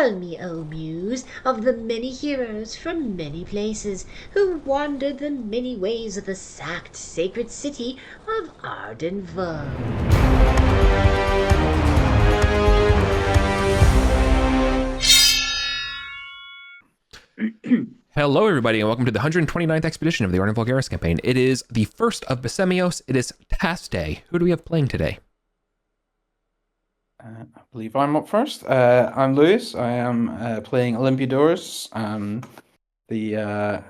Tell me, O Muse, of the many heroes from many places who wandered the many ways of the sacked sacred city of Arden. Hello, everybody, and welcome to the 129th expedition of the Arden Vulgaris campaign. It is the first of Besemios. It is task day. Who do we have playing today? I believe I'm up first. I'm Lewis. I am playing Olympiodorus, the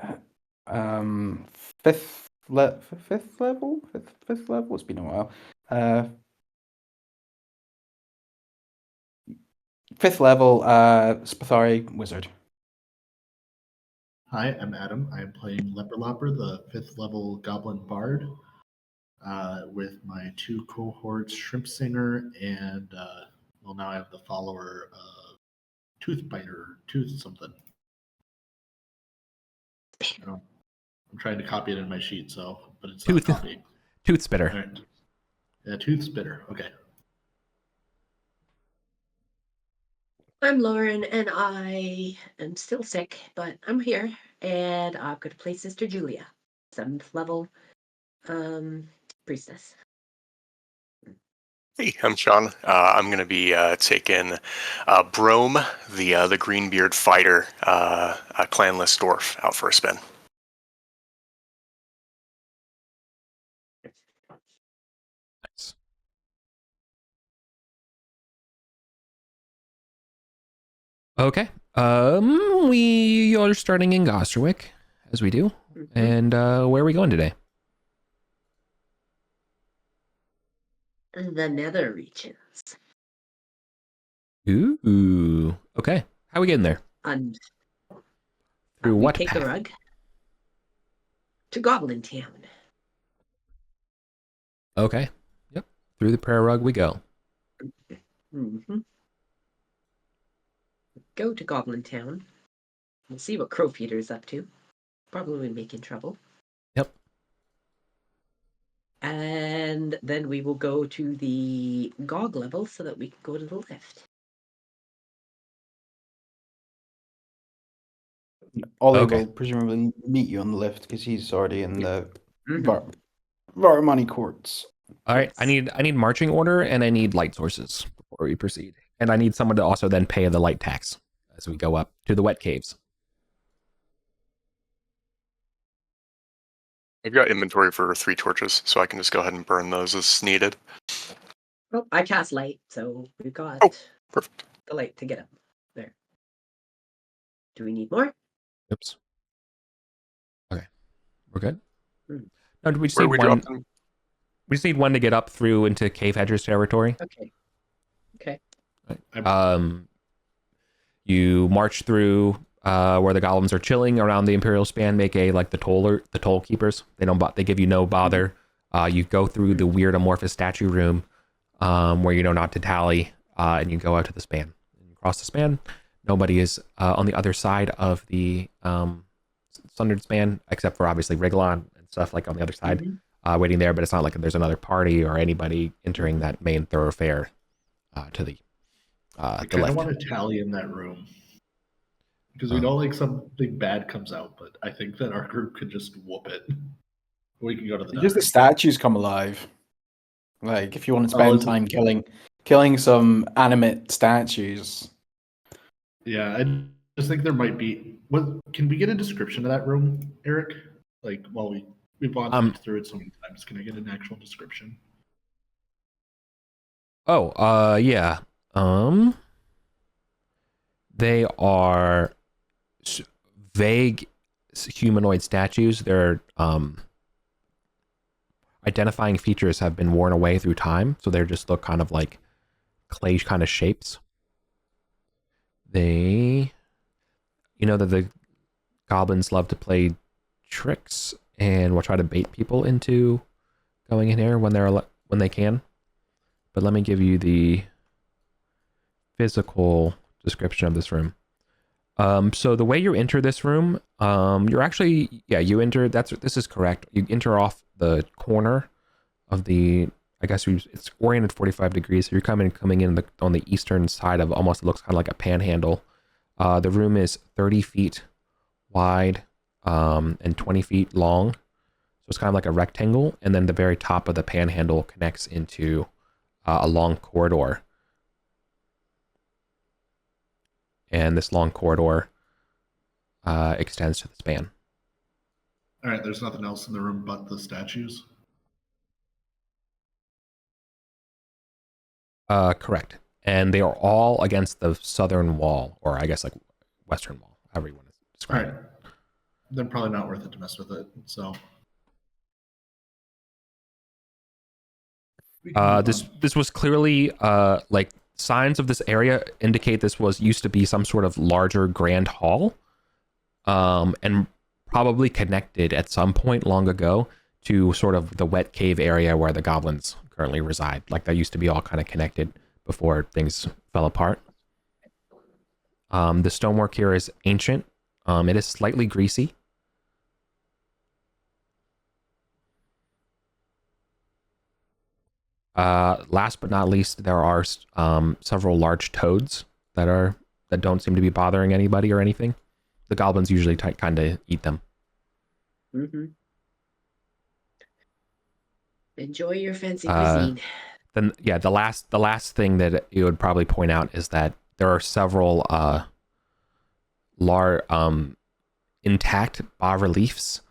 fifth level. Fifth level. It's been a while. Fifth level Spathari wizard. Hi, I'm Adam. I am playing Leperlopper, the 5th level Goblin Bard, with my 2 cohorts, Shrimp Singer, and now I have the follower, Tooth Biter, Tooth something. I'm trying to copy it in my sheet, but it's not copying. Tooth Spitter. All right. Yeah, Tooth Spitter. Okay. I'm Lauren, and I am still sick, but I'm here, and I'm going to play Sister Julia, 7th level priestess. Hey, I'm Sean. I'm going to be taking Brome, the Greenbeard fighter, a clanless dwarf, out for a spin. Nice. Okay. We are starting in Gosterwick, as we do. Mm-hmm. And where are we going today? The Nether Regions. Ooh. Okay. How are we getting there? And Through we what take path? the rug to Goblin Town. Okay. Yep. Through the prayer rug we go. Mm-hmm. Go to Goblin Town. We'll see what Crowfeeder's up to. Probably making trouble. Yep. And then we will go to the GOG level so that we can go to the lift. Ollie will presumably meet you on the lift because he's already in the Varmani courts. All right. I need marching order and I need light sources before we proceed. And I need someone to also then pay the light tax as we go up to the wet caves. I've got inventory for 3 torches, so I can just go ahead and burn those as needed. Well, I cast light, so we've got Perfect. the light to get up there. Do we need more? Oops. Okay. We're good? Hmm. No, do we just Where need are we one? dropping? We just need one to get up through into Cave Hedger's territory. Okay. You march through where the golems are chilling around the Imperial span, make the toll keepers. They give you no bother. You go through the weird amorphous statue room where you know not to tally, and you go out to the span. And you cross the span. Nobody is on the other side of the sundered span, except for obviously Riglon and stuff like on the other side, waiting there. But it's not like there's another party or anybody entering that main thoroughfare to the I the kind of left. want to tally in that room. Because we know something bad comes out, but I think that our group could just whoop it. We can go to the Just the statues come alive. Like if you want to spend time killing some animate statues. Yeah, I just think there might be. Can we get a description of that room, Eric? Like while we've gone through it so many times, can I get an actual description? Oh, yeah. They are vague humanoid statues. Their identifying features have been worn away through time, so they just look kind of like clay kind of shapes. You know that the goblins love to play tricks and will try to bait people into going in here when they can. But let me give you the physical description of this room. So the way you enter this room, you're actually, you enter, this is correct. You enter off the corner of it's oriented 45 degrees. So you're coming in on the eastern side of almost looks kind of like a panhandle. The room is 30 feet wide and 20 feet long. So it's kind of like a rectangle, and then the very top of the panhandle connects into a long corridor. And this long corridor extends to the span. All right, there's nothing else in the room but the statues? Correct. And they are all against the southern wall, or I guess like western wall, however you want to All describe right. it. Then probably not worth it to mess with it. So we can move on. This was clearly like signs of this area indicate this used to be some sort of larger grand hall, and probably connected at some point long ago to sort of the wet cave area where the goblins currently reside. Like that used to be all kind of connected before things fell apart. The stonework here is ancient. It is slightly greasy. Last but not least, there are several large toads that don't seem to be bothering anybody or anything. The goblins usually kind of eat them. Mm-hmm. Enjoy your fancy cuisine. Then, yeah, the last thing that you would probably point out is that there are several intact bas reliefs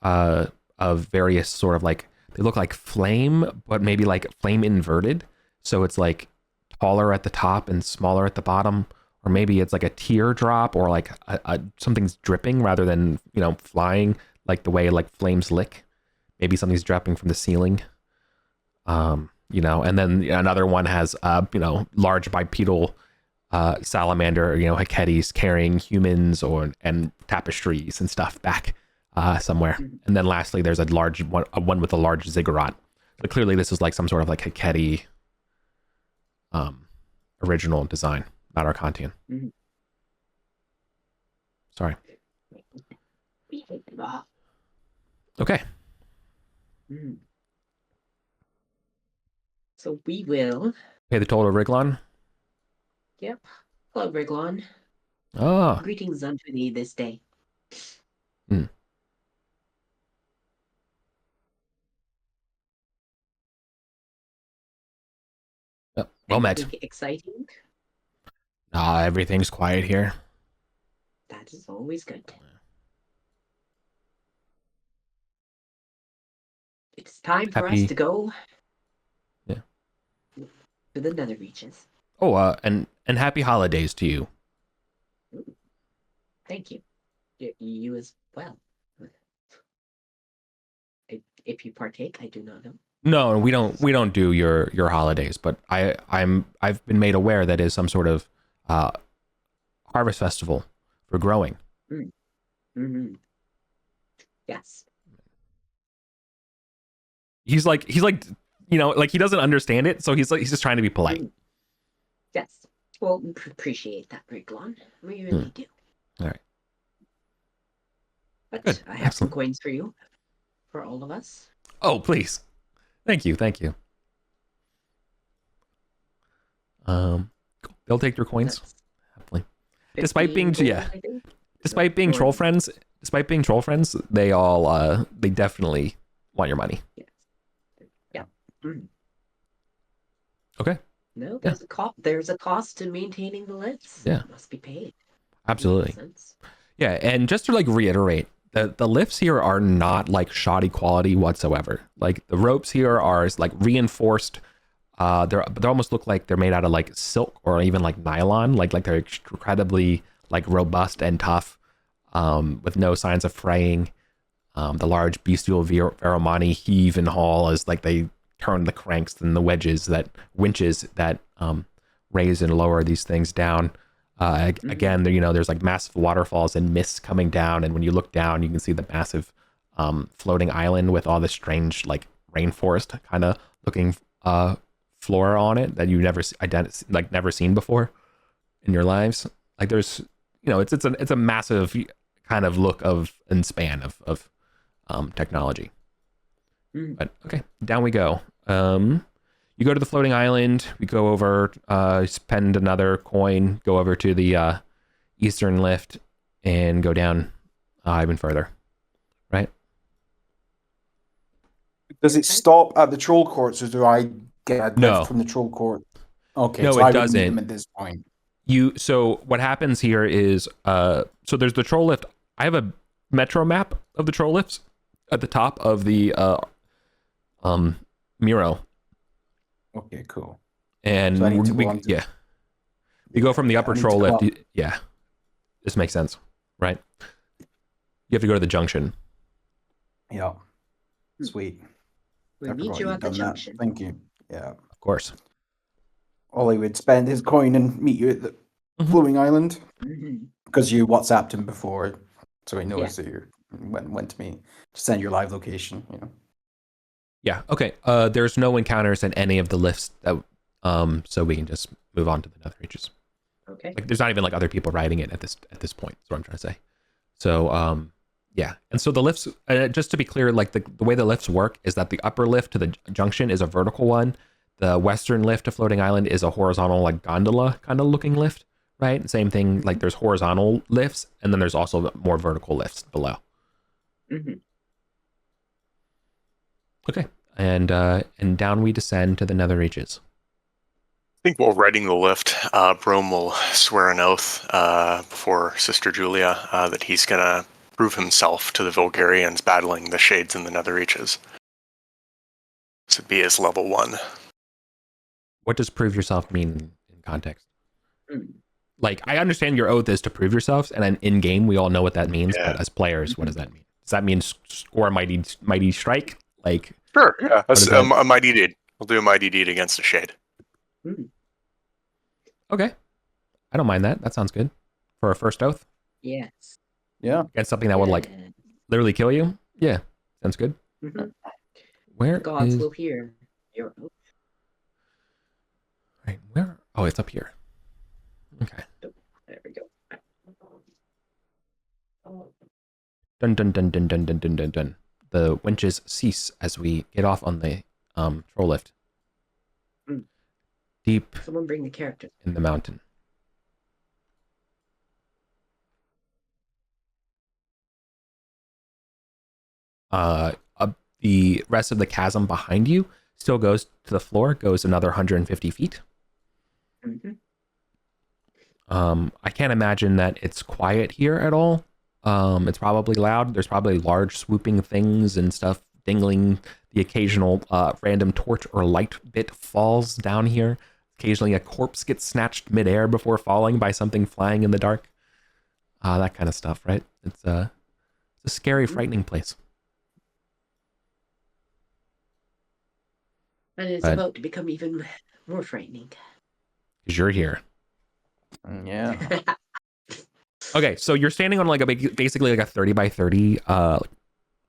of various sort of like, they look like flame, but maybe like flame inverted. So it's like taller at the top and smaller at the bottom, or maybe it's like a teardrop, or like something's dripping rather than, flying like the way like flames lick. Maybe something's dropping from the ceiling. And then another one has large bipedal salamander, Heketes carrying humans and tapestries and stuff back somewhere. And then lastly, there's a one with a large ziggurat. So clearly this is like some sort of like Heketi original design, not Arcantian. Mm-hmm. Sorry. Okay. Mm. So we will Pay the total to Riglon. Yep. Hello, Riglon. Oh. Greetings unto thee this day. Hmm. Oh, well met. Anything exciting? Everything's quiet here. That is always good. It's time for us to go. Yeah. To the nether reaches. Oh, and happy holidays to you. Thank you. You as well. If you partake, I do not know. No, we don't do your holidays, but I've been made aware that is some sort of harvest festival for growing. Mm-hmm. Yes. He's like like he doesn't understand it, so he's just trying to be polite. Yes. Well, appreciate that, Riglon. We really do. All right. But Good. I have some coins for you, for all of us. Oh, please. Thank you. They'll take your coins. Happily. Despite being troll friends, they all they definitely want your money. Yes. Yeah. Mm. Okay. No, there's a cost to maintaining the lifts. Yeah. It must be paid. Absolutely. Yeah, and just to like reiterate, the lifts here are not like shoddy quality whatsoever. Like the ropes here are like reinforced. They almost look like they're made out of like silk or even like nylon. Like they're incredibly like robust and tough, with no signs of fraying. The large bestial Veromani heave and haul as like they turn the cranks and the winches that raise and lower these things down. Again, there's like massive waterfalls and mists coming down, and when you look down, you can see the massive floating island with all this strange like rainforest kind of looking flora on it that you've never seen before in your lives. Like there's it's a massive kind of look of and span of technology. But okay, down we go. You go to the floating island. We go over, spend another coin, go over to the eastern lift and go down even further, right? Does it stop at the troll courts, or do I get a lift No. from the troll court? Okay, No, so it I would meet doesn't. them at this point. So what happens here is so there's the troll lift. I have a metro map of the troll lifts at the top of the Miro. Okay, cool. And So I need to go on to, yeah. You go from the upper I need troll to lift. come- Yeah. This makes sense, right? You have to go to the junction. Yeah. Sweet. We I meet forgot you you'd at the done that. junction. Thank you. Yeah. Of course. Ollie would spend his coin and meet you at the Mhm. floating island Mhm. because you WhatsApped him before, so he knows Yeah. that you went to me to send your live location. You know. Yeah. Okay. There's no encounters in any of the lifts that so we can just move on to the nether reaches. Okay. Like there's not even like other people riding it at this point. That's what I'm trying to say. So yeah. And so the lifts, just to be clear, like the way the lifts work is that the upper lift to the junction is a vertical one. The western lift to floating island is a horizontal, like gondola kind of looking lift, right? Same thing. Like there's horizontal lifts, and then there's also more vertical lifts below. Mm-hmm. Okay. And down we descend to the nether reaches. I think while riding the lift, Brome will swear an oath before Sister Julia that he's going to prove himself to the Vulgarians battling the Shades in the Nether Reaches. This would be his level 1. What does prove yourself mean in context? Mm. Like, I understand your oath is to prove yourselves, and in game we all know what that means. Yeah. But as players, what does that mean? Does that mean score a mighty strike? Like, Sure, yeah. That's is that? a mighty deed. We'll do a mighty deed against the Shade. Mm. Okay, I don't mind that. That sounds good for a first oath Yes. Yeah. against something that would like literally kill you. Yeah, sounds good. Mm-hmm. Where The gods is will hear your oath. right? Where? Oh, it's up here. Okay. There we go. Dun dun dun dun dun dun dun dun dun. The winches cease as we get off on the troll lift. Mm. Deep Someone bring the character. in the mountain. The rest of the chasm behind you still goes to the floor, goes another 150 feet. Mm-hmm. I can't imagine that it's quiet here at all. It's probably loud. There's probably large swooping things and stuff dingling. The occasional random torch or light bit falls down here. Occasionally a corpse gets snatched midair before falling by something flying in the dark. That kind of stuff, right? It's a scary, frightening place. And it's But- about to become even more frightening. Because you're here. Yeah. Okay, so you're standing on like basically like a 30 by 30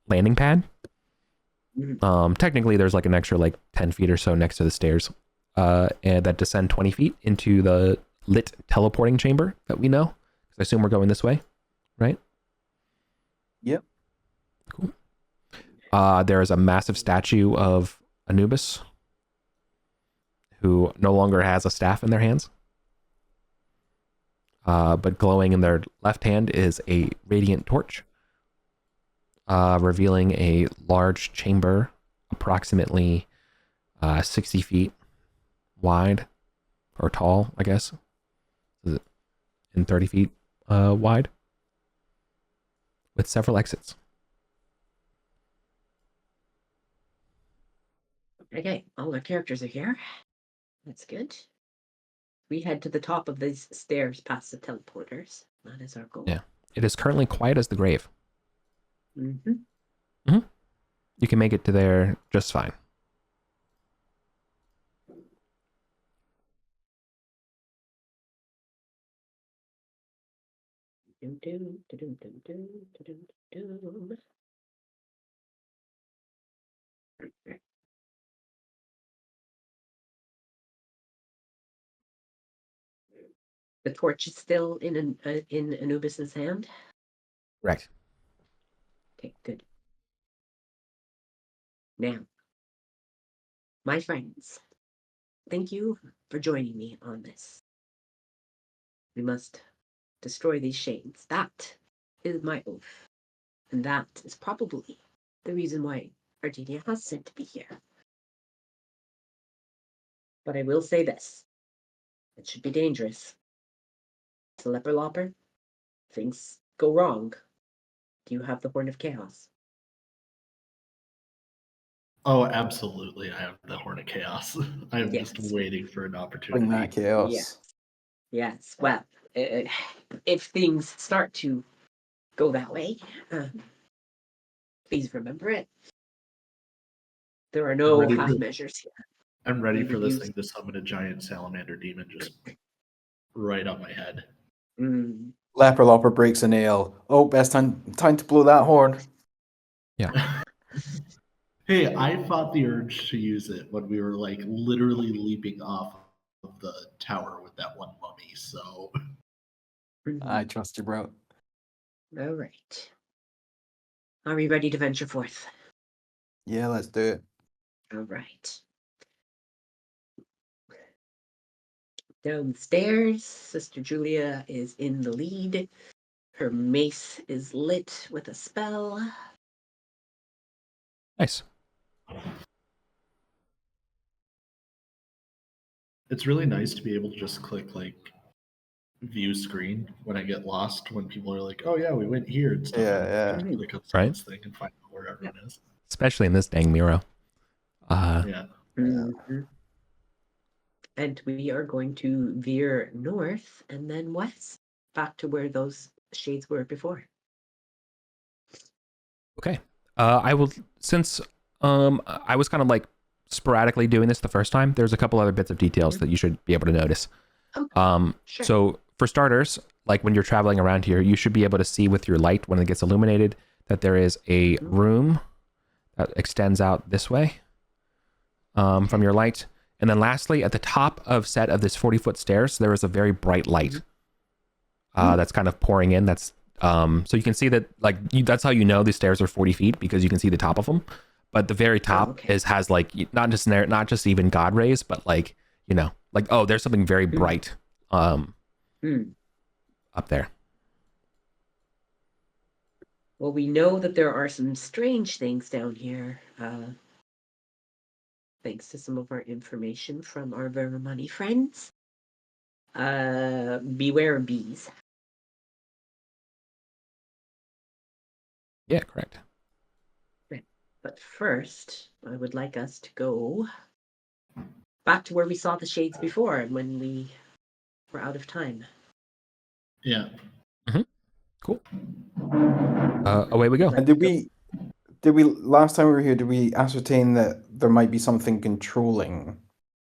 landing pad. Mhm. Technically there's like an extra like 10 feet or so next to the stairs and that descend 20 feet into the lit teleporting chamber that we know. I assume we're going this way, right? Yep. Cool. There is a massive statue of Anubis who no longer has a staff in their hands. But glowing in their left hand is a radiant torch, revealing a large chamber approximately 60 feet wide, or tall, I guess. Is it in 30 feet wide, with several exits. Okay, all our characters are here. That's good. We head to the top of these stairs past the teleporters. That is our goal. Yeah. It is currently quiet as the grave. Mm-hmm. You can make it to there just fine. The torch is still in Anubis's hand. Correct. Okay, good. Now, my friends, thank you for joining me on this. We must destroy these shades. That is my oath. And that is probably the reason why Argenia has sent me here. But I will say this. It should be dangerous. It's a leper lopper. Things go wrong. Do you have the Horn of Chaos? Oh, absolutely. I have the Horn of Chaos. I am just Yes. waiting for an Bring opportunity. that chaos. Yes. Yes. Well, if things start to go that way, please remember it. There are no Ready half for- measures here. I'm ready We for would this use- thing to summon a giant salamander demon just right on my head. Leper Lopper breaks a nail. Oh, best time to blow that horn. Hey, I fought the urge to use it when we were like literally leaping off of the tower with that one mummy. So I trust you, bro. All right. Are we ready to venture forth? Yeah, let's do it. All right. Downstairs, Sister Julia is in the lead. Her mace is lit with a spell. Nice. it's really nice to be able to just click like view screen when I get lost. When people are like, "Oh yeah, we went here" and stuff. Yeah, and yeah. click on Right. someone's thing and find out where everyone is. Especially in this dang Miro. Yeah. Mhm. And we are going to veer north and then west, back to where those shades were before. Okay. I will, since I was kind of like sporadically doing this the first time, there's a couple other bits of details that you should be able to notice. Okay. Sure. So for starters, like when you're traveling around here, you should be able to see with your light when it gets illuminated that there is a room that extends out this way from your light. And then lastly, at the top of set of this 40-foot stairs, there is a very bright light that's kind of pouring in. That's so you can see that, like, that's how you know the stairs are 40 feet, because you can see the top of them. But the very top has like not just even god rays, but like, you know, like, oh, there's something very bright up there. Well, we know that there are some strange things down here, thanks to some of our information from our Vermani friends. Beware of bees. Yeah, correct. But first, I would like us to go back to where we saw the shades before and when we were out of time. Yeah. Cool. Away we go. And did we last time we were here? Did we ascertain that there might be something controlling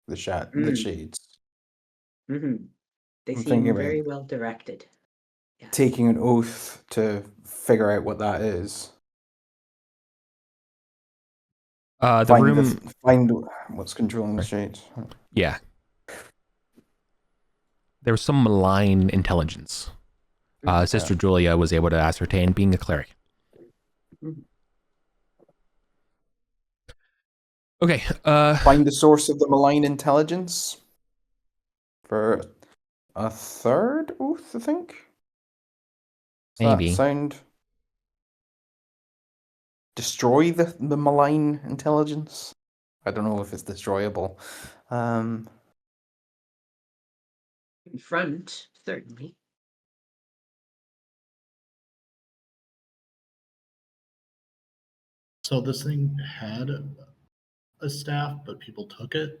the shades? Mm-hmm. They I'm seem thinking about very well directed. Yes. taking an oath to figure out what that is. Find what's controlling the shades. Yeah. There was some malign intelligence. Sister Julia was able to ascertain, being a cleric. Okay. Find the source of the malign intelligence for a third oath, I think. Does Maybe. that sound? Destroy the malign intelligence? I don't know if it's destroyable. Front, certainly. So this thing had a staff, but people took it.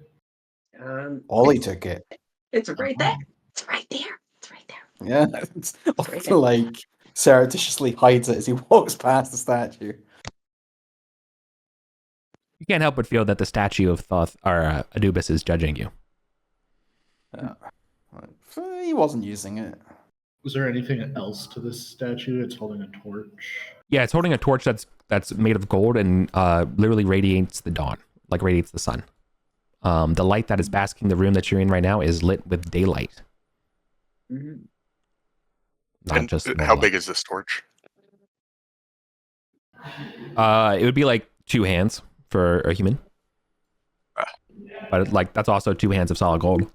Ollie took it. It's right there. It's right there. It's right there. Yeah, it's right there. like surreptitiously hides it as he walks past the statue. You can't help but feel that the statue of Thoth or Anubis is judging you. He wasn't using it. Was there anything else to this statue? It's holding a torch. Yeah, it's holding a torch that's made of gold and literally radiates the dawn, like radiates the sun. The light that is basking the room that you're in right now is lit with daylight. Mm-hmm. Not And just how big is this torch? It would be like 2 hands for a human. But like that's also 2 hands of solid gold.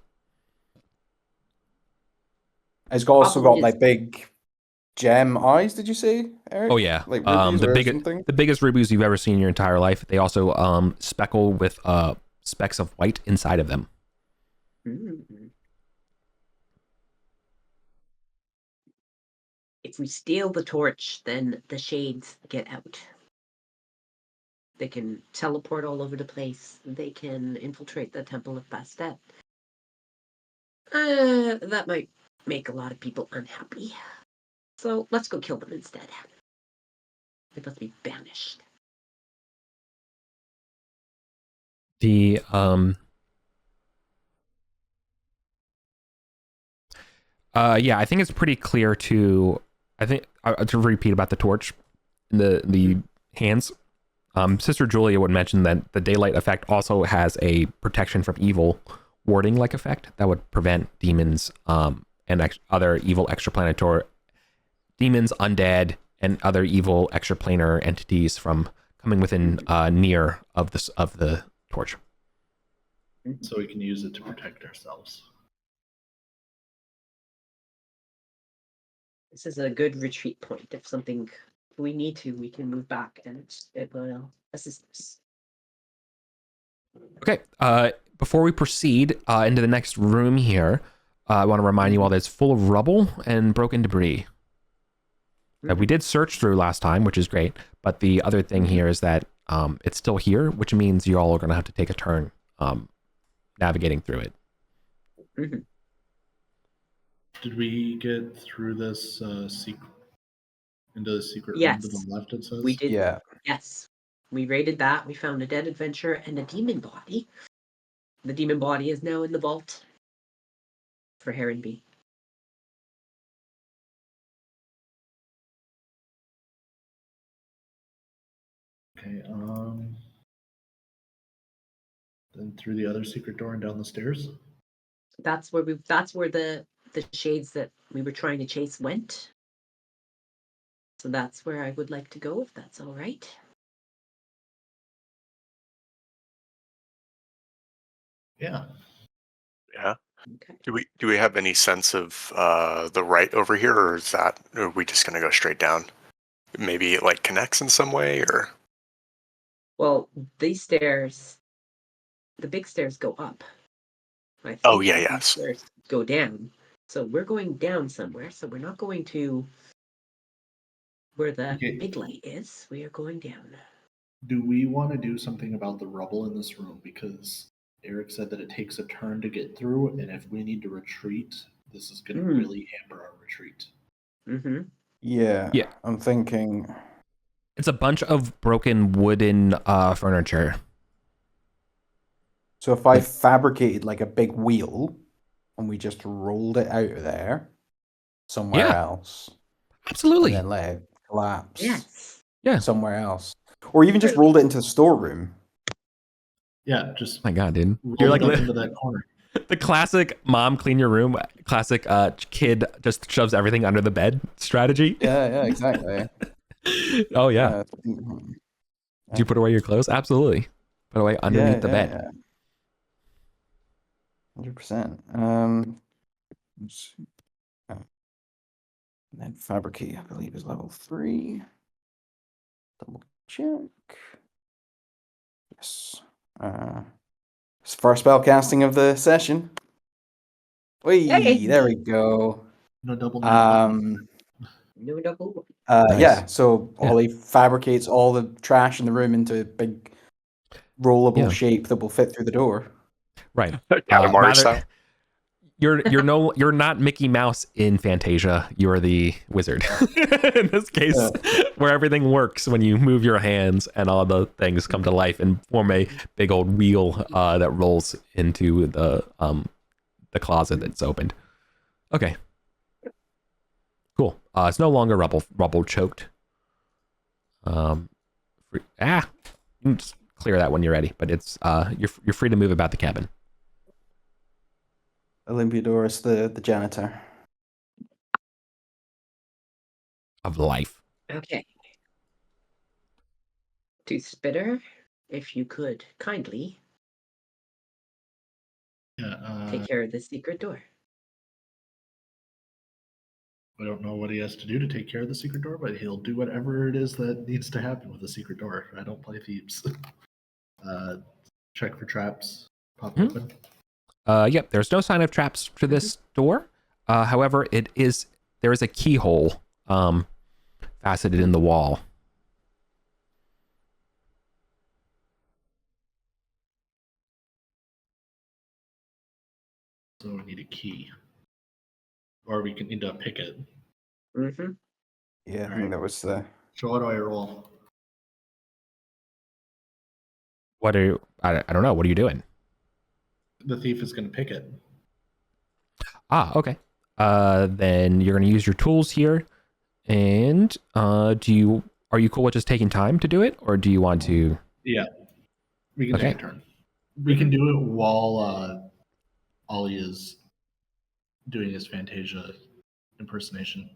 It's also Problem got is- like big gem eyes. Did you say, Eric? Oh yeah, Like rubies the or biggest something. the biggest rubies you've ever seen in your entire life. They also speckle with specks of white inside of them. Mm. If we steal the torch, then the shades get out. They can teleport all over the place. They can infiltrate the Temple of Bastet. That might make a lot of people unhappy. So let's go kill them instead. They must be banished. The yeah, I think it's pretty clear to to repeat about the torch, the hands. Sister Julia would mention that the daylight effect also has a protection from evil warding like effect that would prevent demons and other evil extraplanetary demons, undead, and other evil extraplanar entities from coming within near of the torch. So we can use it to protect ourselves. This is a good retreat point. If something we need to, we can move back and it will assist us. Okay. Before we proceed into the next room here, I want to remind you all that it's full of rubble and broken debris that we did search through last time, which is great. But the other thing here is that it's still here, which means you all are going to have to take a turn navigating through it. Mm-hmm. Did we get through this secret into the secret room to the Yes, left? It says we did. Yeah. Yes, we raided that. We found a dead adventurer and a demon body. The demon body is now in the vault for Heron B. Okay. Then through the other secret door and down the stairs. That's where the shades that we were trying to chase went. So that's where I would like to go, if that's all right. Yeah. Yeah. Okay. Do we have any sense of the right over here, or are we just gonna go straight down? Maybe it like connects in some way, or Well, these stairs, the big stairs go up. I think oh yeah, these yes. stairs go down. So we're going down somewhere. So we're not going to where the Okay. big light is. We are going down. Do we want to do something about the rubble in this room? Because Eric said that it takes a turn to get through, and if we need to retreat, this is going to really hamper our retreat. Mm-hmm. Yeah. Yeah. I'm thinking. It's a bunch of broken wooden furniture. So if I fabricated like a big wheel and we just rolled it out of there somewhere Yeah. else, Absolutely. and then let it collapse Yes. Yeah. somewhere else, or even just rolled it into the storeroom. Yeah, just Oh my God, dude. roll You're like it up into that corner. the classic mom clean your room, classic kid just shoves everything under the bed strategy. Yeah, exactly. Oh yeah. Mhm. Did you put away your clothes? Absolutely. Put away underneath the bed. Yeah. 100%. Let's see. And then fabricate, I believe, is level 3. Double check. Yes. It's first spell casting of the session. Whee, Yay! there we go. No double nat 20s. No double. Nice. Yeah, so Yeah. Ollie fabricates all the trash in the room into a big rollable shape that will fit through the door. Right. Katamari style. You're not Mickey Mouse in Fantasia. You're the wizard in this case, where everything works when you move your hands and all the things come to life and form a big old wheel that rolls into the closet that's opened. Okay. Cool. It's no longer rubble choked. You can just clear that when you're ready, but it's you're free to move about the cabin. Olympiodorus, the janitor. Of life. Okay. To Spitter, if you could kindly Yeah, take care of the secret door. I don't know what he has to do to take care of the secret door, but he'll do whatever it is that needs to happen with the secret door. I don't play thieves. Check for traps. Pop Mhm. open. Yep, there's no sign of traps to this door. However, there is a keyhole faceted in the wall. So we need a key. Or we can need to pick it. Mm-hmm. Yeah, I Alright. think that was the. So what do I roll? What are you, I don't know. What are you doing? The thief is going to pick it. Ah, okay. Then you're going to use your tools here. And are you cool with just taking time to do it, or do you want to? Yeah. We can Okay. take a turn. We can do it while Ollie is doing his Fantasia impersonation.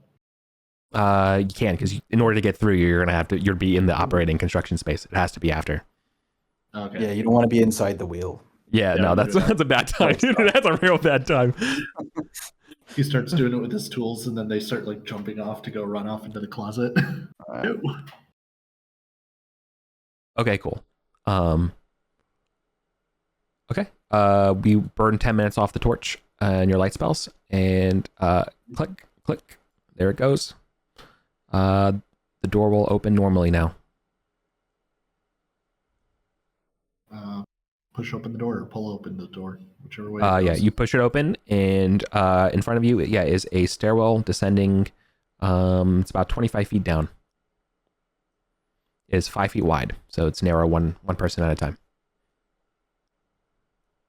You can, because in order to get through, you'll be in the operating construction space. It has to be after. Okay. Yeah, you don't want to be inside the wheel. Yeah, Yeah, no, we that's do that. a bad time, Right, dude. so- That's a real bad time. He starts doing it with his tools, and then they start like jumping off to go run off into the closet. Alright. Okay, cool. Okay. We burn 10 minutes off the torch and your light spells, and click, click. There it goes. The door will open normally now. Push open the door or pull open the door, whichever way. Yeah, you push it open, and in front of you, is a stairwell descending. It's about 25 feet down. It is 5 feet wide, so it's narrow, one person at a time.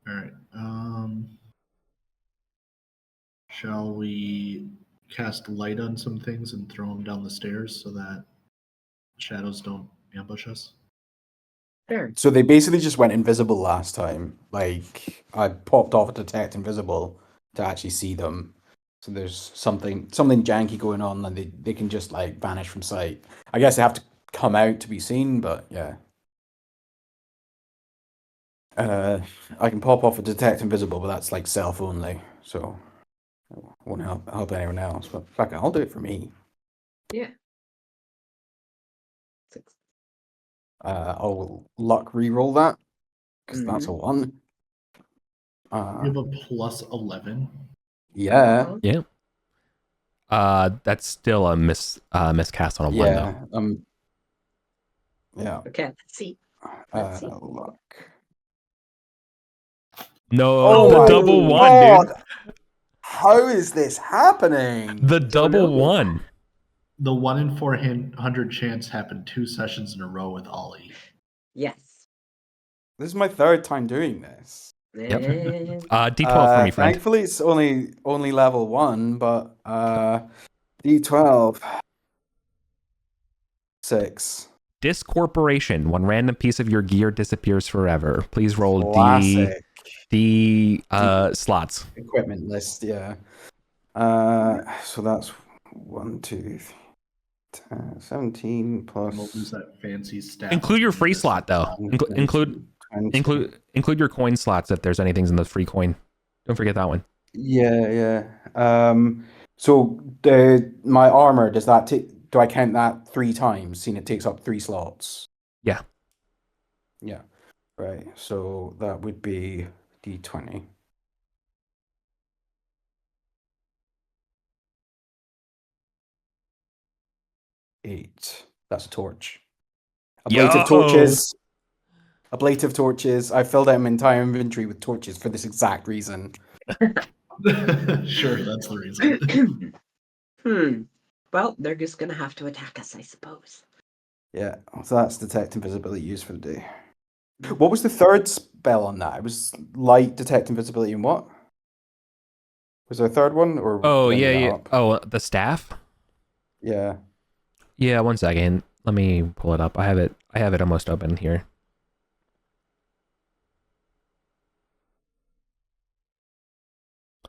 All right. Shall we cast light on some things and throw them down the stairs so that shadows don't ambush us? Sure. So they basically just went invisible last time. Like I popped off a detect invisible to actually see them. So there's something janky going on, and they can just like vanish from sight. I guess they have to come out to be seen, but yeah. I can pop off a detect invisible, but that's like self only, so it won't help anyone else. But fuck it, I'll do it for me. Yeah. 6. I'll luck re-roll that because that's a 1. You have a plus 11. Yeah, Yeah. That's still a miscast on a 1, yeah, though. yeah. Okay, let's see. Let's see. Luck. No, Oh the my double 1, God. dude. How is this happening? The Don't double know. 1. The 1 in 400 chance happened 2 sessions in a row with Ollie. Yes. This is my 3rd time doing this. Yep. And D12 for me, friend. Thankfully, it's only level 1, but D12 6. Discorporation. One random piece of your gear disappears forever. Please roll Classic. D slots. Equipment list, yeah. So that's 1, 2, 3, 10, 17 And plus. we'll lose that fancy stat. Include your free slot, though. Include 20. your coin slots if there's anything in the free coin. Don't forget that one. Yeah. So my armor, does that take? Do I count that 3 times? Seeing it takes up 3 slots. Yeah. Yeah. Right. So that would be D20. Eight. That's a torch. Ablative torches. Ablative torches. I filled out my entire inventory with torches for this exact reason. Sure, that's the reason. Well, they're just gonna have to attack us, I suppose. Yeah. So that's detect invisibility used for the day. What was the 3rd spell on that? It was light, detect invisibility, and what? Was there a 3rd one? Or Oh, did I make yeah. that up? Oh, the staff? Yeah. Yeah, 1 second. Let me pull it up. I have it almost open here.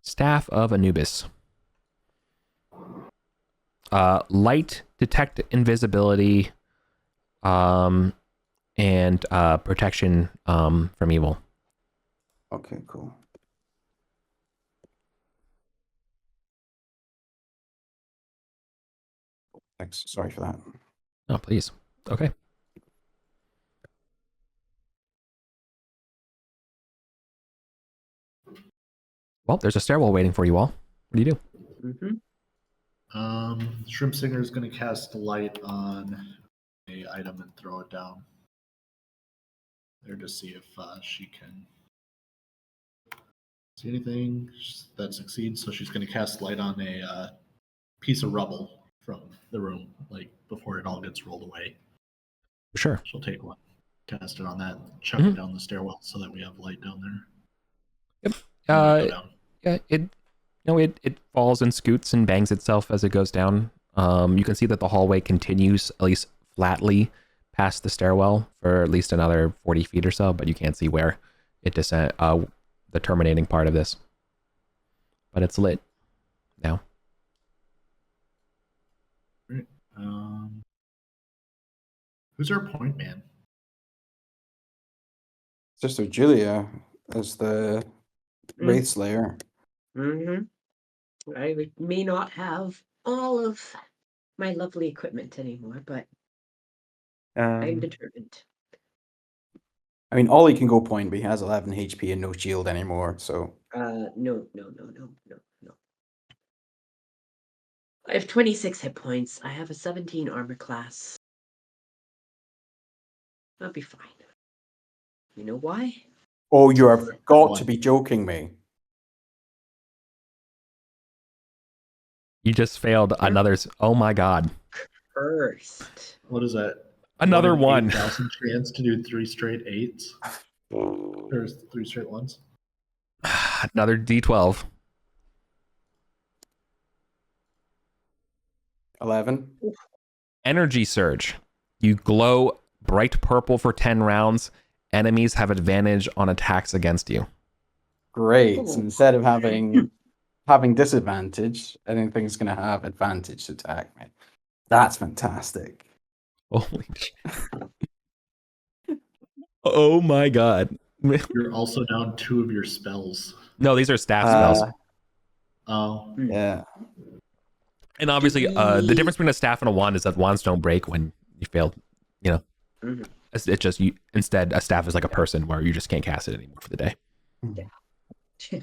Staff of Anubis. Light, detect invisibility, and protection from evil. Okay, cool. Thanks. Sorry for that. Oh, please. Okay. Well, there's a stairwell waiting for you all. What do you do? Shrimp Singer is going to cast light on a item and throw it down there to see if she can see anything that succeeds. So she's going to cast light on a piece of rubble from the room, like before it all gets rolled away. Sure. She'll take one, cast it on that, chuck it down the stairwell so that we have light down there. Yep. Go down. Yeah, it falls and scoots and bangs itself as it goes down. You can see that the hallway continues at least flatly past the stairwell for at least another 40 feet or so, but you can't see where it descends, the terminating part of this. But it's lit now. Right. Who's our point man? Sister Julia as the Wraith Slayer. I may not have all of my lovely equipment anymore, but I'm determined. I mean, Ollie can go point, but he has 11 HP and no shield anymore, so... No. I have 26 hit points. I have a 17 armor class. I'll be fine. You know why? Oh, you have got to be joking me. You just failed another... Oh my god. First. What is that? Another one. 8,000 chance to do 3 straight 8s? Or 3 straight 1s? Another D12. 11. Energy surge. You glow bright purple for 10 rounds. Enemies have advantage on attacks against you. Great. So instead of having disadvantage, anything's going to have advantage to attack me. That's fantastic. Holy shit. Oh my god. You're also down 2 of your spells. No, these are staff spells. Oh. Yeah. And obviously, the difference between a staff and a wand is that wands don't break when you fail. You know, it's just you. Instead, a staff is like a person where you just can't cast it anymore for the day. Yeah.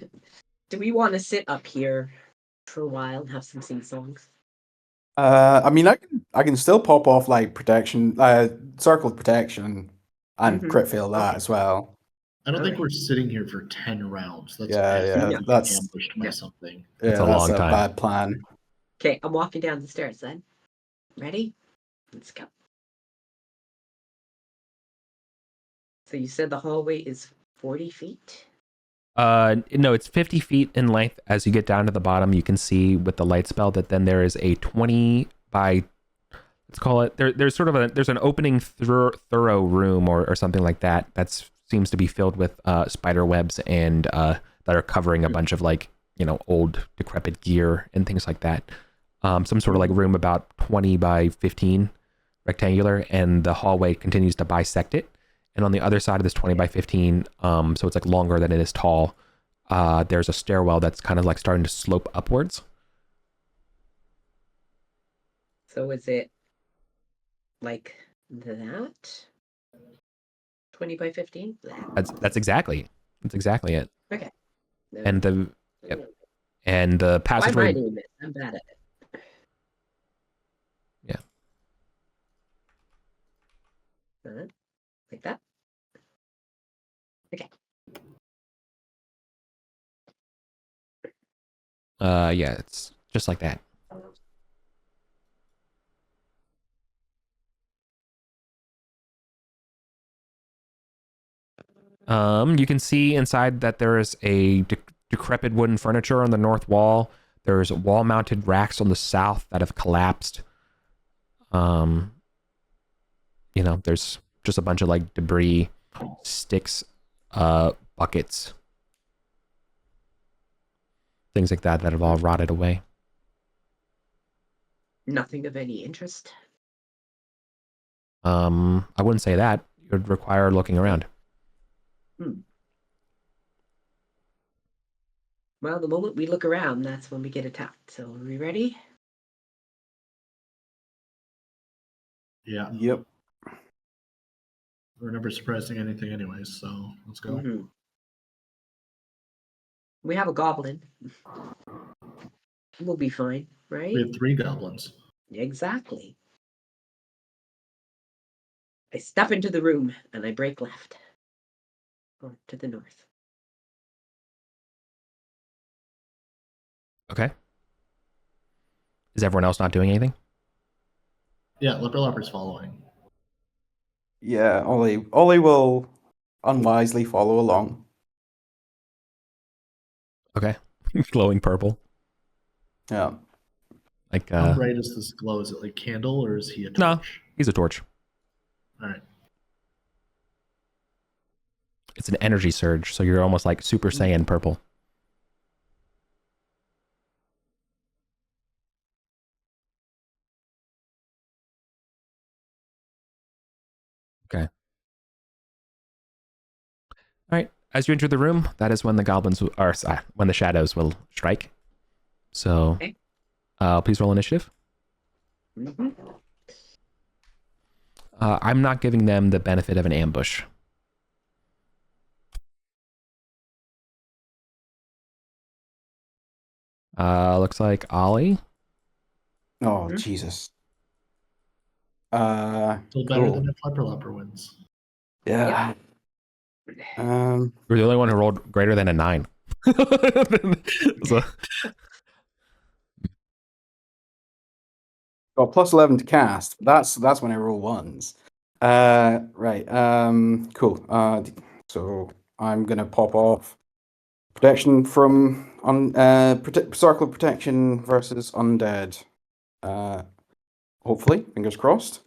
Do we want to sit up here for a while and have some sing-songs? I mean, I can still pop off like protection, circle of protection, and crit fail that as well. I don't think we're sitting here for 10 rounds. That's that's ambushed by something. Yeah, that's a long time. Bad plan. Okay, I'm walking down the stairs then. Ready? Let's go. So you said the hallway is 40 feet? No, it's 50 feet in length. As you get down to the bottom, you can see with the light spell that then there is a 20 by, let's call it, there's sort of there's an opening thorough room or something like that. That seems to be filled with spider webs and that are covering a bunch of like, you know, old decrepit gear and things like that. Some sort of like room about 20 by 15 rectangular, and the hallway continues to bisect it. And on the other side of this 20 by 15, so it's like longer than it is tall, there's a stairwell that's kind of like starting to slope upwards. So is it like that? 20 by 15? That's exactly it. Okay. No. And the passageway. Why am I doing this? I'm bad at it. Yeah. Like that? Okay. Yeah, it's just like that. You can see inside that there is a decrepit wooden furniture on the north wall. There's wall-mounted racks on the south that have collapsed. You know, there's just a bunch of like debris, sticks, buckets, things like that have all rotted away. Nothing of any interest? I wouldn't say that. It would require looking around. Well, the moment we look around, that's when we get attacked. So are we ready? Yeah. Yep. We're never surprising anything anyways, so let's go. Mhm. We have a goblin. We'll be fine, right? We have 3 goblins. Exactly. I step into the room and I break left. Or to the north. Okay. Is everyone else not doing anything? Yeah, Lipperlopper's following. Yeah, Ollie will unwisely follow along. Okay. Glowing purple. Yeah. Like How bright is this glow? Is it like candle or is he a no, torch? he's a torch. All right. It's an energy surge, so you're almost like Super Saiyan purple. Okay. All right. As you enter the room, that is when the goblins are when the shadows will strike. So, Okay. please roll initiative. Mhm. I'm not giving them the benefit of an ambush. Looks like Ollie. Oh, Mhm. Jesus. Still better Cool. than if Lipperlopper wins. Yeah. You're the only one who rolled greater than a 9. So, Got plus 11 to cast. That's when I roll ones. Right. Cool. So I'm gonna pop off protection from circle of protection versus undead. Hopefully, fingers crossed.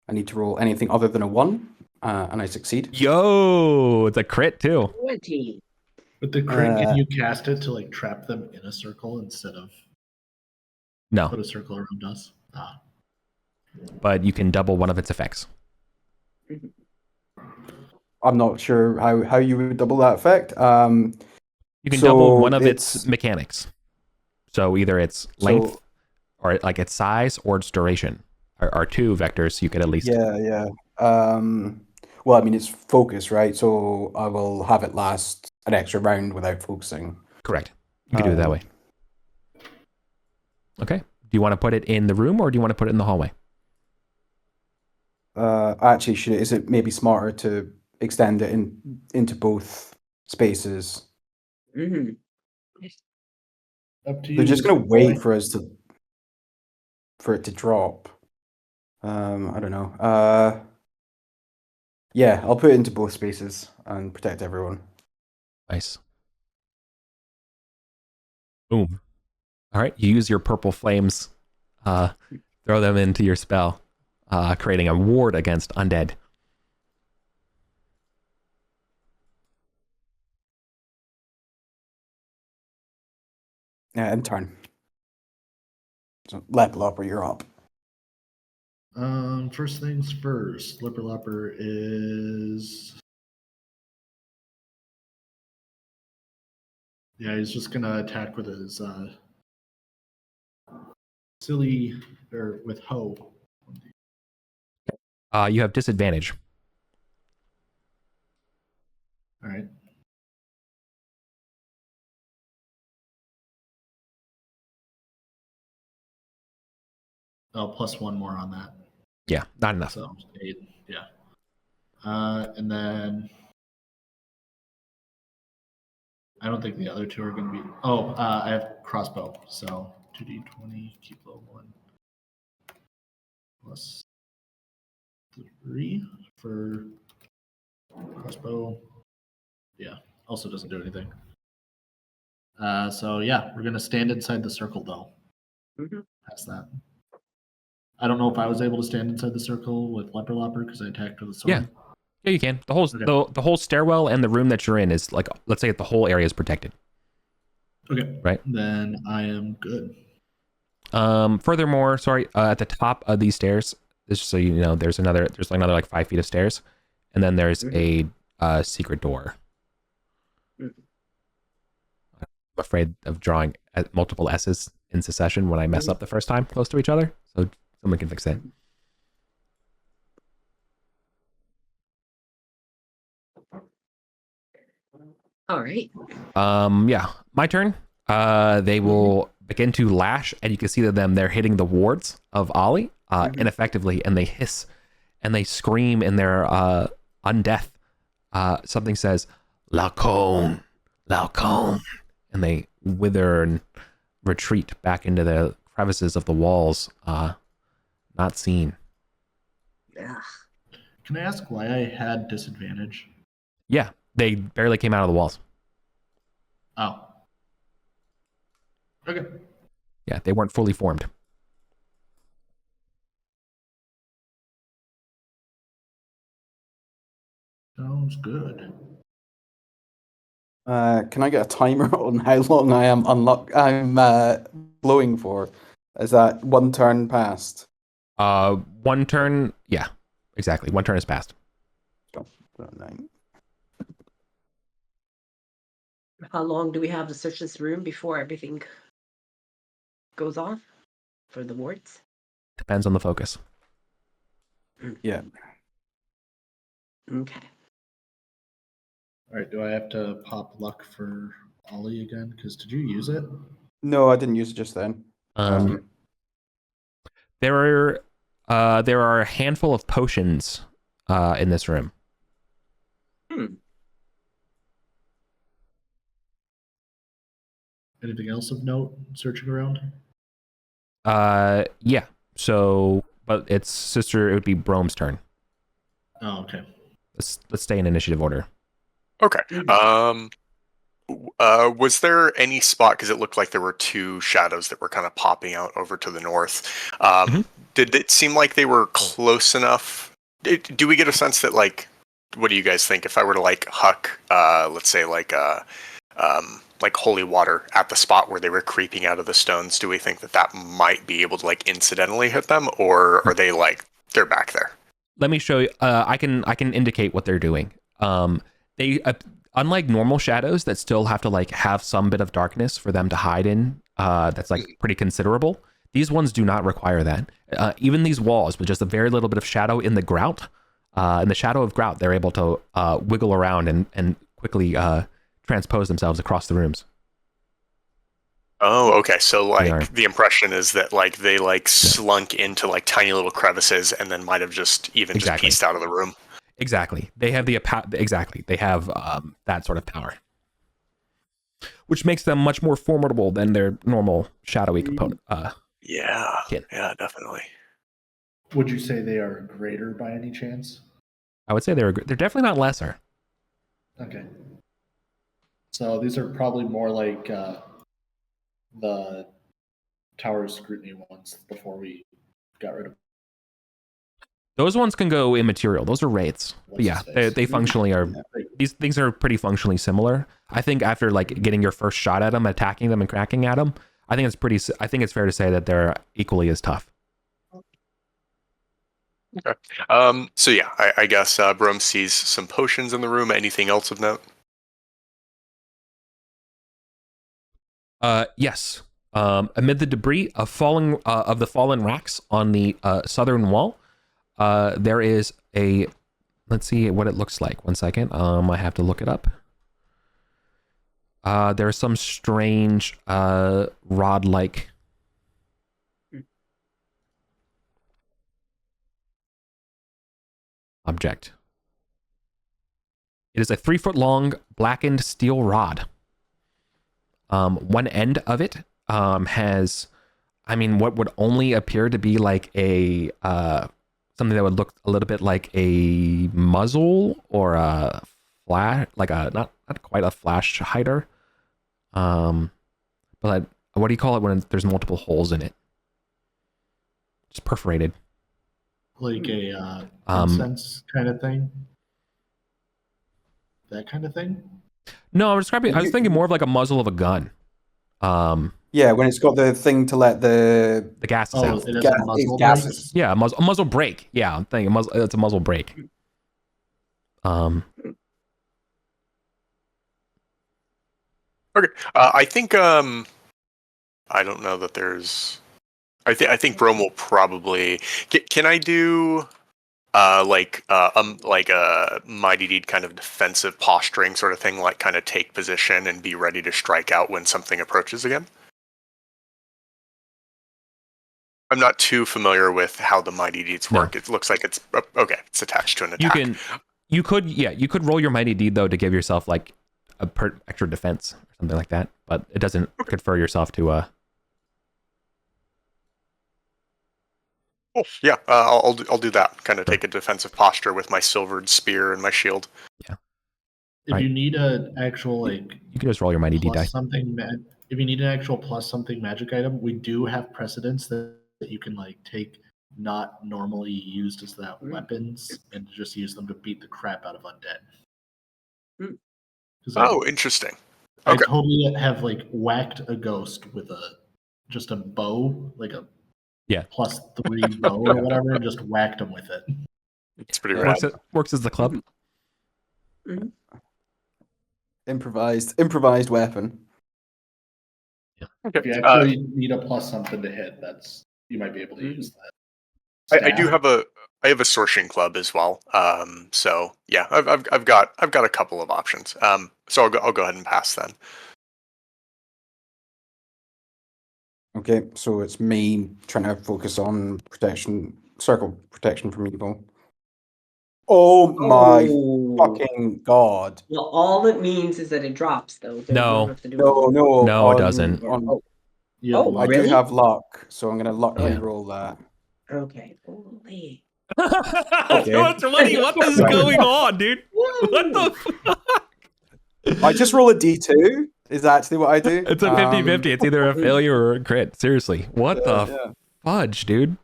I need to roll anything other than a 1, and I succeed. yo, it's a crit too. 20. With the crit, can you cast it to like trap them in a circle instead of No, put a circle around us? Ah. but you can double one of its effects. I'm not sure how you would double that effect. You can So double one of its it's- mechanics. So either its length, or like its size, or its duration are 2 vectors. You could at least. Yeah. Well, I mean, it's focus, right? So I will have it last an extra round without focusing. Correct. You can do it that way. Okay. Do you want to put it in the room or do you want to put it in the hallway? Actually, is it maybe smarter to extend it into both spaces? Mhm. Up to you. They're just gonna Boy. wait for it to drop. I don't know. Yeah, I'll put it into both spaces and protect everyone. Nice. Boom. All right. You use your purple flames, throw them into your spell, creating a ward against undead. Yeah, in turn. So, Lopper, you're up. First things first. Lipperlopper is. Yeah, he's just gonna attack with his silly or with hoe. You have disadvantage. All right. Oh, plus 1 more on that. Yeah, not enough. So 8. Yeah. And then I don't think the other 2 are going to be. Oh, I have crossbow. So 2d20, keep low 1 plus 3 for crossbow. Yeah, also doesn't do anything. So yeah, we're gonna stand inside the circle though. Mhm. Past that. I don't know if I was able to stand inside the circle with Lipperlopper because I attacked with a sword. Yeah. Yeah, you can. The whole Okay. the whole stairwell and the room that you're in is like, let's say the whole area is protected. Okay. Right. Then I am good. Furthermore, sorry, at the top of these stairs, just so you know, there's another like 5 feet of stairs, and then there's a secret door. Mhm. I'm afraid of drawing multiple S's in succession when I mess up the first time close to each other, so someone can fix that. All right. Yeah, my turn. They will begin to lash, and you can see that they're hitting the wards of Ollie ineffectively, and they hiss and they scream in their undeath. Something says, Lacan, Lacan, and they wither and retreat back into the crevices of the walls, not seen. Ugh. Can I ask why I had disadvantage? Yeah, they barely came out of the walls. Oh. Okay. Yeah, they weren't fully formed. Sounds good. Can I get a timer on how long I am blowing for? Is that one turn past? One turn, yeah, exactly. One turn has passed. Nine. How long do we have to search this room before everything goes off for the wards? Depends on the focus. Yeah. Okay. All right. Do I have to pop luck for Ollie again? Because did you use it? No, I didn't use it just then. There are a handful of potions in this room. Anything else of note searching around? Yeah. So, but it's sister. It would be Brome's turn. Oh, okay. Let's stay in initiative order. Okay. Was there any spot, because it looked like there were two shadows that were kind of popping out over to the north. Did it seem like they were close enough? Do we get a sense that, like, what do you guys think? If I were to like huck, let's say like holy water at the spot where they were creeping out of the stones, do we think that might be able to like incidentally hit them, or are they like they're back there? Let me show you. I can indicate what they're doing. They unlike normal shadows that still have to like have some bit of darkness for them to hide in. That's like pretty considerable. These ones do not require that. Even these walls with just a very little bit of shadow in the grout, in the shadow of grout, they're able to wiggle around and quickly transpose themselves across the rooms. Oh, okay. So like the impression is that like they like slunk into like tiny little crevices and then might have just even just pieced out of the room. Exactly. They have They have that sort of power, which makes them much more formidable than their normal shadowy component. Yeah, definitely. Would you say they are greater by any chance? I would say they're definitely not lesser. Okay. So these are probably more like the Tower of Scrutiny ones before we got rid of. Those ones can go immaterial. Those are wraiths. But yeah, they functionally are. These things are pretty functionally similar. I think after like getting your first shot at them, attacking them, and cracking at them, I think it's fair to say that they're equally as tough. Okay. So yeah, I guess Brum sees some potions in the room. Anything else of note? Yes. Amid the debris of the fallen racks on the southern wall, there is a. Let's see what it looks like. 1 second. I have to look it up. There's some strange rod-like object. It is a 3-foot-long blackened steel rod. One end of it has, what would only appear to be like a something that would look a little bit like a muzzle or a flash, like a not quite a flash hider. But what do you call it when there's multiple holes in it? Just perforated. Like a incense kind of thing? That kind of thing? No, I was thinking more of like a muzzle of a gun. Yeah, when it's got the thing to let the gases out. It has a muzzle gases. Yeah, a muzzle brake. Yeah, I'm thinking it's a muzzle brake. Okay. I think I don't know that there's. I think Brom will probably. Can I do like a mighty deed kind of defensive posturing sort of thing, like kind of take position and be ready to strike out when something approaches again? I'm not too familiar with how the mighty deeds work. It looks like it's okay. It's attached to an attack. You could roll your mighty deed though to give yourself like a extra defense or something like that, but it doesn't confer yourself to Oh, yeah, I'll do that. Kind of take a defensive posture with my silvered spear and my shield. Yeah. If you need an actual like, you can just roll your mighty deed die. If you need an actual plus something magic item, we do have precedents that you can like take not normally used as that weapons and just use them to beat the crap out of undead. Oh, interesting. I totally have like whacked a ghost with just a bow, like a +3 bow or whatever, and just whacked him with it. It's pretty rad. Works as the club. Mm-hmm. Improvised weapon. Yeah. If you actually need a plus something to hit, you might be able to use that. I have a sorcery club as well. So yeah, I've got a couple of options. So I'll go ahead and pass then. Okay, so it's me trying to focus on circle protection from evil. Oh my fucking god! Well, all it means is that it drops, though. No, it doesn't. I do have luck, so I'm gonna luckily roll that. Okay. Holy. What is going on, dude? What the fuck? I just roll a d2. Is that actually what I do? It's a 50-50. It's either a failure or a crit. Seriously. What the fudge, dude?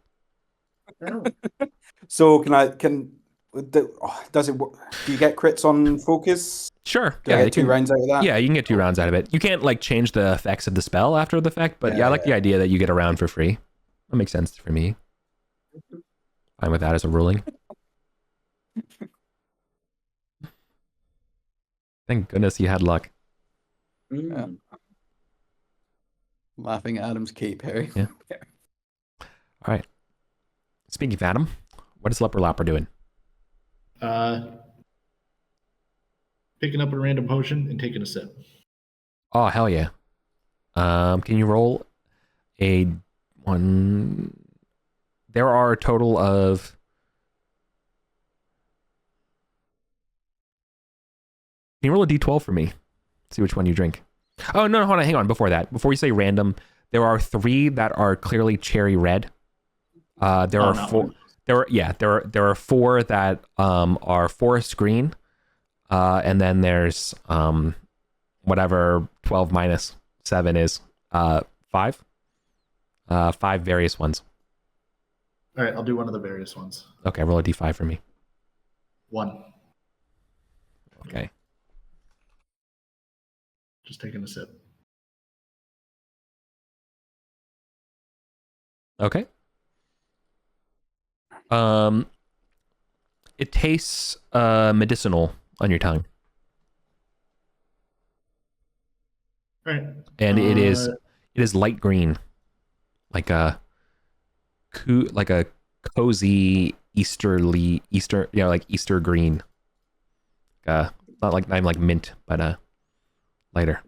So does it work? Do you get crits on focus? Sure. Do I get 2 rounds out of that? Yeah, you can get 2 rounds out of it. You can't like change the effects of the spell after the effect, but I like the idea that you get a round for free. That makes sense for me. Fine with that as a ruling. Thank goodness you had luck. Yeah. Laughing at Adam's cape, Harry. Yeah. All right. Speaking of Adam, what is Leper Lapper doing? Picking up a random potion and taking a sip. Oh, hell yeah. Can you roll a one? There are a total of... Can you roll a d12 for me? See which one you drink. Oh, no, hold on, hang on. Before that, before you say random, there are 3 that are clearly cherry red. There are 4. There are 4 that are forest green. And then there's whatever 12 minus 7 is 5. 5 various ones. All right, I'll do one of the various ones. Okay, roll a d5 for me. 1. Okay. Just taking a sip. Okay. It tastes medicinal on your tongue. All right. And it is light green. Like a cozy Easter, like Easter green. Not like mint, but lighter.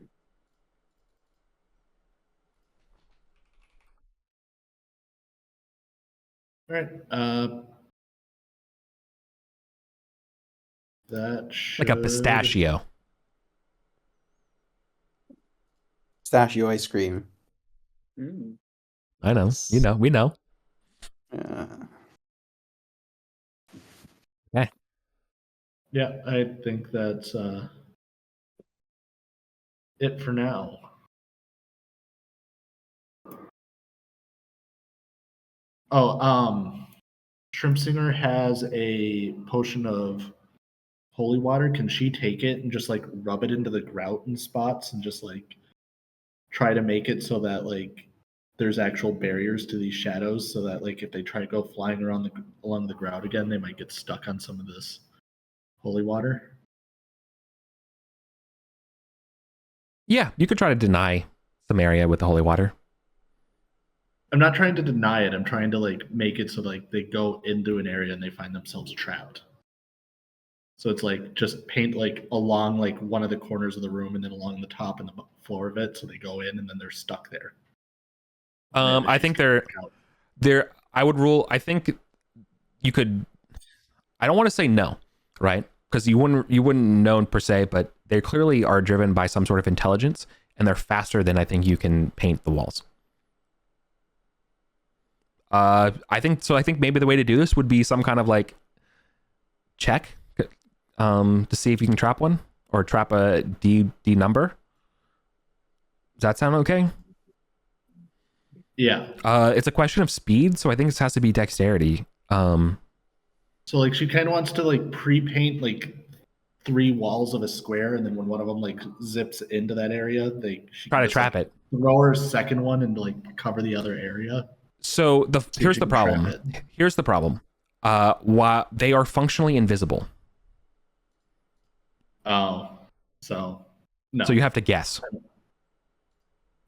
All right. That should... Like a pistachio. Pistachio ice cream. I know. We know. Okay. Yeah, I think that's it for now. Shrimp Singer has a potion of holy water. Can she take it and just like rub it into the grout in spots and just like try to make it so that like there's actual barriers to these shadows, so that like if they try to go flying along the grout again, they might get stuck on some of this holy water? Yeah, you could try to deny some area with the holy water. I'm not trying to deny it. I'm trying to like make it so like they go into an area and they find themselves trapped. So it's like just paint like along like one of the corners of the room and then along the top and the floor of it. So they go in and then they're stuck there. I think they're. I would rule. I think you could. I don't want to say no, right? Because you wouldn't know per se, but they clearly are driven by some sort of intelligence, and they're faster than I think you can paint the walls. I think so. I think maybe the way to do this would be some kind of like check, to see if you can trap one or trap a D number. Does that sound okay? Yeah. It's a question of speed, so I think this has to be dexterity. So like she kind of wants to like pre-paint like 3 walls of a square, and then when one of them like zips into that area, she try can to just, trap like, it. throw her second one and like cover the other area. So here's the problem. Here's the problem. While they are functionally invisible. Oh, so no. So you have to guess.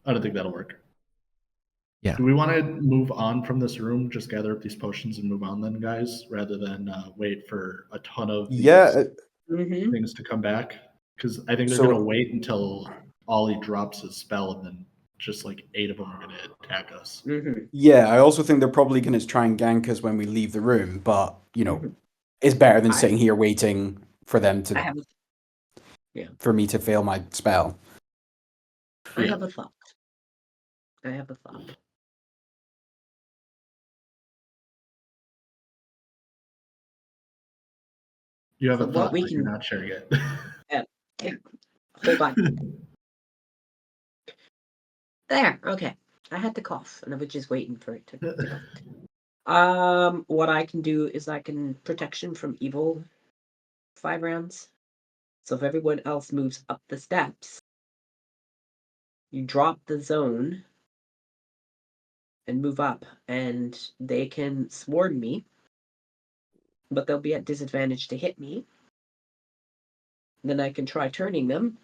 I don't think that'll work. Yeah. Do we want to move on from this room? Just gather up these potions and move on, then, guys, rather than wait for a ton of these things to come back? Because I think they're going to wait until Ollie drops his spell, and then just like 8 of them are going to attack us. Yeah, I also think they're probably going to try and gank us when we leave the room, but you know, it's better than sitting here waiting for them to. For me to fail my spell. I have a thought. You have a thought, but you're not sure yet. Yeah. Hold on. There. Okay. I had to cough, and I was just waiting for it to go. What I can do is I can protection from evil 5 rounds. So if everyone else moves up the steps, you drop the zone and move up, and they can swarm me, but they'll be at disadvantage to hit me. Then I can try turning them,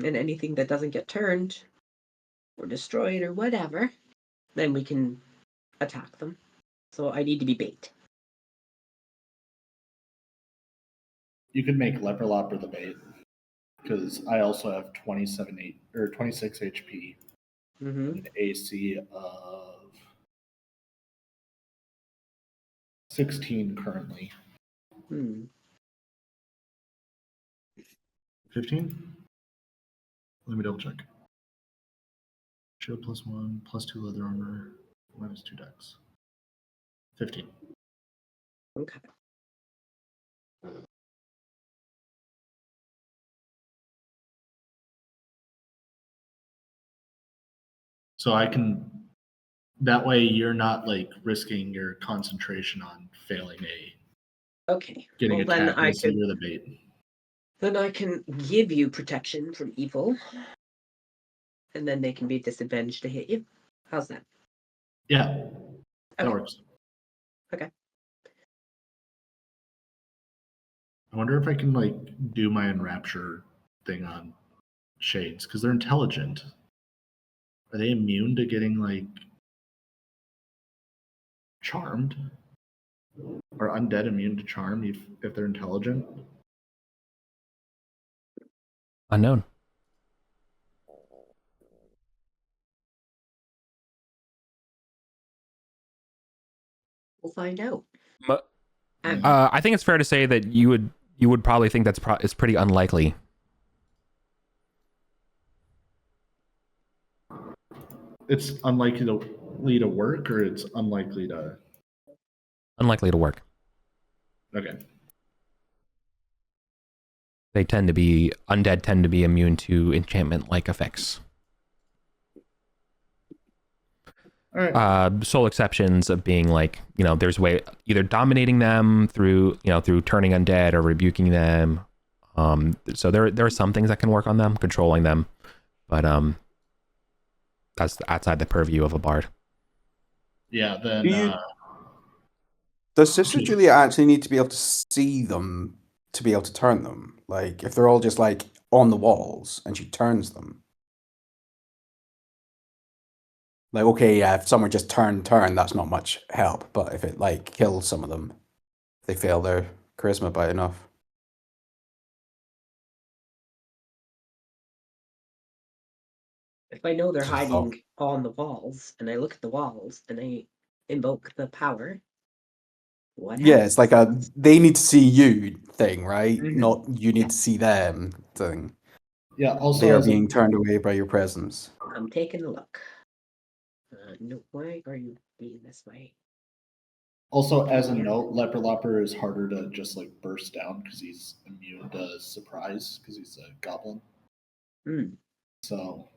and anything that doesn't get turned or destroyed or whatever, then we can attack them. So I need to be bait. You can make Leper Lopper the bait, because I also have 26 HP, an AC of 16 currently. 15? Let me double check. Shield +1, +2 leather armor, -2 dex. 15. Okay. So I can. That way, you're not like risking your concentration on failing getting attacked. You're the bait. Then I can give you protection from evil, and then they can be disadvantaged to hit you. How's that? Yeah, that works. Okay. I wonder if I can like do my enrapture thing on shades, because they're intelligent. Are they immune to getting like charmed? Are undead immune to charm if they're intelligent? Unknown. We'll find out. I think it's fair to say that you would probably think it's pretty unlikely. It's unlikely to work, or it's unlikely to work. Okay. Undead tend to be immune to enchantment-like effects. All right. Sole exceptions of being like, there's way either dominating them through turning undead or rebuking them. So there are some things that can work on them, controlling them, but that's outside the purview of a bard. Yeah. Then does Sister Julia actually need to be able to see them to be able to turn them? Like if they're all just like on the walls and she turns them. Like, okay, yeah, if someone just turn, that's not much help. But if it like kills some of them, they fail their charisma by enough. If I know they're Just a thought. hiding on the walls, and I look at the walls, and I invoke the power, what Yeah, happens? it's like a they need to see you thing, right? Mhm. Not you need Yeah. to see them thing. Yeah. They Also, are as a being turned away by your presence. I'm taking a look. No, why are you being this way? Yeah. note, Leper Lopper is harder to just like burst down because he's immune to surprise because he's a goblin. Hmm. So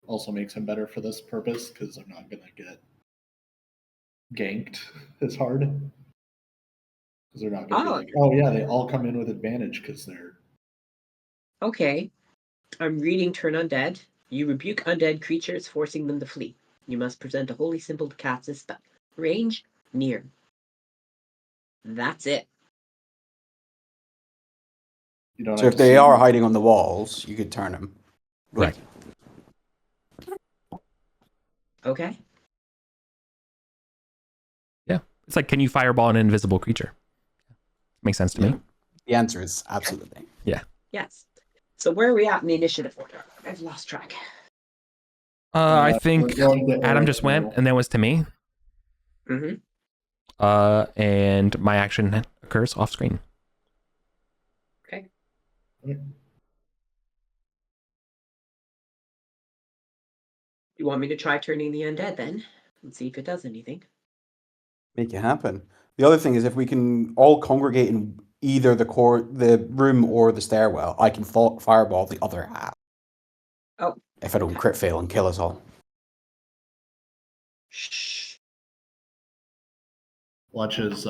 also makes him better for this purpose because I'm not gonna get ganked as hard. Because they're not gonna be Oh, like, oh yeah, they all come in with advantage because they're okay. I'm reading Turn Undead. You rebuke undead creatures, forcing them to flee. You must present a holy symbol to cast this spell. Range near. That's it. you don't So have if to they see are them. hiding on the walls, you could turn them. Correct. Okay. Yeah. It's like, can you fireball an invisible creature? Makes sense to me. The answer is absolutely. Yes. So where are we at in the initiative order? I've lost track. I We're think going to Adam Eric just went, now. and then was to me. Mm-hmm. And my action occurs off screen. Okay. You want me to try turning the undead then? And see if it does anything. Make it happen. The other thing is if we can all congregate in either the room or the stairwell, I can fireball the other half. Oh. If I don't Okay. crit fail and kill us all. Shh. Watch as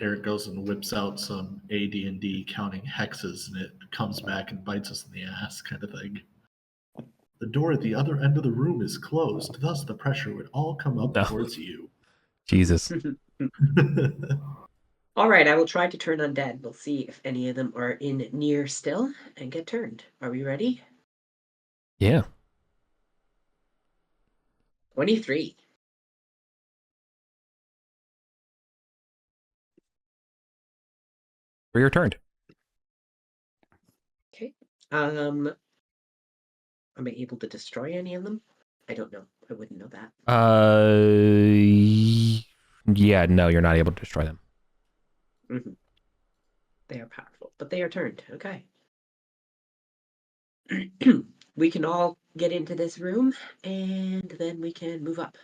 Eric goes and whips out some AD&D counting hexes, and it comes back and bites us in the ass, kind of thing. The door at the other end of the room is closed, thus the pressure would all come up No. towards you. Jesus. All right, I will try to turn undead. We'll see if any of them are in near still and get turned. Are we ready? Yeah. 23. For your turn. Okay. Am I able to destroy any of them? I don't know. I wouldn't know that. Yeah, no, you're not able to destroy them. Mm-hmm. They are powerful, but they are turned. Okay. We can all get into this room, and then we can move up.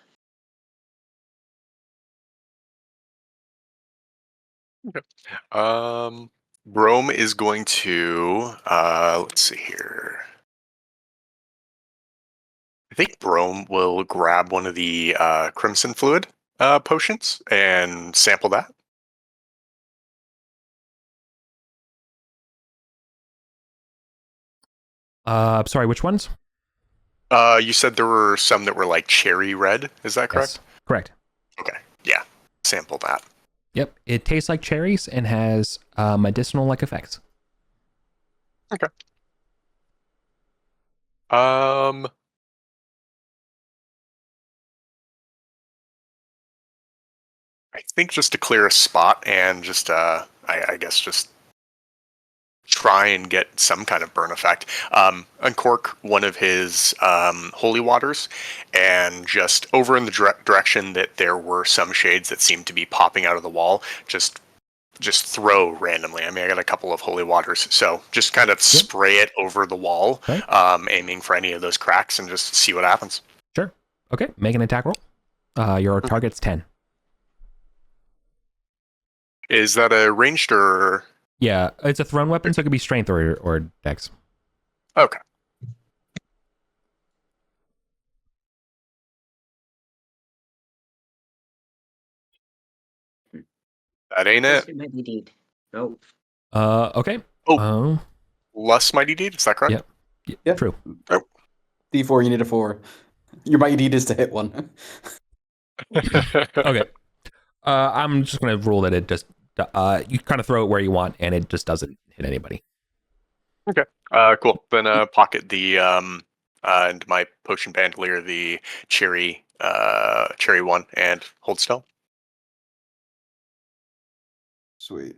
Brome is going to let's see here. I think Brome will grab one of the crimson fluid potions and sample that. Sorry, which ones? You said there were some that were like cherry red. Is that correct? Yes, correct. Okay. Yeah. Sample that. Yep, it tastes like cherries and has medicinal-like effects. Okay. I think just to clear a spot and just I guess just try and get some kind of burn effect. Uncork one of his holy waters, and just over in the direction that there were some shades that seemed to be popping out of the wall, just throw randomly. I mean, I got a couple of holy waters, so just kind of spray it over the wall, Okay. Aiming for any of those cracks and just see what happens. Sure. Okay, make an attack roll. Your target's 10. Is that a ranged or? Yeah, it's a thrown weapon, so it could be strength or dex. Okay. That ain't it. Mighty deed. Oh. Okay. Oh. Less mighty deed, is that correct? Yep. True. Oh. D4, you need a 4. Your mighty deed is to hit one. Okay. I'm just gonna rule that it just you kind of throw it where you want, and it just doesn't hit anybody. Okay. Cool. Then pocket the and my potion bandolier the cherry one, and hold still. Sweet.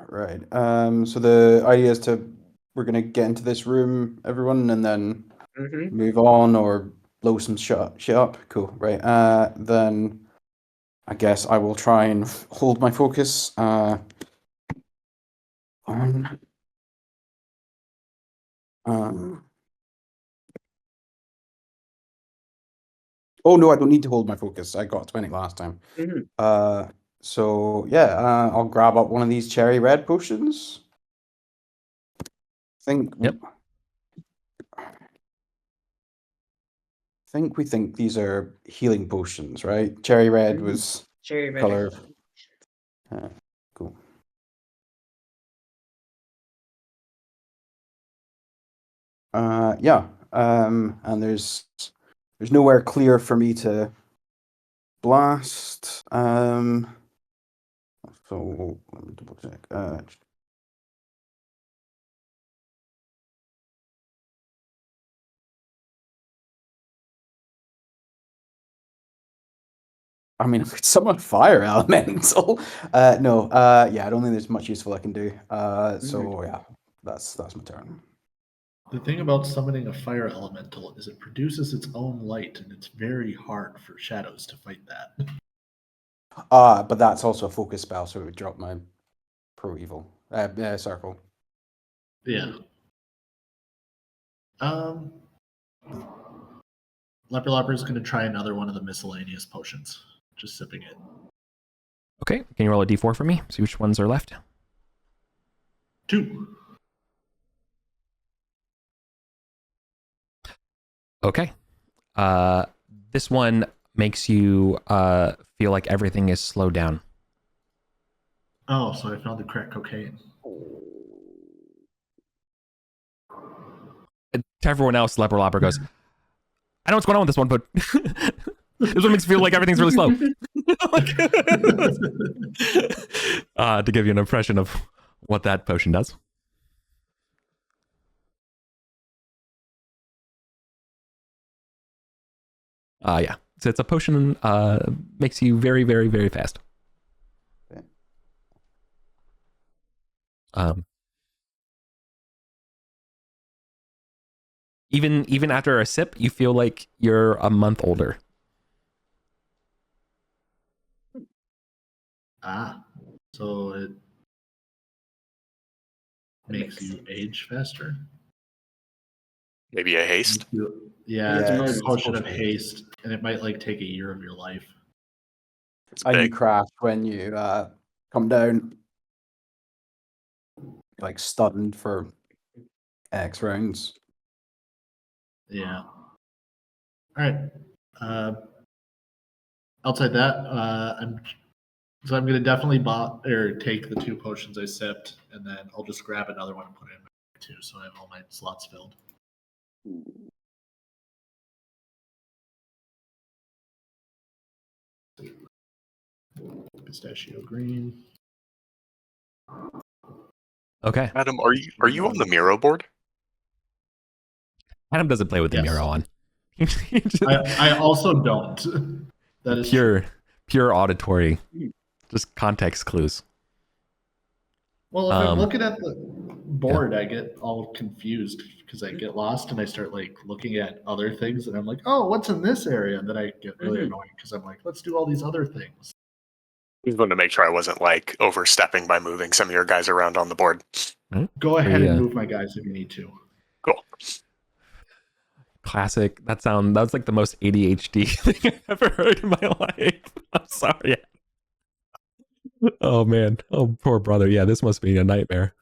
Right. So the idea is we're gonna get into this room, everyone, and then move on or blow some shit up. Cool. Right. Then I guess I will try and hold my focus. On. Oh no, I don't need to hold my focus. I got 20 last time. So yeah, I'll grab up one of these cherry red potions. Yep. We think these are healing potions, right? Cherry red was cherry red color. Cool. Yeah. And there's nowhere clear for me to blast. So let me double check. I mean, if it's somewhat fire elemental. No. Yeah, I don't think there's much useful I can do. So yeah, that's my turn. The thing about summoning a fire elemental is it produces its own light, and it's very hard for shadows to fight that. But that's also a focus spell, so it would drop my pro evil circle. Yeah. Leper is going to try another one of the miscellaneous potions. Just sipping it. Okay, can you roll a d4 for me? See which ones are left. 2. Okay. This one makes you feel like everything is slowed down. Oh, so I found the crack cocaine. To everyone else, Leper Lopper goes, I know what's going on with this one, but this one makes me feel like everything's really slow. To give you an impression of what that potion does. Yeah. So it's a potion makes you very, very, very fast. Even after a sip, you feel like you're a month older. So it makes you age faster. Maybe a haste. Yeah, it's a potion of haste, and it might take a year of your life. And you crash when you come down, stunned for X rounds. Yeah. All right. Outside that, I'm going to definitely take the 2 potions I sipped, and then I'll just grab another one and put it in my bag too, so I have all my slots filled. Pistachio green. Okay. Adam, are you on the Miro board? Adam doesn't play with the Miro on. I also don't. That is pure auditory, just context clues. Well, if I'm looking at the board, I get all confused because I get lost and I start looking at other things, and I'm like, oh, what's in this area? And then I get really annoying because I'm like, let's do all these other things. I was going to make sure I wasn't overstepping by moving some of your guys around on the board. Go ahead and move my guys if you need to. Cool. Classic. That's like the most ADHD thing I've ever heard in my life. I'm sorry. Oh man. Oh, poor brother. Yeah, this must be a nightmare.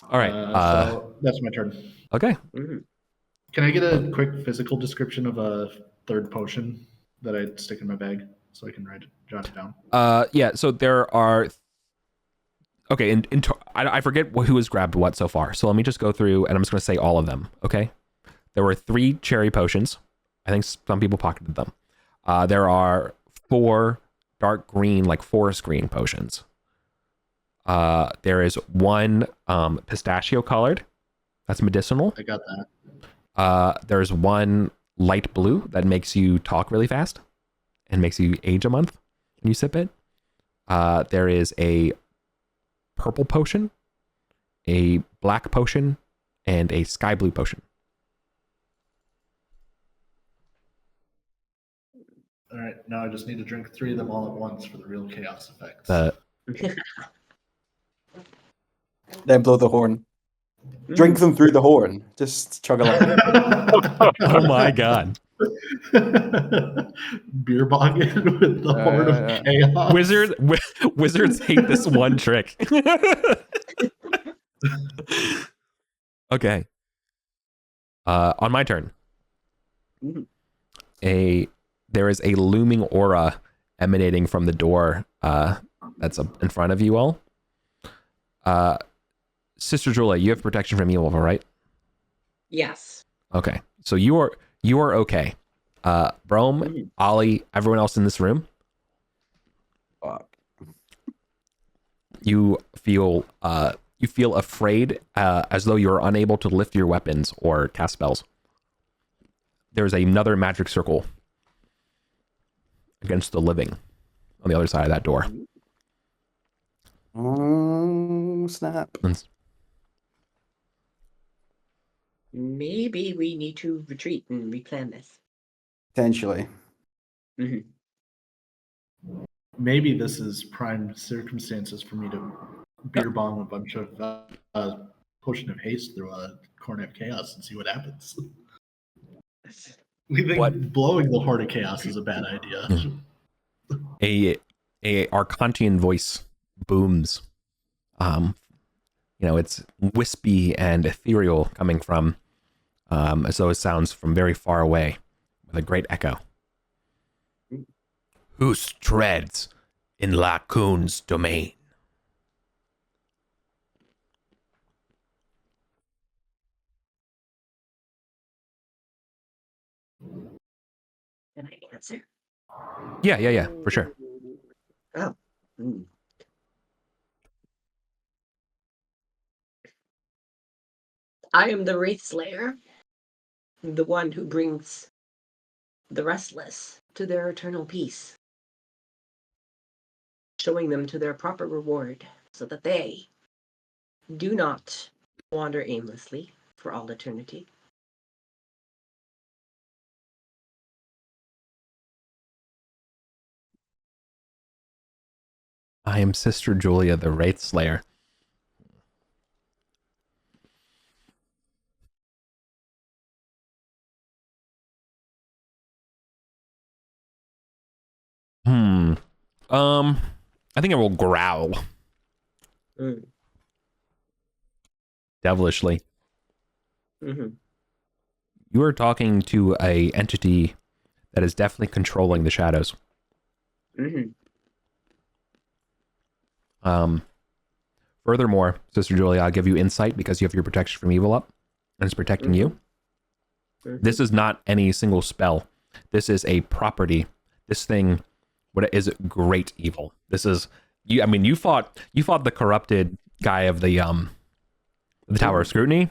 All right. So that's my turn. Okay. Can I get a quick physical description of a third potion that I'd stick in my bag so I can jot it down? Yeah. So there are. Okay. I forget who has grabbed what so far. So let me just go through, and I'm just going to say all of them. Okay. There were 3 cherry potions. I think some people pocketed them. There are 4 dark green, forest green potions. There is 1 pistachio colored. That's medicinal. I got There's one light blue that makes you talk really fast and makes you age a month when you sip it. There is a purple potion, a black potion, and a sky blue potion. All right, now I just need to drink 3 of them all at once for the real chaos effects. Then blow the horn. Drink them through the horn. Just chug along. Oh my god. Beer bogging with the horn of chaos. Wizards hate this one trick. Okay. On my turn. There is a looming aura emanating from the door that's in front of you all. Sister Julia, you have protection from evil, right? Yes. Okay. So you are okay. Brome, Ollie, everyone else in this room. Fuck. You feel afraid, as though you're unable to lift your weapons or cast spells. There's another magic circle against the living on the other side of that door. Oh, snap. Maybe we need to retreat and replan this. Potentially. Maybe this is prime circumstances for me to beer bomb a bunch of potion of haste through a corn of chaos and see what happens. We think blowing the horn of chaos is a bad idea. A Arcantian voice booms. It's wispy and ethereal, coming from as though it sounds from very far away with a great echo. Who treads in Lacoon's domain? Can I answer? Yeah, for sure. Oh. I am the Wraith Slayer, the one who brings the restless to their eternal peace, showing them to their proper reward so that they do not wander aimlessly for all eternity. I am Sister Julia, the Wraith Slayer. I think I will growl. Devilishly. You are talking to a entity that is definitely controlling the shadows. Furthermore, Sister Julia, I'll give you insight because you have your protection from evil up, and it's protecting you. This is not any single spell. This is a property. This thing, what is great evil. This is you. I mean, you fought the corrupted guy of the Tower of Scrutiny.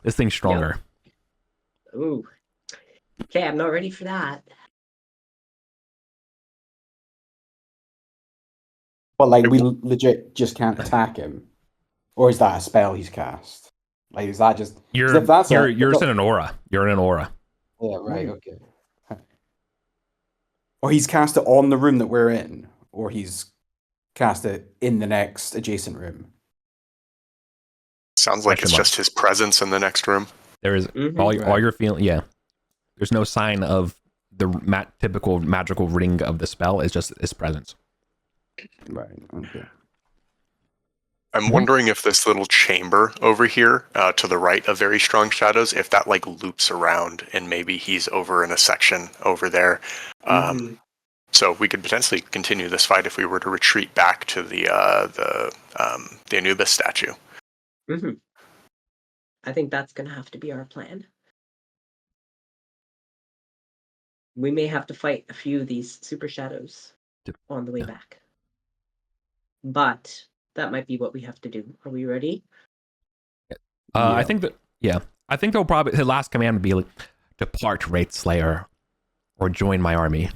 This thing's stronger. Yep. Ooh. Okay, I'm not ready for that. But like, we legit just can't attack him, or is that a spell he's cast? Like, is that just you're in an aura? You're in an aura. Yeah, right. Okay. Or he's cast it on the room that we're in, or he's cast it in the next adjacent room. Sounds like it's just his presence in the next room. There is all you're feeling. Yeah, there's no sign of the typical magical ring of the spell. It's just his presence. Right. Okay. I'm wondering if this little chamber over here, to the right of very strong shadows, if that like loops around and maybe he's over in a section over there. So we could potentially continue this fight if we were to retreat back to the Anubis statue. I think that's going to have to be our plan. We may have to fight a few of these super shadows on the way back. But that might be what we have to do. Are we ready? I think that, I think they'll probably his last command would be like, "Depart, Wraith Slayer, or join my army."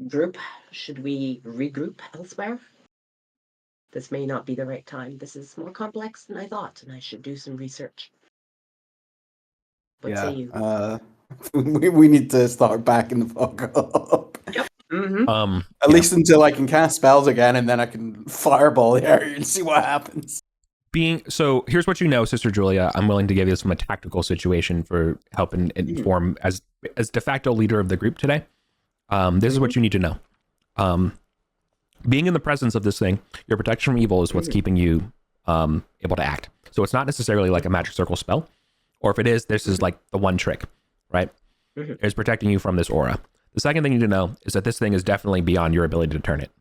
Group, should we regroup elsewhere? This may not be the right time. This is more complex than I thought, and I should do some research. What say you? We need to start backing the fuck up. Yep. Mm-hmm. At least until I can cast spells again, and then I can fireball the area and see what happens. So here's what you know, Sister Julia. I'm willing to give you this from a tactical situation for helping inform as de facto leader of the group today. This is what you need to know. Being in the presence of this thing, your protection from evil is what's keeping you able to act. So it's not necessarily like a magic circle spell, or if it is, this is like the one trick, right? It's protecting you from this aura. The second thing you need to know is that this thing is definitely beyond your ability to turn it.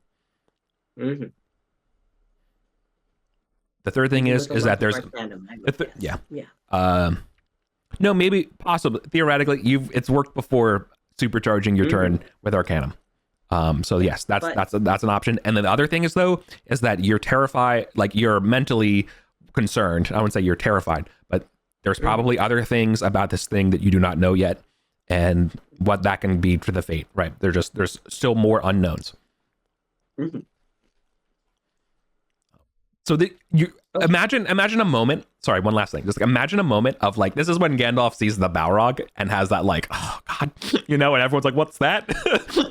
The third thing is that there's no, maybe possibly theoretically it's worked before supercharging your turn with Arcanum. So yes, that's an option. And then the other thing is that you're terrified, like you're mentally concerned. I wouldn't say you're terrified, but there's probably other things about this thing that you do not know yet, and what that can be for the fate. Right? There's still more unknowns. So imagine a moment. Sorry, one last thing. Just imagine a moment of like, this is when Gandalf sees the Balrog and has that like, oh God, and everyone's like, what's that?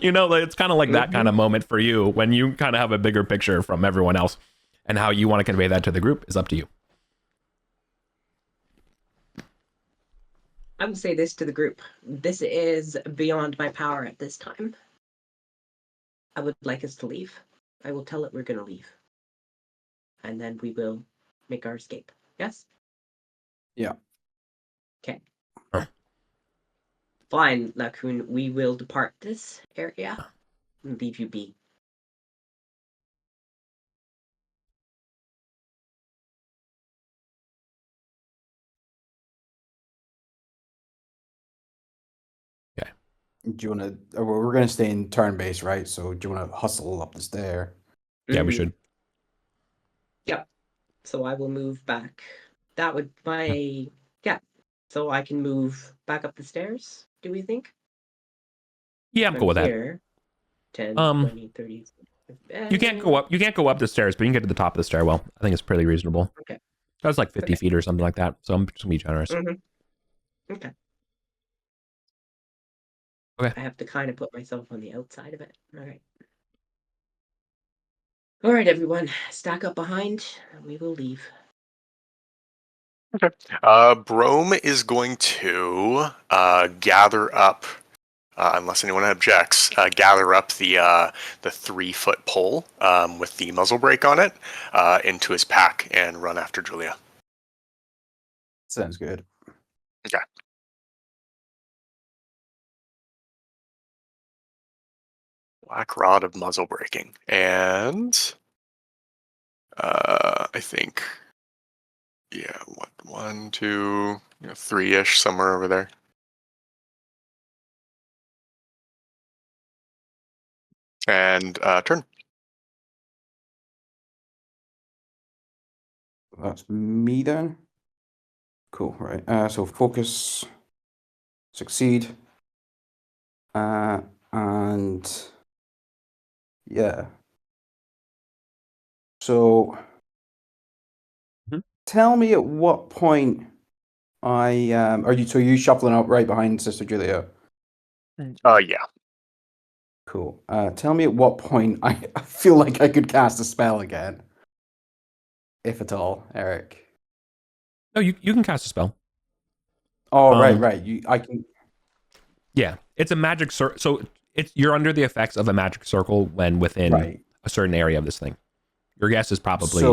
Like, it's kind of like that kind of moment for you when you kind of have a bigger picture from everyone else, and how you want to convey that to the group is up to you. I would say this to the group. This is beyond my power at this time. I would like us to leave. I will tell it we're going to leave. And then we will make our escape. Yes? Yeah. Okay. Fine, Lacoon. We will depart this area and leave you be. Okay. Do you want to? We're going to stay in turn base, right? So do you want to hustle up the stair? Yeah, we should. Yep. So I will move back. That would yeah. So I can move back up the stairs, do we think? Yeah, I'm cool with here, that. 10, 20, 30. You can't go up the stairs, but you can get to the top of the stairwell. I think it's pretty reasonable. Okay. That's like 50 feet or something like that. So I'm just gonna be generous. Okay. Okay. I have to kind of put myself on the outside of it. All right, everyone. Stack up behind, and we will leave. Okay. Brome is going to gather up, unless anyone objects, gather up the 3-foot pole with the muzzle brake on it into his pack and run after Julia. Sounds good. Okay. Black rod of muzzle braking. And I think, yeah, what, 1, 2, 3-ish, somewhere over there. And turn. That's me then. Cool, right. So focus, succeed, and yeah. So tell me at what point are you shuffling up right behind Sister Julia? Yeah. Cool. Tell me at what point I feel like I could cast a spell again, if at all, Eric. No, you can cast a spell. Oh, right. I can. Yeah, it's a magic circle. So you're under the effects of a magic circle when within a certain area of this thing. Your guess is probably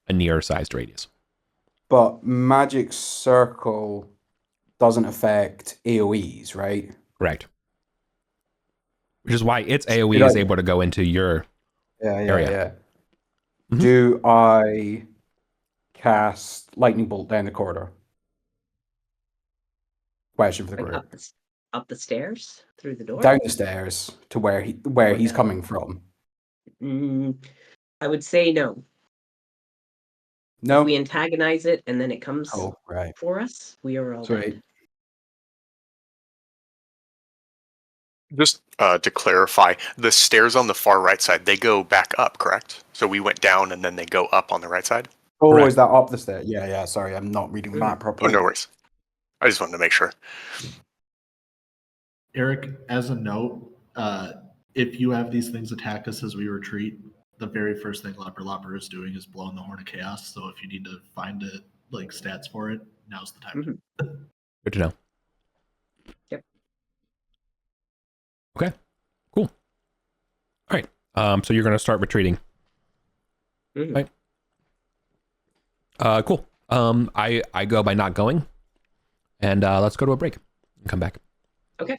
a near-sized radius. But magic circle doesn't affect AoEs, right? Correct. Which is why its AoE is able to go into your area. Yeah. Do I cast lightning bolt down the corridor? Question for the group. Up the stairs through the door. Down the stairs to where he's coming from. I would say no. No. If we antagonize it and then it comes Oh, right. for us, we are all Sorry. dead. Just to clarify, the stairs on the far right side, they go back up, correct? So we went down and then they go up on the right side? Oh, Correct. is that up the stairs? Yeah, yeah. Sorry, I'm not reading the map Oh, properly. no worries. I just wanted to make sure. Eric, as a note, if you have these things attack us as we retreat, the very first thing Lopper is doing is blowing the Horn of Chaos. So if you need to find it, like stats for it, now's the time. Good to know. Yep. Okay. Cool. All right. So you're gonna start retreating. Right. Cool. I go by not going, and let's go to a break and come back. Okay.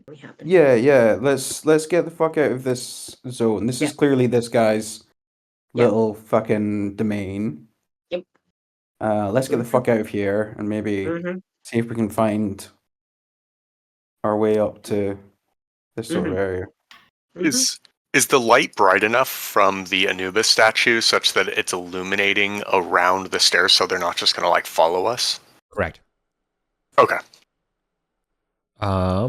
What happened? Yeah. Let's get the fuck out of this zone. This is clearly this guy's little fucking domain. Yep. Let's get the fuck out of here and maybe see if we can find our way up to this sort of area. Is the light bright enough from the Anubis statue such that it's illuminating around the stairs so they're not just going to like follow us? Correct. Okay. I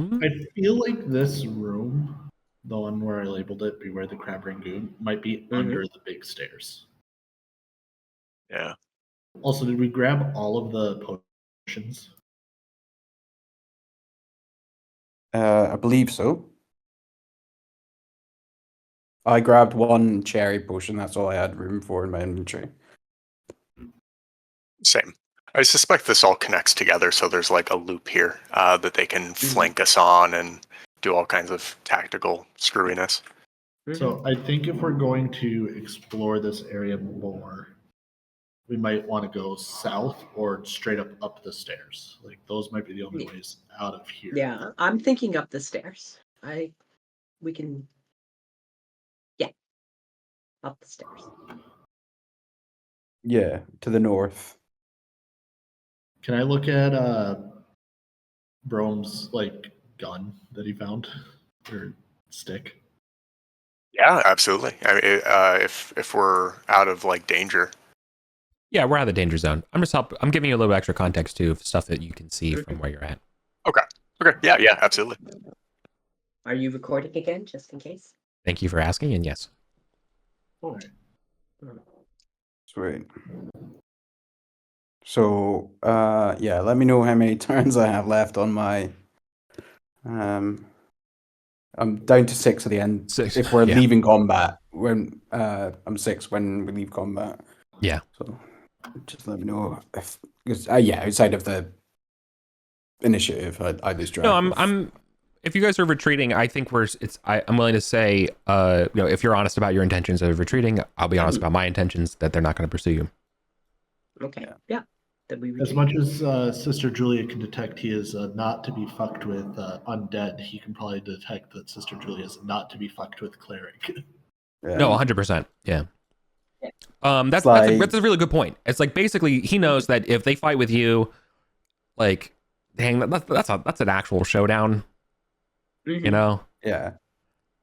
feel like this room, the one where I labeled it Beware the Crab Rangoon, might be under the big stairs. Yeah. Also, did we grab all of the potions? I believe so. I grabbed one cherry potion. That's all I had room for in my inventory. Same. I suspect this all connects together, so there's like a loop here that they can flank us on and do all kinds of tactical screwiness. So I think if we're going to explore this area more, we might want to go south or straight up the stairs. Like those might be the only ways out of here. Yeah, I'm thinking up the stairs. We can, up the stairs. Yeah, to the north. Can I look at Brome's like gun that he found or stick? Yeah, absolutely. I mean, if we're out of like danger. Yeah, we're out of the danger zone. I'm giving you a little extra context too of stuff that you can see from where you're at. Okay. Yeah, absolutely. Are you recording again, just in case? Thank you for asking, and yes. All right. Sweet. So, yeah, let me know how many turns I have left on my. I'm down to 6 at the end. 6. If we're leaving combat, when I'm 6 when we leave combat. Yeah. So, just let me know if because outside of the initiative, I lose track. No, I'm. If you guys are retreating, I think I'm willing to say, if you're honest about your intentions of retreating, I'll be honest about my intentions that they're not going to pursue you. Okay. Yeah. As much as Sister Julia can detect he is not to be fucked with undead, he can probably detect that Sister Julia is not to be fucked with cleric. Yeah. No, 100%. Yeah. That's a really good point. It's like basically he knows that if they fight with you, like, dang, that's an actual showdown. You know? Yeah.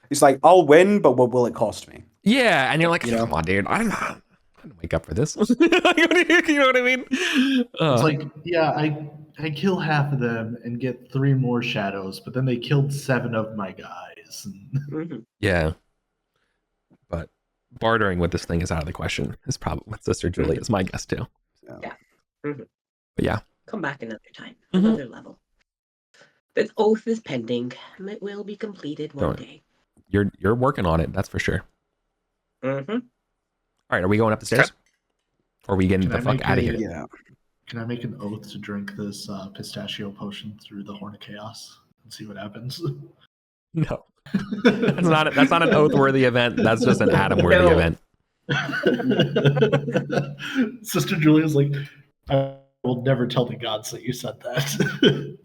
It's like I'll win, but what will it cost me? Yeah, and you're like, come on, dude, I didn't wake up for this. You know what I mean? It's like, yeah, I kill half of them and get 3 more shadows, but then they killed 7 of my guys. Yeah. But bartering with this thing is out of the question. It's probably with Sister Julie is my guess too. Yeah. But yeah. Come back another time, another level. This oath is pending. It will be completed one day. You're working on it, that's for sure. All right, are we going up the stairs? Or are we getting the fuck out of here? Yeah. Can I make an oath to drink this pistachio potion through the Horn of Chaos and see what happens? No. That's not an oath-worthy event. That's just an Adam-worthy event. Sister Julia's like, I will never tell the gods that you said that.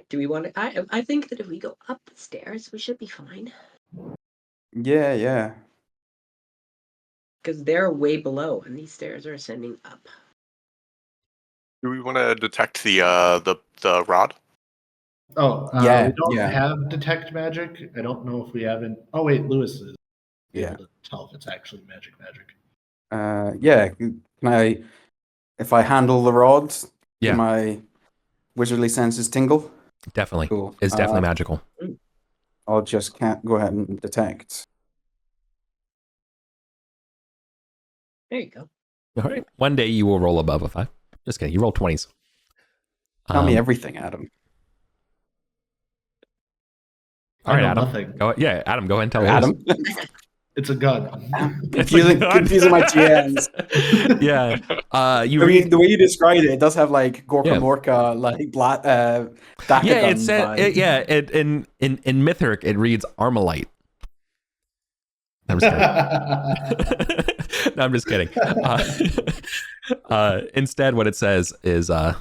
Do we want to? I think that if we go up the stairs, we should be fine. Yeah. Because they're way below, and these stairs are ascending up. Do we want to detect the rod? Oh, Yeah, we don't yeah. have detect magic. I don't know if we haven't. Oh wait, Lewis is Yeah. able to tell if it's actually magic. Yeah. Can I, if I handle the rod, do Yeah. my wizardly senses tingle? Definitely. Cool. It's definitely magical. I'll just go ahead and detect. There you go. All right. One day you will roll above a 5. Just kidding. You roll 20s. Tell me everything, Adam. All I right, know Adam. nothing. Adam, go ahead and tell Adam? It's a gun. It's a gun. confusing my GMs. Yeah. You I read. mean, the way you described it, it does have like Gorka Yeah. Morka, like Daka Yeah, gun it said. In Mythric, it reads Armalite. I'm just kidding. No, I'm just kidding. Instead, what it says is Fumo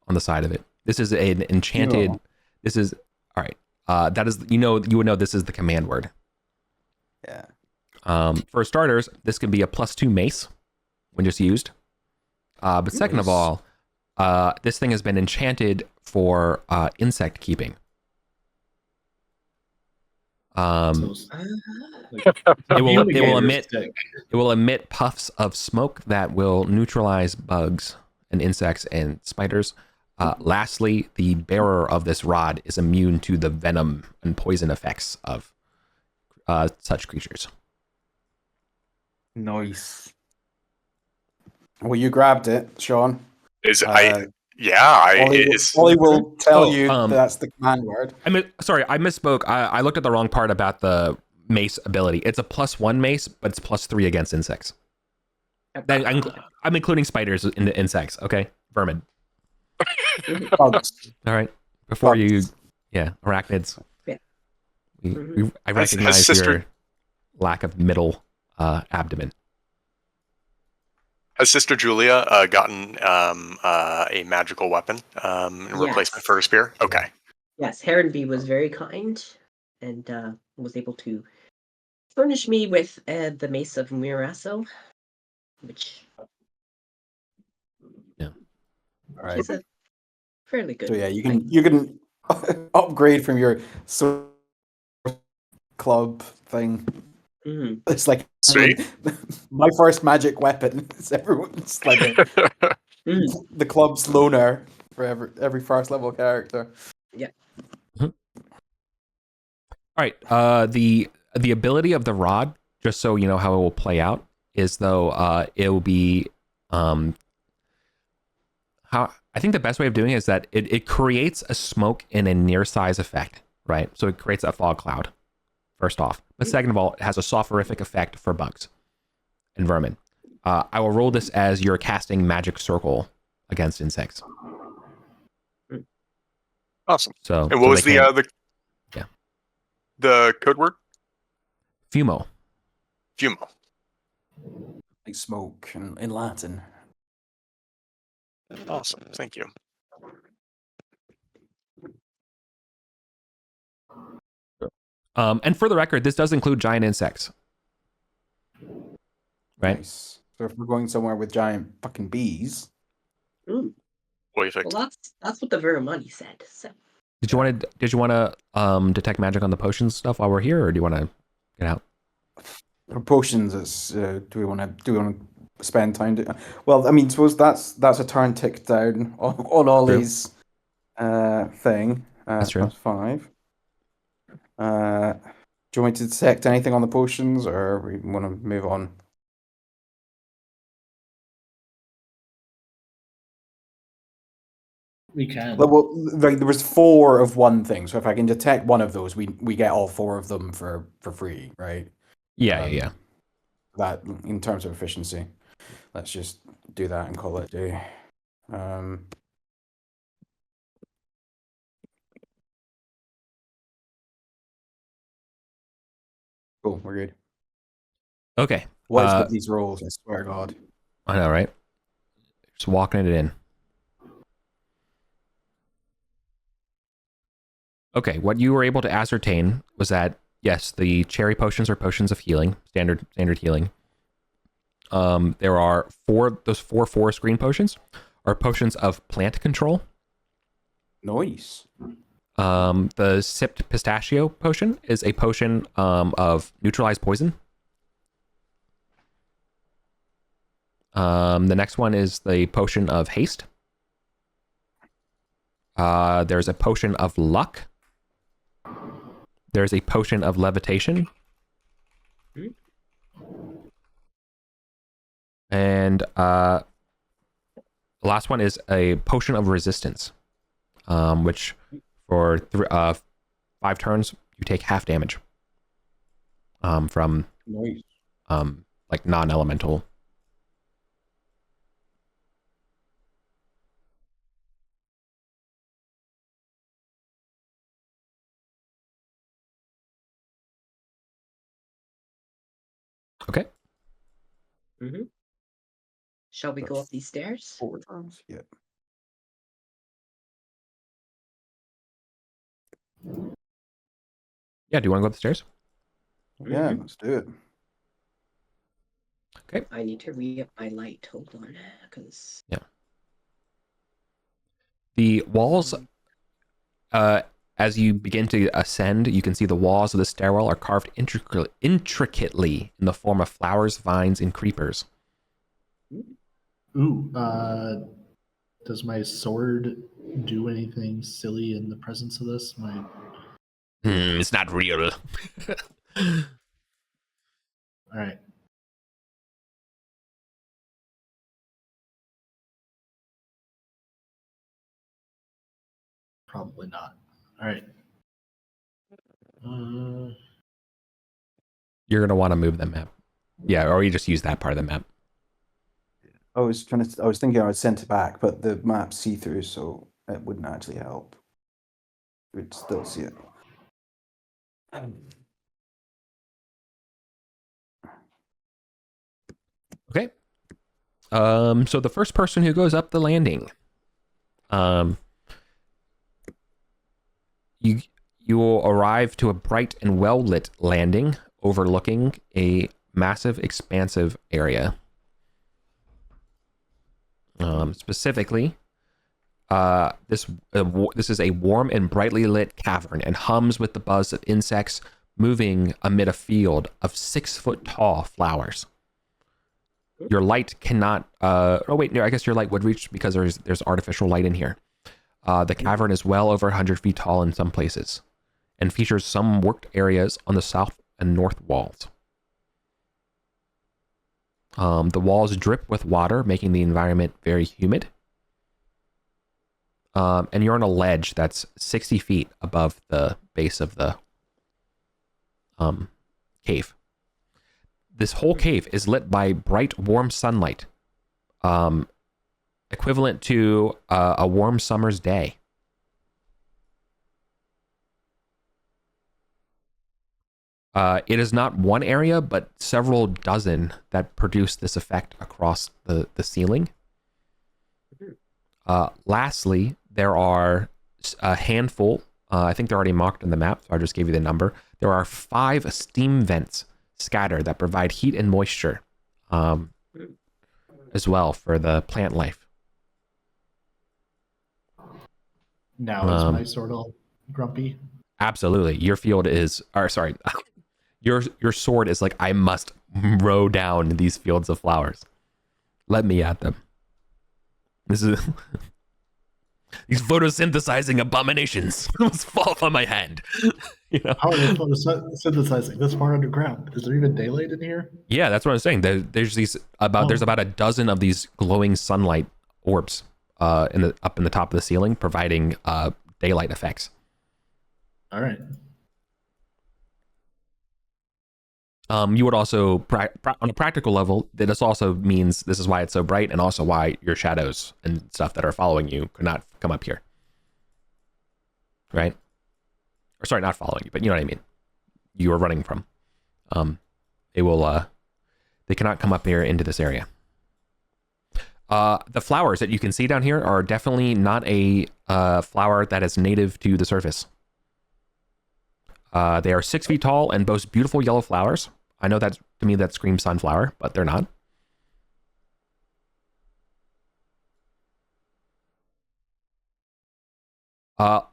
on the side of it. This is an enchanted. Fumo. This is all right. That is, you would know this is the command word. Yeah. For starters, this can be a +2 mace when just used. But second of all, this thing has been enchanted for insect keeping. It will emit puffs of smoke that will neutralize bugs and insects and spiders. Lastly, the bearer of this rod is immune to the venom and poison effects of such creatures. Nice. Well, you grabbed it, Sean. Ollie will tell you that's the command word. Sorry, I misspoke. I looked at the wrong part about the mace ability. It's a +1 mace, but it's +3 against insects. I'm including spiders in the insects. Okay, vermin. Bugs. All right. Before Bugs. arachnids. Yeah. I recognize your lack of middle abdomen. Has Sister Julia gotten a magical weapon in replacement for her spear? Okay. Yes, Heronby was very kind and was able to furnish me with the Mace of Mirasso, which is a fairly good. So yeah, you can upgrade from your club thing. Mm-hmm. It's like Sweet. My first magic weapon. It's everyone's like the club's loner for every first level character. Yeah. All right. The ability of the rod, just so you know how it will play out, is though it will be how I think the best way of doing it is that it creates a smoke in a near size effect, right? So it creates a fog cloud, first off. But second of all, it has a soporific effect for bugs and vermin. I will roll this as you're casting magic circle against insects. Awesome. So and what was the code word? Fumo. Fumo. Like smoke in Latin. Awesome. Thank you. And for the record, this does include giant insects. Right? Nice. So if we're going somewhere with giant fucking bees. Well, that's what the Veramani said. So. Did you want to detect magic on the potions stuff while we're here, or do you want to get out? For potions, it's do we want to spend time to? Well, I mean, suppose that's a turn ticked down on Ollie's thing. That's true. That's 5. Do you want me to detect anything on the potions, or we want to move on? We can. Well, there was 4 of one thing, so if I can detect one of those, we get all 4 of them for free, right? Yeah. That in terms of efficiency, let's just do that and call it a day. Cool, we're good. Okay. What is with these rolls? I swear to God. I know, right? Just walking it in. Okay, what you were able to ascertain was that yes, the cherry potions are potions of healing, standard healing. There are 4 forest green potions are potions of plant control. Nice. The sipped pistachio potion is a potion of neutralized poison. The next one is the potion of haste. There's a potion of luck. There's a potion of levitation. And the last one is a potion of resistance, which for 5 turns you take half damage from Nice. like non-elemental. Okay. Shall we go That's up these stairs? 4 turns. Yeah. Yeah, do you want to go up the stairs? Yeah, let's do it. Okay. I need to re-up my light. Hold on, because The walls, as you begin to ascend, you can see the walls of the stairwell are carved intricately in the form of flowers, vines, and creepers. Ooh, does my sword do anything silly in the presence of this? It's not real. All right. Probably not. All right. You're gonna want to move the map. Yeah, or you just use that part of the map. I was thinking I would send it back, but the map's see-through, so it wouldn't actually help. We'd still see it. Okay. So the first person who goes up the landing, you will arrive to a bright and well-lit landing overlooking a massive, expansive area. Specifically, this is a warm and brightly lit cavern and hums with the buzz of insects moving amid a field of 6-foot-tall flowers. Your light cannot. Oh wait, no. I guess your light would reach because there's artificial light in here. The cavern is well over 100 feet tall in some places, and features some worked areas on the south and north walls. The walls drip with water, making the environment very humid. And you're on a ledge that's 60 feet above the base of the cave. This whole cave is lit by bright, warm sunlight, equivalent to a warm summer's day. It is not one area, but several dozen that produce this effect across the ceiling. Lastly, there are a handful, I think they're already marked on the map, so I just gave you the number. There are 5 steam vents scattered that provide heat and moisture as well for the plant life. Now is my sword all grumpy? Absolutely. Your field is, or sorry, your sword is like, I must row down these fields of flowers. Let me at them. This is these photosynthesizing abominations must fall on my hand. You know? How are they photosynthesizing this far underground? Is there even daylight in here? Yeah, that's what I'm saying. There's about a dozen of these glowing sunlight orbs up in the top of the ceiling, providing daylight effects. All right. You would also, on a practical level, this also means this is why it's so bright, and also why your shadows and stuff that are following you could not come up here. Right? Or sorry, not following you, but you know what I mean. You are running from. They cannot come up here into this area. The flowers that you can see down here are definitely not a flower that is native to the surface. They are 6 feet tall and boast beautiful yellow flowers. I know that to me that screams sunflower, but they're not.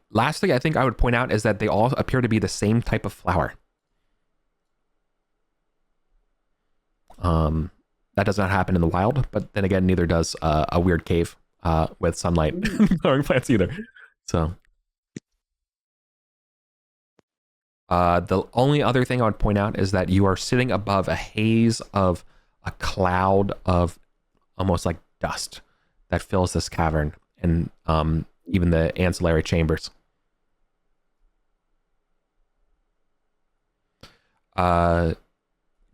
Lastly, I think I would point out is that they all appear to be the same type of flower. That does not happen in the wild, but then again, neither does a weird cave with sunlight growing plants either. So, the only other thing I would point out is that you are sitting above a haze of a cloud of almost like dust that fills this cavern and even the ancillary chambers.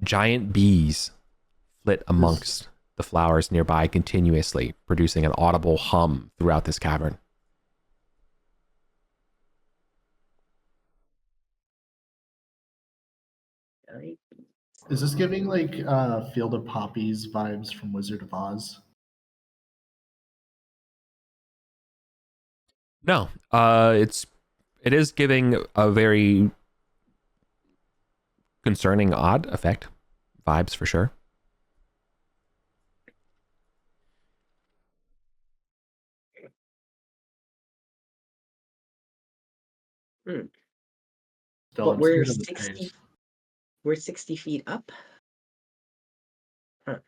Giant bees flit amongst the flowers nearby continuously, producing an audible hum throughout this cavern. Is this giving like Field of Poppies vibes from Wizard of Oz? No, it is giving a very concerning, odd effect, vibes for sure. Hmm. Still, But I'm we're scared of the 60. taste. We're 60 feet up. Huh.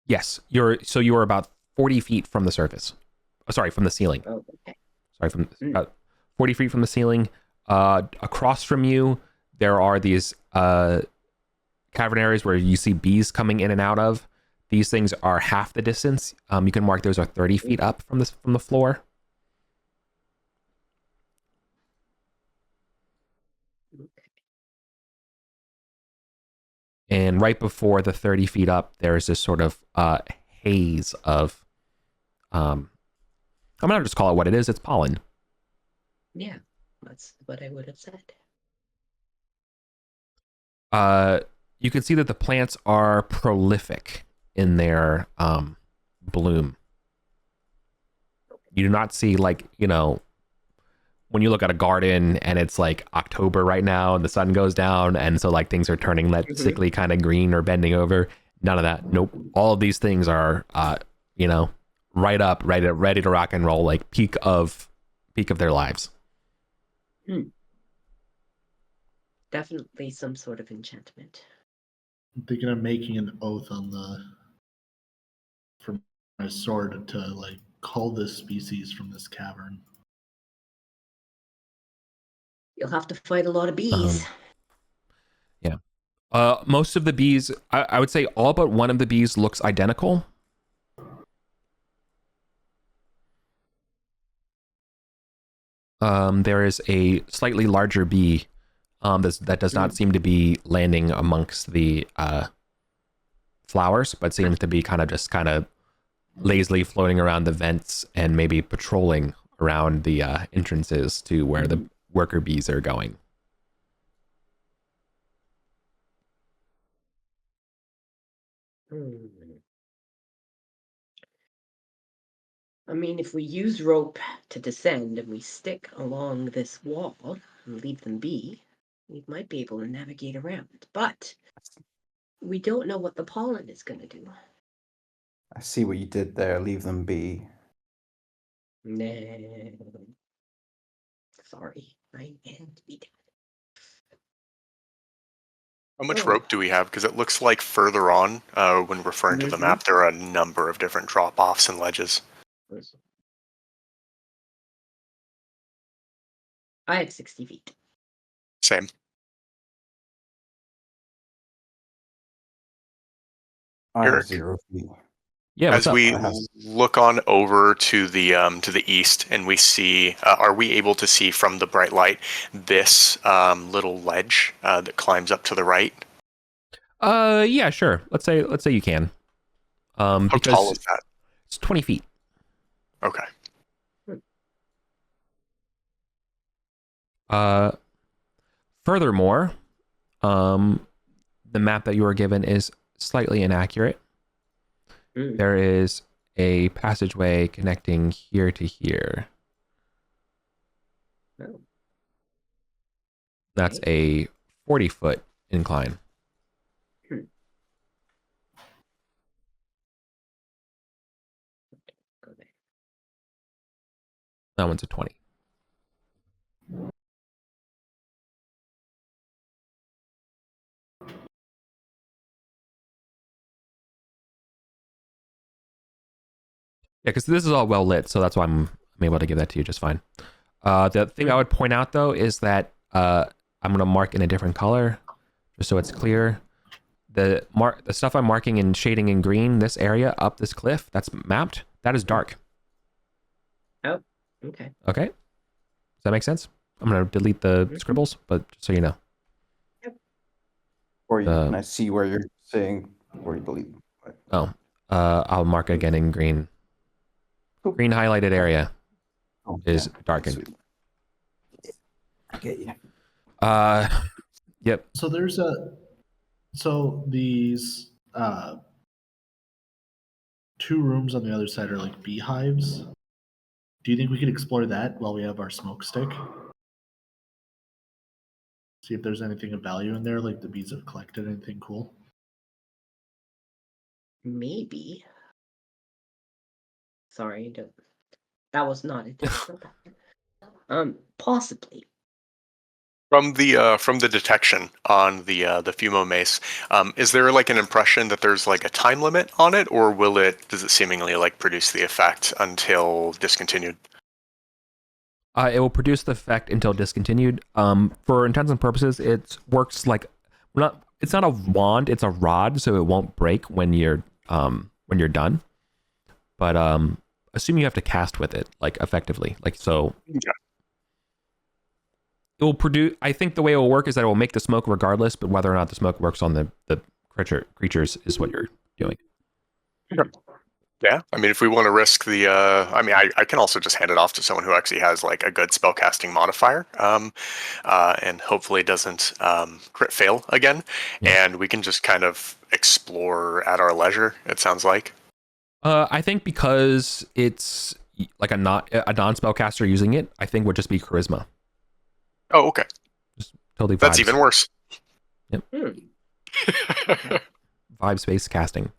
Yes, you are about 40 feet from the surface. Sorry, from the ceiling. Oh, okay. Sorry, from about 40 feet from the ceiling. Across from you, there are these cavern areas where you see bees coming in and out of. These things are half the distance. You can mark those are 30 feet up from the floor. And right before the 30 feet up, there's this sort of haze of, I'm going to just call it what it is. It's pollen. Yeah, that's what I would have said. You can see that the plants are prolific in their bloom. You do not see when you look at a garden and it's like October right now and the sun goes down and so like things are turning that sickly kind of green or bending over. None of that. Nope. All of these things are right up, ready to rock and roll, like peak of their lives. Definitely some sort of enchantment. I'm thinking of making an oath for my sword to like cull this species from this cavern. You'll have to fight a lot of bees. Yeah. Most of the bees, I would say all but one of the bees looks identical. There is a slightly larger bee that does not seem to be landing amongst the flowers, but seems to be kind of lazily floating around the vents and maybe patrolling around the entrances to where the worker bees are going. I mean, if we use rope to descend and we stick along this wall and leave them be, we might be able to navigate around. But we don't know what the pollen is going to do. I see what you did there. Leave them be. No. Sorry, I can't be done. How much rope do we have? Because it looks like further on, when referring to the map, there are a number of different drop-offs and ledges. I have 60 feet. Same. I have Eric? 0 feet. Yeah, what's As up? we look on over to the east, and we see, are we able to see from the bright light this little ledge that climbs up to the right? Yeah, sure. Let's say you can. How Because tall is that? it's 20 feet. Okay. Furthermore, the map that you were given is slightly inaccurate. There is a passageway connecting here to here. Oh. That's a 40-foot incline. Go there. That one's a 20. Yeah, because this is all well lit, so that's why I'm able to give that to you just fine. The thing I would point out though is that I'm gonna mark in a different color, just so it's clear. The stuff I'm marking and shading in green, this area up this cliff that's mapped, that is dark. Oh, okay. Okay, does that make sense? I'm gonna delete the scribbles, but just so you know. Or can I see where you're saying where you delete? Oh, I'll mark it again in green. Cool. Green highlighted area is darkened. Sweet. I get you. Yep. So these 2 rooms on the other side are like beehives. Do you think we could explore that while we have our smoke stick? See if there's anything of value in there, like the bees have collected anything cool. Maybe. Sorry, that was not intentional. Possibly. From the detection on the Fumo mace, is there like an impression that there's like a time limit on it, or does it seemingly like produce the effect until discontinued? It will produce the effect until discontinued. For intents and purposes, it works like it's not a wand, it's a rod, so it won't break when you're done. But assume you have to cast with it, like effectively. Like so Yeah. It will produce, I think the way it will work is that it will make the smoke regardless, but whether or not the smoke works on the creatures is what you're doing. Sure. Yeah, I mean, if we want to risk the, I can also just hand it off to someone who actually has like a good spellcasting modifier, and hopefully doesn't crit fail again, and we can just kind of explore at our leisure. It sounds like. I think because it's like a non-spellcaster using it, I think would just be charisma. Oh, okay. Just totally. That's even worse. Yep. Vibe-based casting.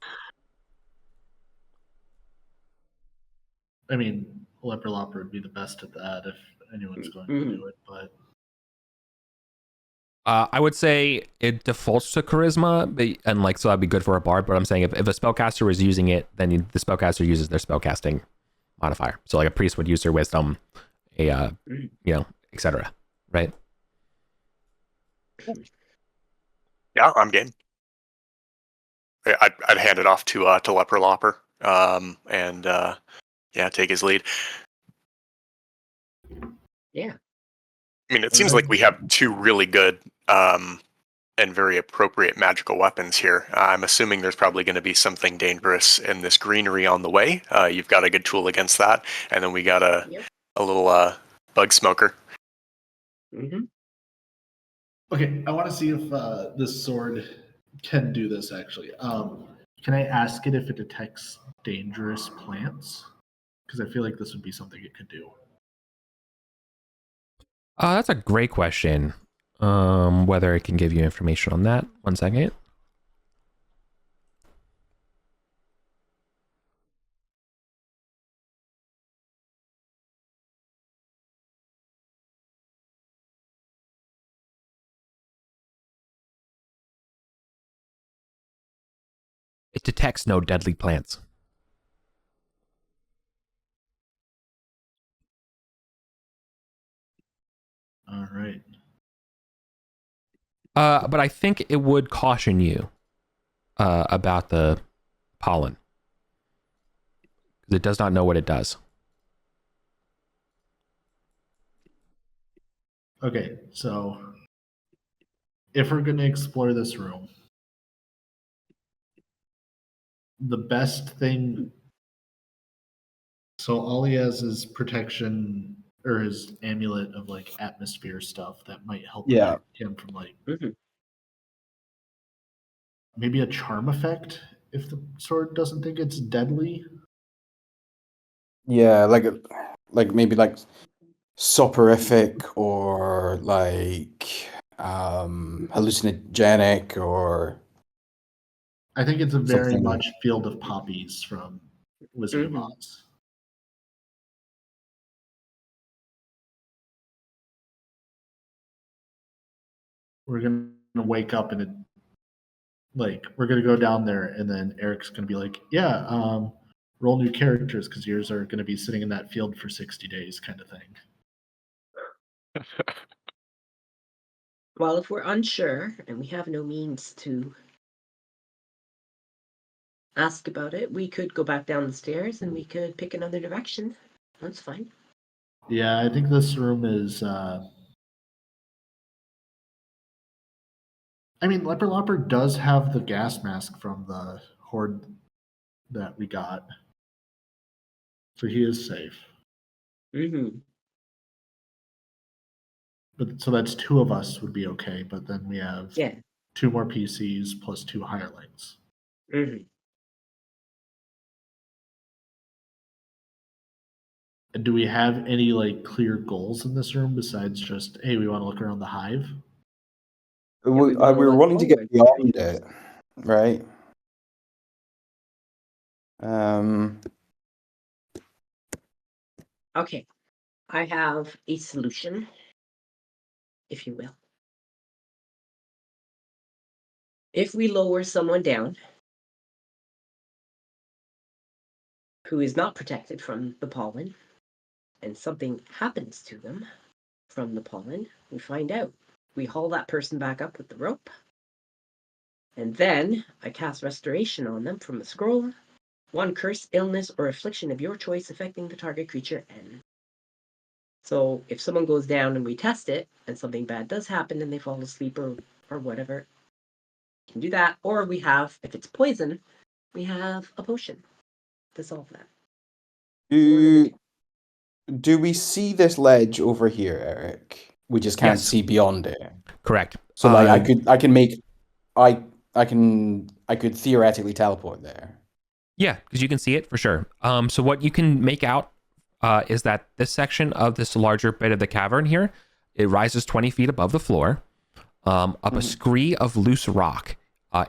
I mean, Leper Lopper would be the best at that if anyone's going to do it, but I would say it defaults to charisma, and like so that'd be good for a bard. But I'm saying if a spellcaster is using it, then the spellcaster uses their spellcasting modifier. So like a priest would use their wisdom, etc. Right? Yeah, I'm game. I'd hand it off to Leper Lopper, and take his lead. Yeah. I mean, it seems like we have 2 really good and very appropriate magical weapons here. I'm assuming there's probably going to be something dangerous in this greenery on the way. You've got a good tool against that, and then we got a little bug smoker. Mm-hmm. Okay, I want to see if this sword can do this actually. Can I ask it if it detects dangerous plants? Because I feel like this would be something it could do. That's a great question. Whether it can give you information on that. 1 second. It detects no deadly plants. All right. But I think it would caution you about the pollen. It does not know what it does. Okay, so if we're going to explore this room, the best thing. So all he has is protection or his amulet of like atmosphere stuff that might help protect him from like maybe a charm effect if the sword doesn't think it's deadly. Yeah, like maybe like soporific or like hallucinogenic or I think it's a very something. much Field of Poppies from Wizard of Oz. we're gonna wake up and we're gonna go down there, and then Eric's gonna be like, "Yeah, roll new characters because yours are gonna be sitting in that field for 60 days," kind of thing. Well, if we're unsure and we have no means to ask about it, we could go back down the stairs and we could pick another direction. That's fine. Yeah, I think this room is. I mean, Leper Lopper does have the gas mask from the horde that we got, so he is safe. Mm-hmm. But so that's two of us would be okay. But then we have Yeah. 2 more PCs plus 2 hirelings. Mm-hmm. And do we have any clear goals in this room besides just, hey, we want to look around the hive? We wanna were look wanting to get forward. beyond it, right? Okay. I have a solution, if you will. If we lower someone down who is not protected from the pollen, and something happens to them from the pollen, we find out. We haul that person back up with the rope, and then I cast restoration on them from a scroll. 1 curse, illness, or affliction of your choice affecting the target creature ends. So if someone goes down and we test it, and something bad does happen and they fall asleep or whatever, we can do that. Or we have, if it's poison, we have a potion to solve that. Do we see this ledge over here, Eric? We just can't Yes. see beyond it. Correct. So I could theoretically teleport there. Yeah, because you can see it for sure. So what you can make out is that this section of this larger bit of the cavern here, it rises 20 feet above the floor, up a scree of loose rock.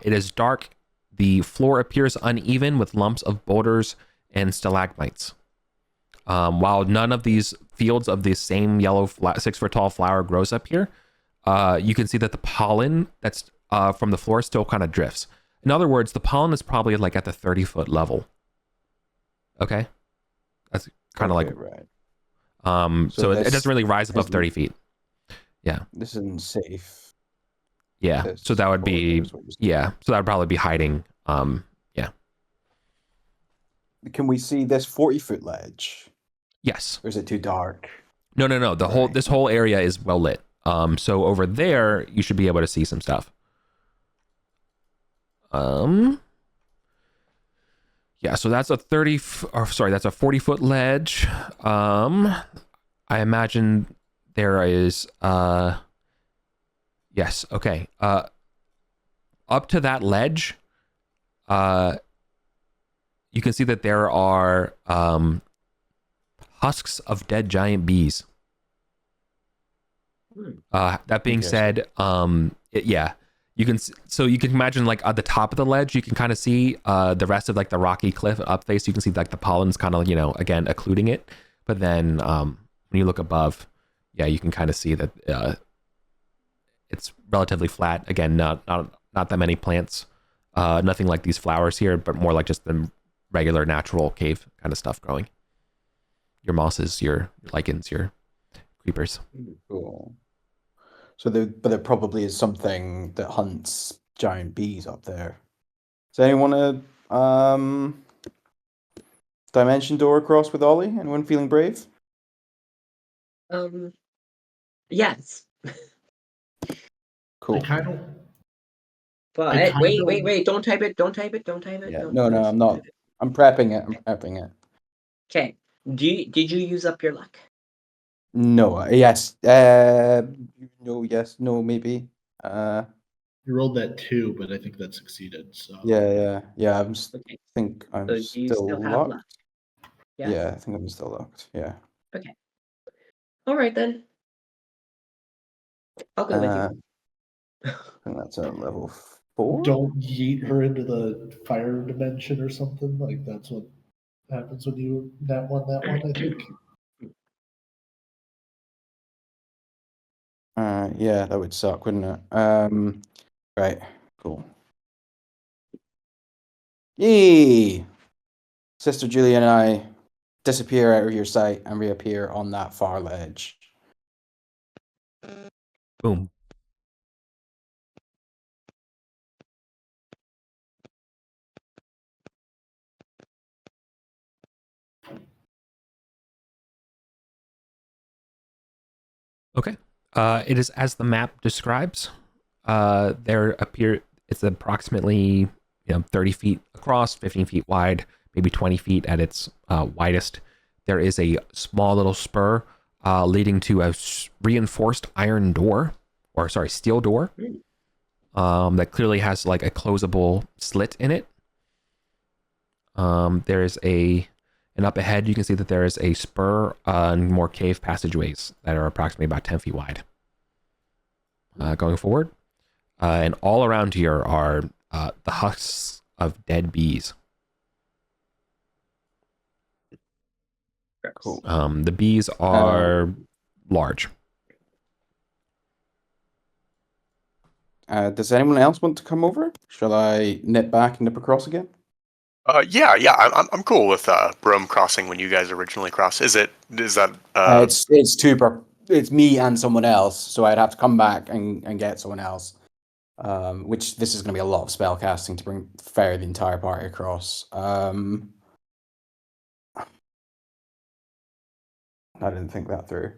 It is dark. The floor appears uneven with lumps of boulders and stalagmites. While none of these fields of the same yellow 6-foot tall flower grows up here, you can see that the pollen that's from the floor still kind of drifts. In other words, the pollen is probably at the 30-foot level. Okay, that's kind of right. So it doesn't really rise above 30 feet. Yeah, this isn't safe. yeah. So that would be So that would probably be hiding. Yeah. Can we see this 40-foot ledge? Yes. Or is it too dark? No. This whole area is well lit. So over there you should be able to see some stuff. Yeah, so that's a 40-foot ledge. I imagine there is yes, okay. Up to that ledge, you can see that there are husks of dead giant bees. That being said, you can imagine you can at the top of the ledge, you can kind of see the rest of the rocky cliff up face. You can see the pollen's kind of again occluding it, but then when you look above, you can kind of see that it's relatively flat. Again, not that many plants, nothing like these flowers here, but more like just the regular natural cave kind of stuff growing. Your mosses, your lichens, your creepers. Cool. So there probably is something that hunts giant bees up there. Does anyone want to dimension door across with Ollie? Anyone feeling brave? Yes. Cool. But wait! Don't type it! Yeah. No, I'm not. I'm prepping it. Okay. Did you use up your luck? No. Yes. No. Yes. No. Maybe. You rolled that 2, but I think that succeeded. So Yeah. I'm. Okay. Think I'm So do you still have locked. luck? Yeah, I think I'm still locked. Yeah. Okay. All right then. I'll go with you. I think that's at level 4. don't yeet her into the fire dimension or something. That's what happens when you that one, I think. Yeah, that would suck, wouldn't it? Right. Cool. Yay! Sister Julia and I disappear out of your sight and reappear on that far ledge. Boom. Okay. It is as the map describes. It's approximately 30 feet across, 15 feet wide, maybe 20 feet at its widest. There is a small little spur leading to a reinforced iron door, or sorry, steel door, that clearly has like a closable slit in it. There is and up ahead, you can see that there is a spur and more cave passageways that are approximately about 10 feet wide. Going forward, and all around here are the husks of dead bees. Cool. The bees are large. Does anyone else want to come over? Shall I nip back and nip across again? Yeah. I'm cool with Brome crossing when you guys originally crossed. Is that It's me and someone else, so I'd have to come back and get someone else. Which this is going to be a lot of spell casting to ferry the entire party across. I didn't think that through.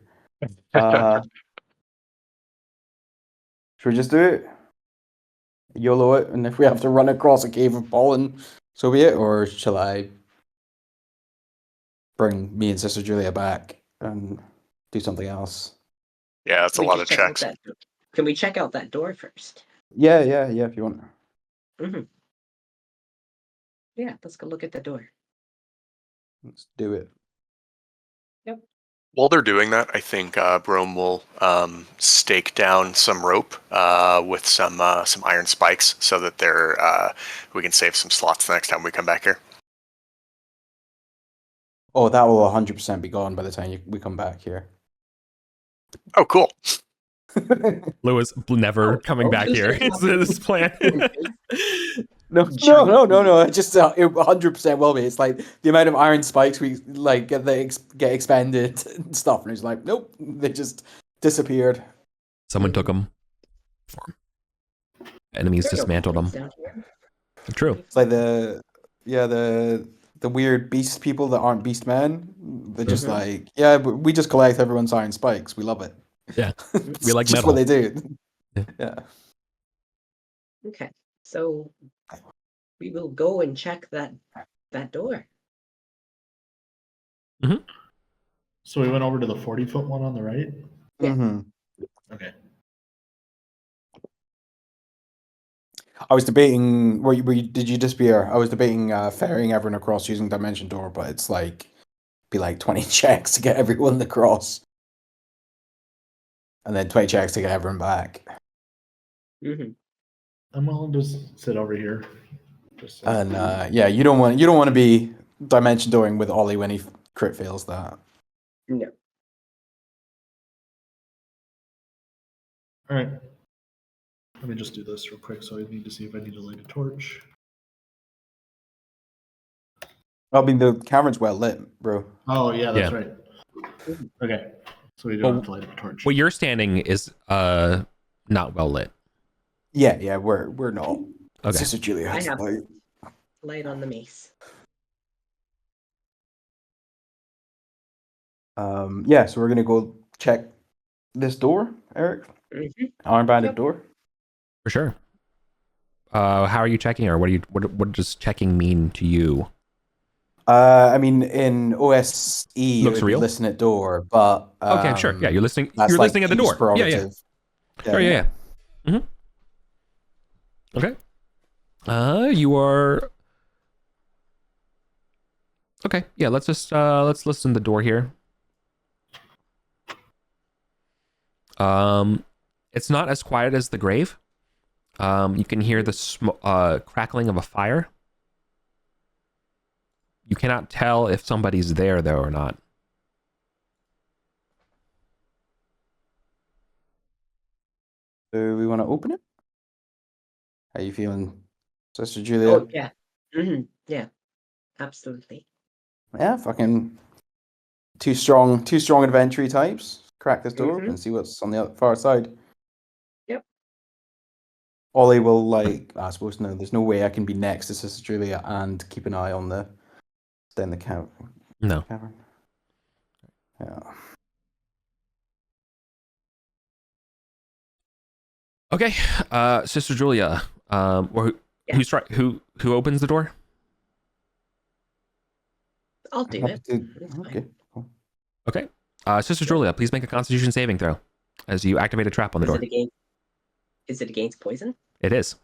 Should we just do it? YOLO it, and if we have to run across a cave of pollen, so be it. Or shall I bring me and Sister Julia back and do something else? Yeah, that's a lot of checks. Can we check out that door first? Yeah, if you want. Mm-hmm. Yeah, let's go look at the door. Let's do it. Yep. While they're doing that, I think Brome will stake down some rope with some iron spikes so that we can save some slots the next time we come back here. Oh, that will 100% be gone by the time we come back here. Oh, cool. Lewis never coming back here. Is this plan? No. Just 100% will be. It's like the amount of iron spikes we like get expended and stuff, and he's like, nope, they just disappeared. Someone took them. Enemies dismantled them. True. It's like the weird beast people that aren't beast men. They're just like, yeah, we just collect everyone's iron spikes. We love it. Yeah, we like just metal. what they do. Yeah. Okay, so we will go and check that door. Mm-hmm. So we went over to the 40-foot one on the right? Yeah. Mm-hmm. Okay. I was debating. Did you disappear? I was debating ferrying everyone across using Dimension Door, but it's be like 20 checks to get everyone across, and then 20 checks to get everyone back. Mm-hmm. I'm willing to sit over here. And yeah, you don't want to be Dimension Dooring with Ollie when he crit fails that. No. All right. Let me just do this real quick. So I need to see if I need to light a torch. I mean, the camera's well lit, bro. Oh yeah, that's right. Okay, so we don't have to light up a torch. Where you're standing is not well lit. Yeah, we're not. Okay. Sister Julia has I have light. Light on the mace. Yeah, so we're gonna go check this door, Eric. Armbanded door. For sure. How are you checking, or what does checking mean to you? I mean, in OSE, it would be real. listen at door, but Okay, sure. Yeah, you're listening. That's You're like listening at the door. prerogative. Sure, yeah. Mm-hmm. Okay. You are. Okay, yeah. Let's listen to the door here. It's not as quiet as the grave. You can hear the crackling of a fire. You cannot tell if somebody's there though or not. Do we want to open it? How you feeling, Sister Julia? Oh yeah. Yeah, absolutely. Yeah, fucking two strong adventure types. Crack this door open Mhm. and see what's on the other far side. Yep. Ollie will I suppose no, there's no way I can be next to Sister Julia and keep an eye on the cavern. No. Cavern. Yeah. Okay, Sister Julia, or Yeah. who opens the door? I'll do Happy it. to. It's fine. Okay. Cool. Okay, Sister Julia, please make a Constitution saving throw as you activate a trap on the door. Is it against poison? It is.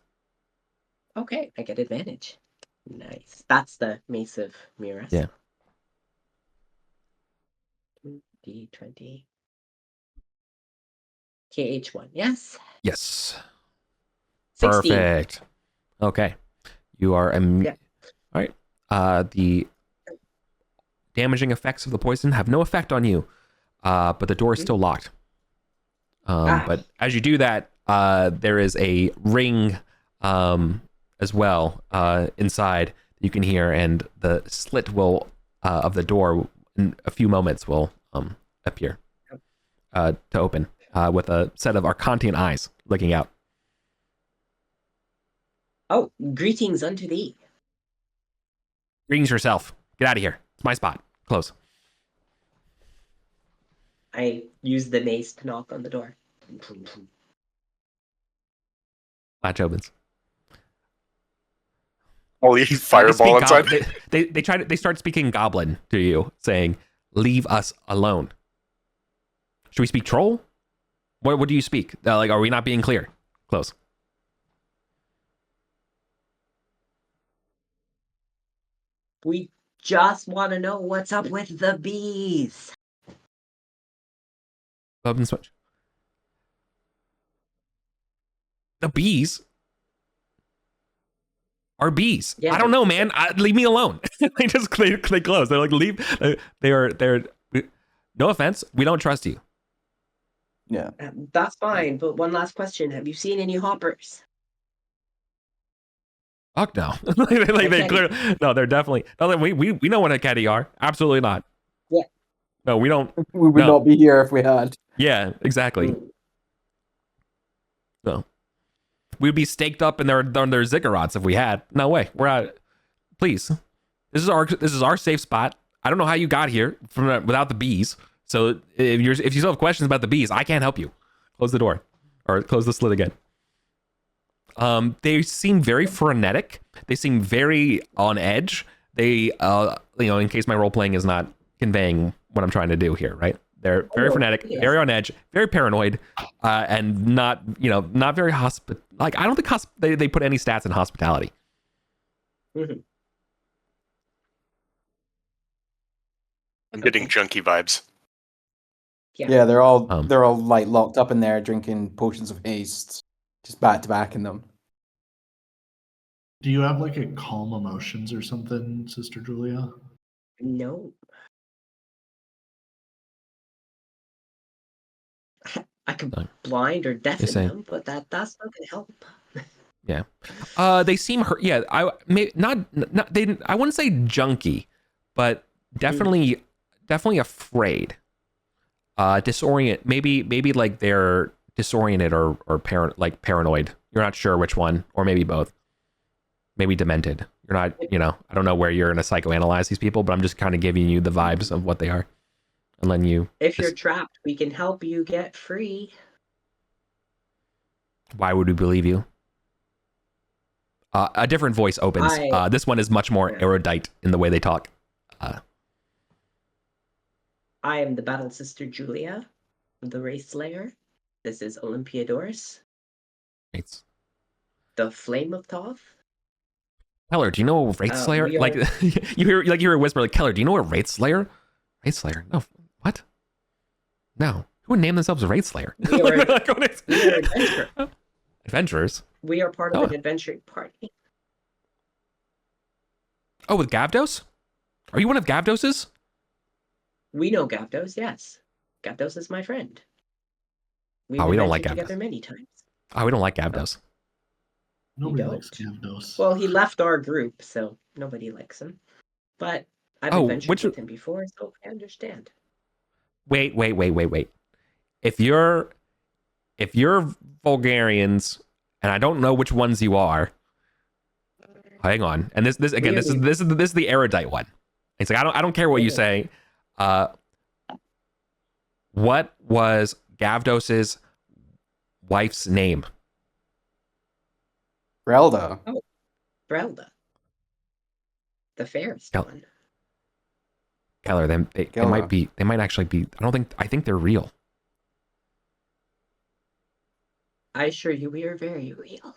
Okay, I get advantage. Nice. That's the Mace of Miras. Yeah. D20. KH1. Yes. Yes. 16. Perfect. Okay, you are Yeah. All right. The damaging effects of the poison have no effect on you, but the door is still locked. But as you do that, there is a ring as well inside you can hear, and the slit will of the door in a few moments will appear to open with a set of Arcantian eyes looking out. Oh, greetings unto thee. Greetings yourself. Get out of here. It's my spot. Close. I use the mace to knock on the door. Latch opens. Holy fireball inside. They start speaking Goblin to you, saying, "Leave us alone." Should we speak Troll? What do you speak? Are we not being clear? Close. We just want to know what's up with the bees. Open switch. The bees are bees. Yeah, I don't know, man. Leave me alone. They close. They're like, leave. They're. No offense. We don't trust you. Yeah. That's fine, but one last question. Have you seen any hoppers? Fuck no. No, they're definitely. No, we know what a caddy are. Absolutely not. Yeah. No, we don't. We would not be here if we had. Yeah, exactly. No. We'd be staked up in their ziggurats if we had. No way. We're out. Please. This is our safe spot. I don't know how you got here without the bees. So if you still have questions about the bees, I can't help you. Close the door or close the slit again. They seem very frenetic. They seem very on edge. They, in case my role playing is not conveying what I'm trying to do here, right? They're very frenetic, very on edge, very paranoid, and not very I don't think they put any stats in hospitality. Mm-hmm. I'm getting junkie vibes. Yeah, they're all like locked up in there drinking potions of haste, just back to back in them. Do you have like a calm emotions or something, Sister Julia? No. I could blind or deafen them, but that's not gonna help. Yeah. They seem hurt. Yeah, I wouldn't say junky, but definitely afraid. Maybe like they're disoriented or paranoid. You're not sure which one, or maybe both. Maybe demented. You're not, I don't know where you're going to psychoanalyze these people, but I'm just kind of giving you the vibes of what they are. And letting you. If you're trapped, we can help you get free. Why would we believe you? A different voice opens. This one is much more erudite in the way they talk. I am the Battle Sister Julia, the Wraith Slayer. This is Olympiadorus. It's the Flame of Thoth. Keller, do you know a Wraith Slayer? Like you hear a whisper like, Keller, do you know a Wraith Slayer? Wraith Slayer? No, what? No, who would name themselves a Wraith Slayer? We are adventurers. Adventurers. We are part of an adventuring party. Oh, with Gavdos? Are you one of Gavdos's? We know Gavdos, yes. Gavdos is my friend. We don't like Gavdos together many times. Oh, we don't like Gavdos. Nobody don't? likes Gavdos. Well, he left our group, so nobody likes him. But I've Oh, adventured with him before, so I understand. Wait. If you're Vulgarians, and I don't know which ones you are. Hang on. And this again, this is the erudite one. It's like I don't care what you say. What was Gavdos's wife's name? Relda. Oh, Brelda. The fairest Kel- one. Keller, they might actually be. I think they're real. I assure you, we are very real.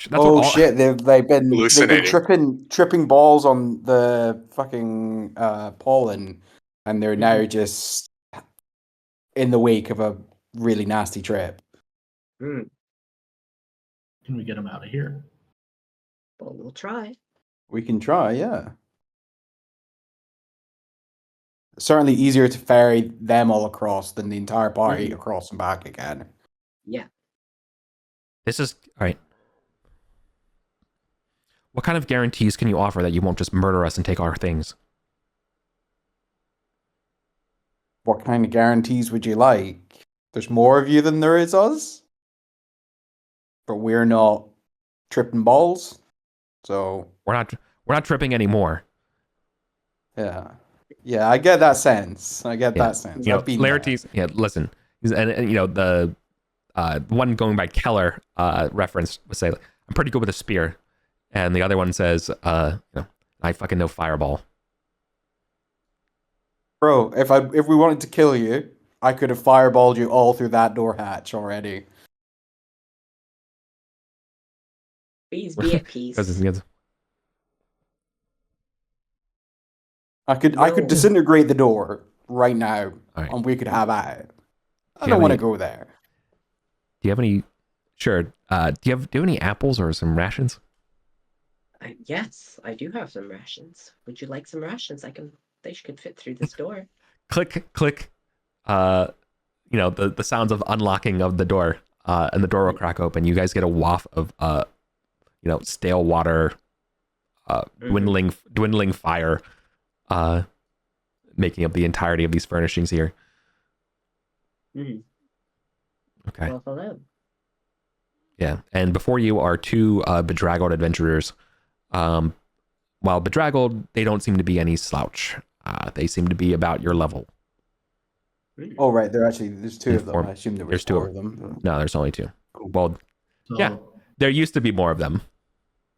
Shit! They've been Hallucinating. tripping balls on the fucking pollen, and they're now just in the wake of a really nasty trip. Mm. Can we get him out of here? Well, we'll try. We can try, yeah. Certainly easier to ferry them all across than the entire party across and back again. Yeah. This is all right. What kind of guarantees can you offer that you won't just murder us and take our things? What kind of guarantees would you like? There's more of you than there is us, but we're not tripping balls, so we're not tripping anymore. Yeah, I get that sense. That sense. You know, I've been Laertes. Yeah, listen, and you know the one going by Keller reference would say, "I'm pretty good with a spear," and the other one says, "You know, I fucking know fireball." Bro, if we wanted to kill you, I could have fireballed you all through that door hatch already. Please be at peace. I could disintegrate the door right now, and we could have at it. I don't want to go there. Do you have any? Sure. Do you have any apples or some rations? Yes, I do have some rations. Would you like some rations? They could fit through this door. Click, click. You know the sounds of unlocking of the door, and the door will crack open. You guys get a waft of you know, stale water, dwindling fire, making up the entirety of these furnishings here. Mm-hmm. Okay. Well, hello. Yeah, and before you are two bedraggled adventurers. While bedraggled, they don't seem to be any slouch. They seem to be about your level. Oh, right. There's two of them. I assume there was four of them. No, there's only two. Well, So, yeah, there used to be more of them.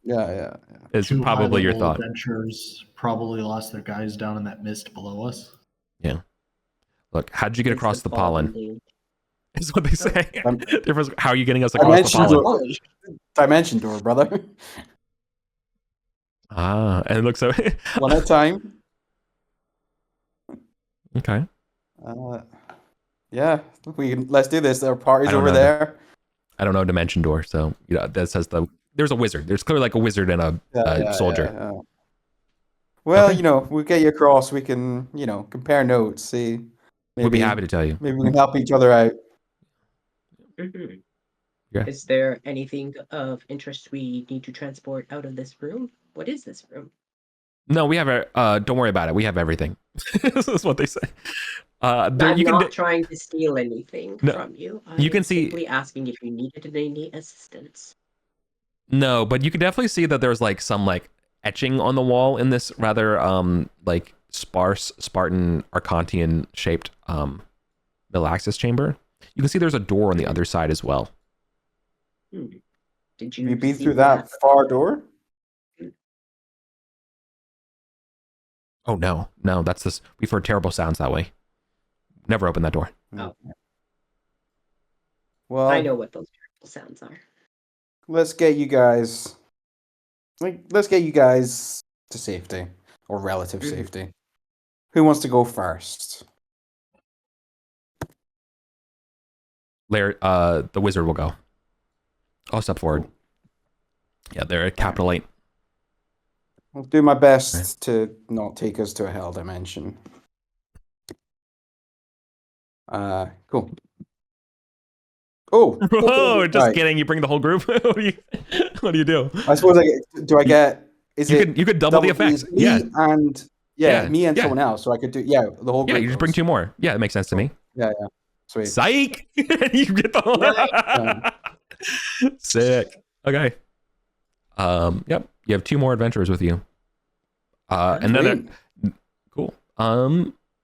Yeah. It's two probably your high-level thought. Adventurers probably lost their guys down in that mist below us. Yeah. Look, how did you get across the pollen? Is what they say. How are you getting us across the pollen? Dimension door, brother. And it looks so. One at a time. Okay. Yeah, let's do this. There are parties over there. I don't know dimension door, so you know that says there's a wizard. There's clearly like a wizard and a soldier. Yeah. Well, you know, we'll get you across. We can, you know, compare notes. See, we'll be happy to tell you. Maybe we can help each other out. Mm-hmm. Yeah. Is there anything of interest we need to transport out of this room? What is this room? No, we have don't worry about it. We have everything. This is what they say. I'm not trying to steal anything from you. You can see. Simply asking if you needed any assistance. No, but you can definitely see that there's like some like etching on the wall in this rather like sparse Spartan Arcantian shaped middle access chamber. You can see there's a door on the other side as well. Did you? You beat through that far door? Oh no, that's this. We've heard terrible sounds that way. Never open that door. Oh. Well, I know what those terrible sounds are. Let's get you guys to safety or relative safety. Who wants to go first? The wizard will go. I'll step forward. Yeah, they're at capital 8. I'll do my best to not take us to a hell dimension. Cool. Oh, Oh, just right. kidding. You bring the whole group. What do you do? I suppose do I get? Is You could double the effect. is me Yeah. and Yeah. me and Yeah. someone else, so I could do the whole Yeah, group. you just bring goes. 2 more. Yeah, it makes sense to me. Yeah, sweet. Psych. You get the whole. Sick. Okay. Yep. You have 2 more adventurers with you. And then cool.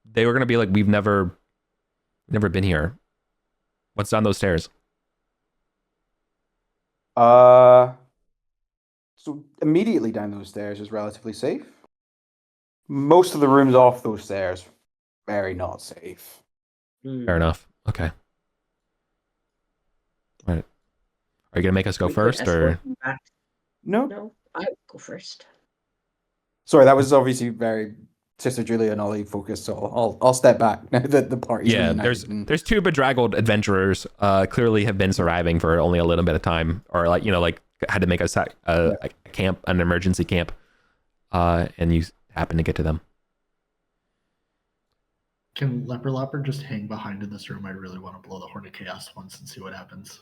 They were gonna be like, we've never been here. What's down those stairs? So immediately down those stairs is relatively safe. Most of the rooms off those stairs, very not safe. Fair enough. Okay. All right. Are you gonna make us go We could first, or escort them back. No, No, I would go first. sorry, that was obviously very Sister Julia and Ollie focused. So I'll step back now that the party's yeah? reunited. There's 2 bedraggled adventurers. Clearly have been surviving for only a little bit of time, or like had to make a camp, an emergency camp, and you happen to get to them. Can Leper Lopper just hang behind in this room? I really want to blow the Horn of Chaos once and see what happens.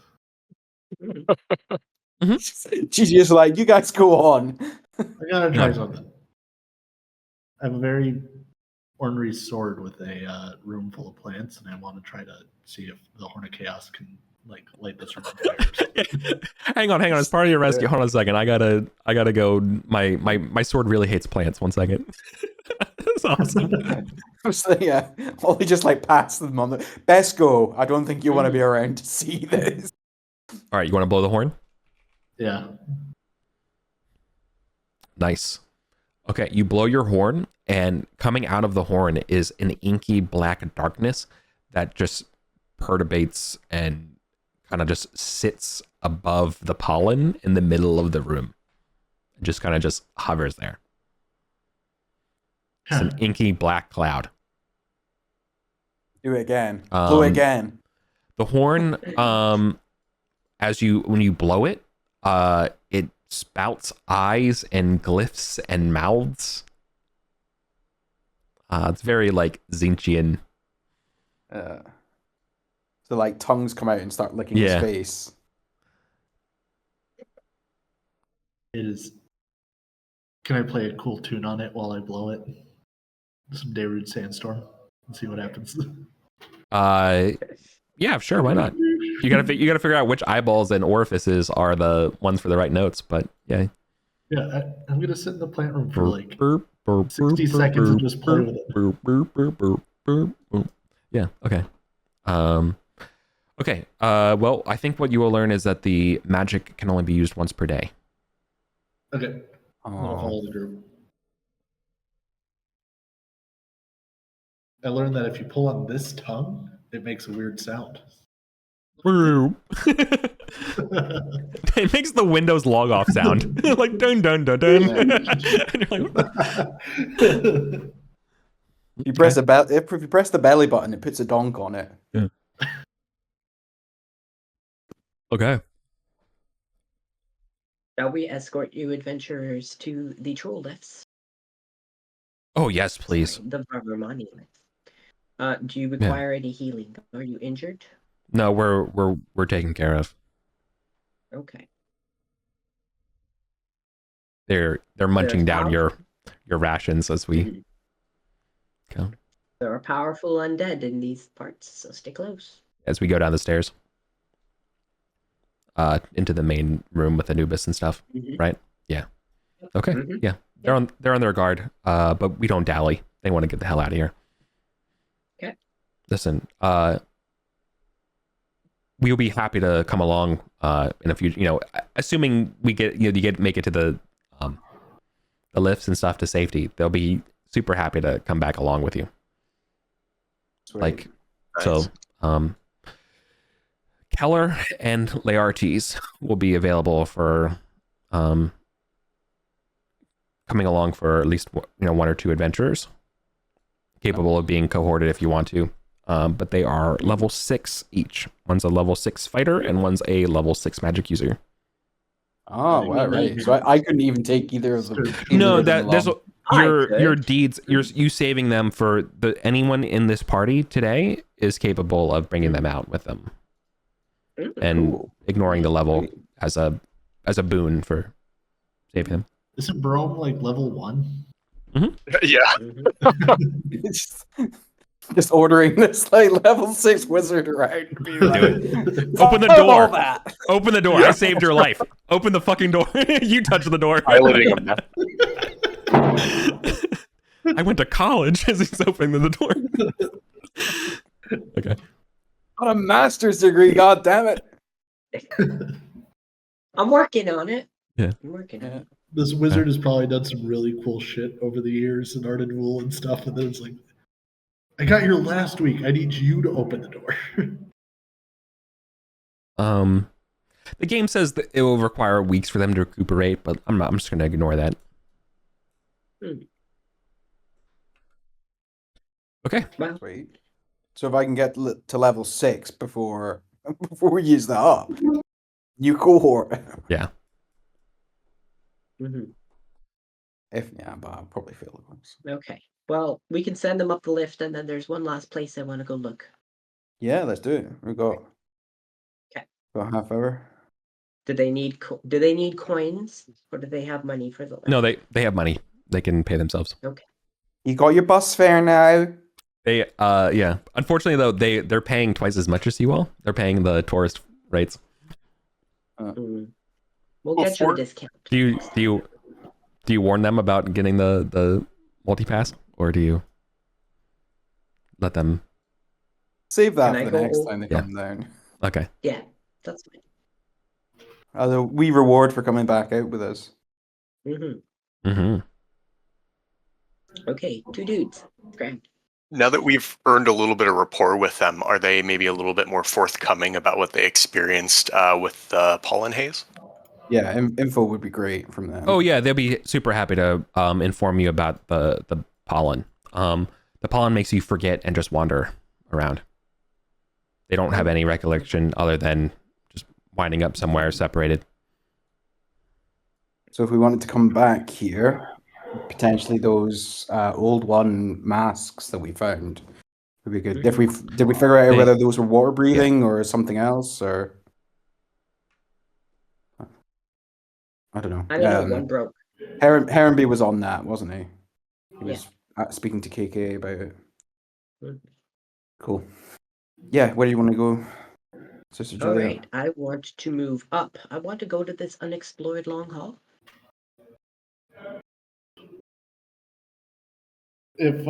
She's just like, you guys go on. I gotta try Yeah. something. I have a very ornery sword with a room full of plants, and I want to try to see if the Horn of Chaos can light this room on fire. Hang on. As part of your rescue, hold on a second. I gotta go. My sword really hates plants. 1 second. That's awesome. So, yeah, Ollie just passed them on the best go. I don't think you want to be around to see this. All right, you want to blow the horn? Yeah. Nice. Okay, you blow your horn, and coming out of the horn is an inky black darkness that just perturbates and kind of just sits above the pollen in the middle of the room. It just kind of just hovers there. It's an inky black cloud. Do it again. Blow it again. The horn, when you blow it, it spouts eyes and glyphs and mouths. It's very Zinchian. So tongues come out and start licking his face. It is. Can I play a cool tune on it while I blow it? Some Darude Sandstorm and see what happens. Yeah, sure, why not? You gotta figure out which eyeballs and orifices are the ones for the right notes, but yeah. Yeah, I'm gonna sit in the plant room for 60 seconds and just play with it. Yeah, okay. Okay, well, I think what you will learn is that the magic can only be used once per day. Okay. I'll follow the group. I learned that if you pull on this tongue, it makes a weird sound. It makes the Windows log off sound. Like dun dun dun dun. And you're like, if you press the belly button, it puts a donk on it. Yeah. Okay. Shall we escort you adventurers to the troll lifts? Oh yes, please. Sorry, the Varvermani lifts. Do you require any healing? Are you injured? No, we're taken care of. Okay. They're munching down your rations as we go. There are powerful undead in these parts, so stay close. As we go down the stairs. Into the main room with Anubis and stuff. Right? Yeah. Okay. Yeah. They're on their guard. But we don't dally. They want to get the hell out of here. Okay. Listen, we'll be happy to come along in a few, assuming we make it to the lifts and stuff to safety. They'll be super happy to come back along with you. Sweet. Nice. So Keller and Laertes will be available for coming along for at least 1 or 2 adventurers capable of being cohorted if you want to. But they are level 6 each. One's a level 6 fighter and one's a level 6 magic user. Oh, wow, right. So I couldn't even take either of them. No, there's your deeds. You saving them for anyone in this party today is capable of bringing them out with them. and Cool. ignoring the level Sweet. as a boon for saving him. Isn't Brome like level 1? Yeah. Mhm. Just ordering this like level 6 wizard around to be like, Open the "Fuck all door. that." Open the door. Yeah. I saved your life. Open the fucking door. You touch the door. Piloting him. I went to college as he's opening the door. Okay. Got a master's degree, god damn it. I'm working on it. Yeah. I'm working on Yeah. it. This wizard has probably done some really cool shit over the years in Arden Rule and stuff, and then it's like, I got here last week. I need you to open the door. The game says that it will require weeks for them to recuperate, but I'm just gonna ignore that. Hmm. Okay. Well, Sweet. So if I can get to level 6 before we use that up, new cohort. mhm. But I'll probably fail it once. Okay. Well, we can send them up the lift, and then there's one last place I want to go look. Yeah, let's do it. We got. Okay. Got half hour. Do they need coins, or do they have money for the lift? No, they have money. They can pay themselves. You got your bus fare now. They yeah. Unfortunately though, they're paying twice as much as you will. They're paying the tourist rates. Mm. We'll Well, get you a for- discount. Do you warn them about getting the multi-pass, or do you let them? Save that Can I for the go next o- time they Yeah. come down. Okay. Yeah, that's fine. As a wee reward for coming back out with us. Mm-hmm. Okay, 2 dudes. Grand. Now that we've earned a little bit of rapport with them, are they maybe a little bit more forthcoming about what they experienced with the pollen haze? Yeah, info would be great from them. Oh yeah, they'll be super happy to inform you about the pollen. The pollen makes you forget and just wander around. They don't have any recollection other than just winding up somewhere separated. So if we wanted to come back here, potentially those old one masks that we found would be good. Did we figure out whether those were water breathing or something else, or I don't know. I don't know, one broke. Herrenby was on that, wasn't he? He Yeah. was speaking to KK about it. Mhm. Cool. Yeah, where do you want to go, Sister All Julia? right, I want to move up. I want to go to this unexplored long hall. If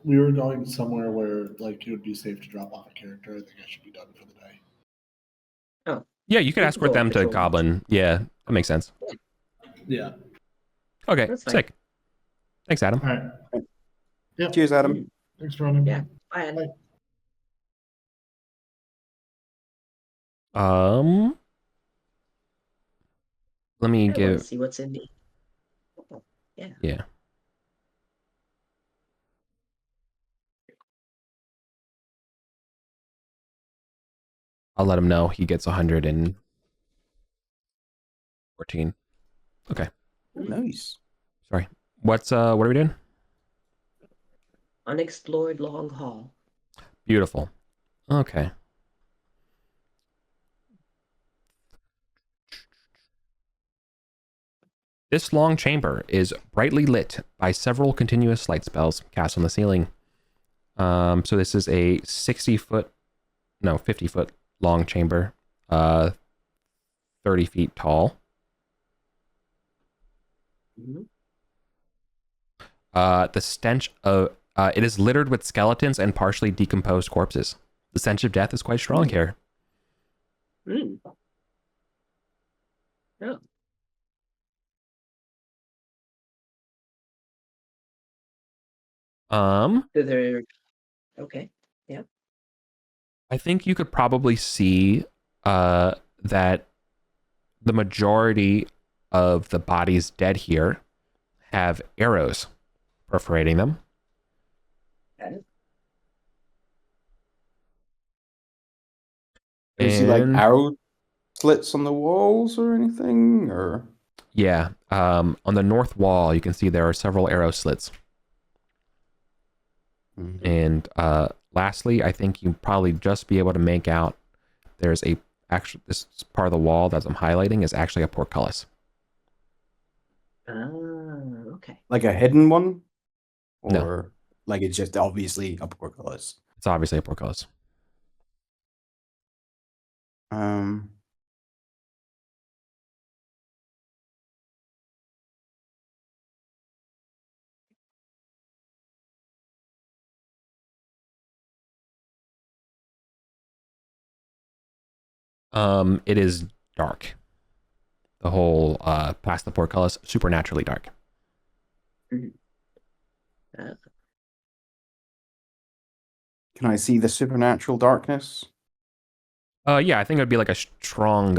we were going somewhere where like it would be safe to drop off a character, I think I should be done for the day. Oh, Yeah, you can We can escort go them to patrol. Goblin. Yeah, that makes sense. Yeah. Okay, That's fine. sick. Thanks, Adam. All right. Yep. Cheers, Adam. Thanks for running. Yeah. Bye. Bye. Let me I want to give. see what's in the. Oh, yeah. Yeah. I'll let him know he gets 114. Okay. Nice. Sorry. What are we doing? Unexplored long hall. Beautiful. Okay. This long chamber is brightly lit by several continuous light spells cast on the ceiling. So this is a 50 foot long chamber, 30 feet tall. Mhm. The stench of it is littered with skeletons and partially decomposed corpses. The stench of death is quite strong here. Mm. Oh. Okay. Yeah. I think you could probably see that the majority of the bodies dead here have arrows perforating them. Okay. Do you see like And- arrow slits on the walls or anything? Or Yeah, on the north wall, you can see there are several arrow slits. And lastly, I think you probably just be able to make out there's a actually this part of the wall that I'm highlighting is actually a portcullis. Oh, okay. Like a hidden one? No. Or like it's just obviously a portcullis? It's obviously a portcullis. Um, It is dark. The whole past the portcullis, supernaturally dark. Mhm. Uh, can I see the supernatural darkness? Yeah, I think it would be like a strong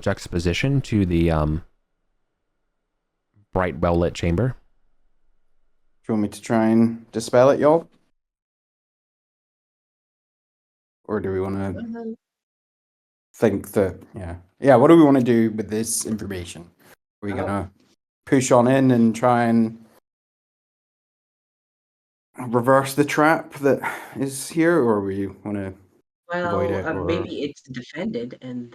juxtaposition to the bright, well-lit chamber. Do you want me to try and dispel it, y'all? Or do we want to well, think that, yeah, what do we want to do with this information? Are we Oh. gonna push on in and try and reverse the trap that is here, or we want to avoid it? Or maybe it's defended, and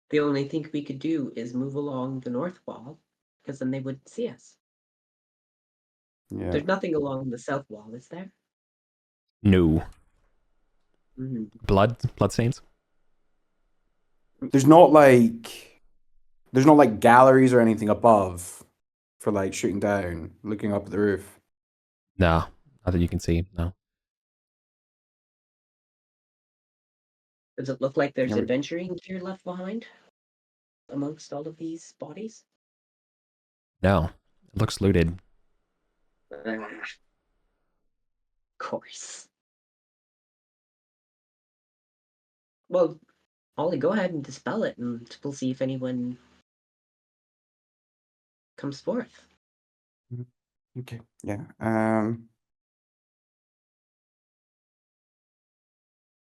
the only thing we could do is move along the north wall, because then they wouldn't see us. yeah, There's nothing along the south wall, is there? No. Mhm. Blood stains? there's not like galleries or anything above for like shooting down, looking up at the roof. No, not that you can see. No. Does it look like there's Yeah, adventuring gear left behind amongst all of these bodies? No. It looks looted. Of course. Well, Ollie, go ahead and dispel it, and we'll see if anyone comes forth. Okay, yeah.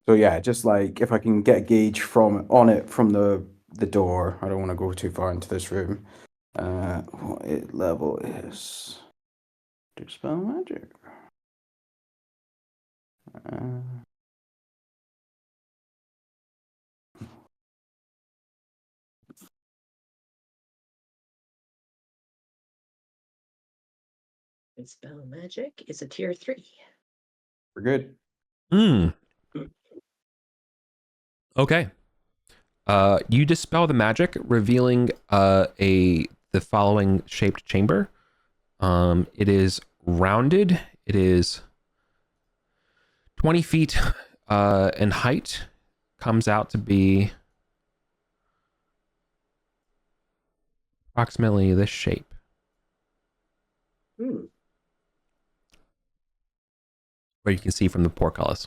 So yeah, just like if I can get a gauge from the door. I don't want to go too far into this room. What level is dispel magic? Uh, Dispel magic is a tier 3. we're good. Hmm. Okay. You dispel the magic, revealing the following shaped chamber. It is rounded. It is 20 feet in height. Comes out to be approximately this shape. Hmm. Where you can see from the portcullis.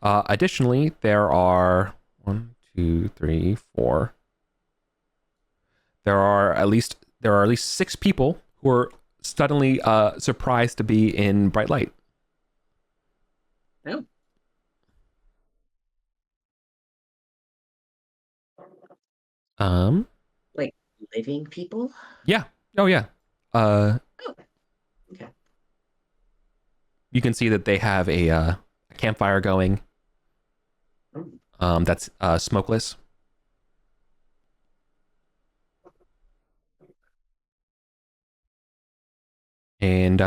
Additionally, there are 1, 2, 3, 4. There are at least 6 people who are suddenly surprised to be in bright light. Oh. Like living people? Yeah. Oh yeah. Oh. Okay. You can see that they have a campfire going. Oh. That's smokeless. And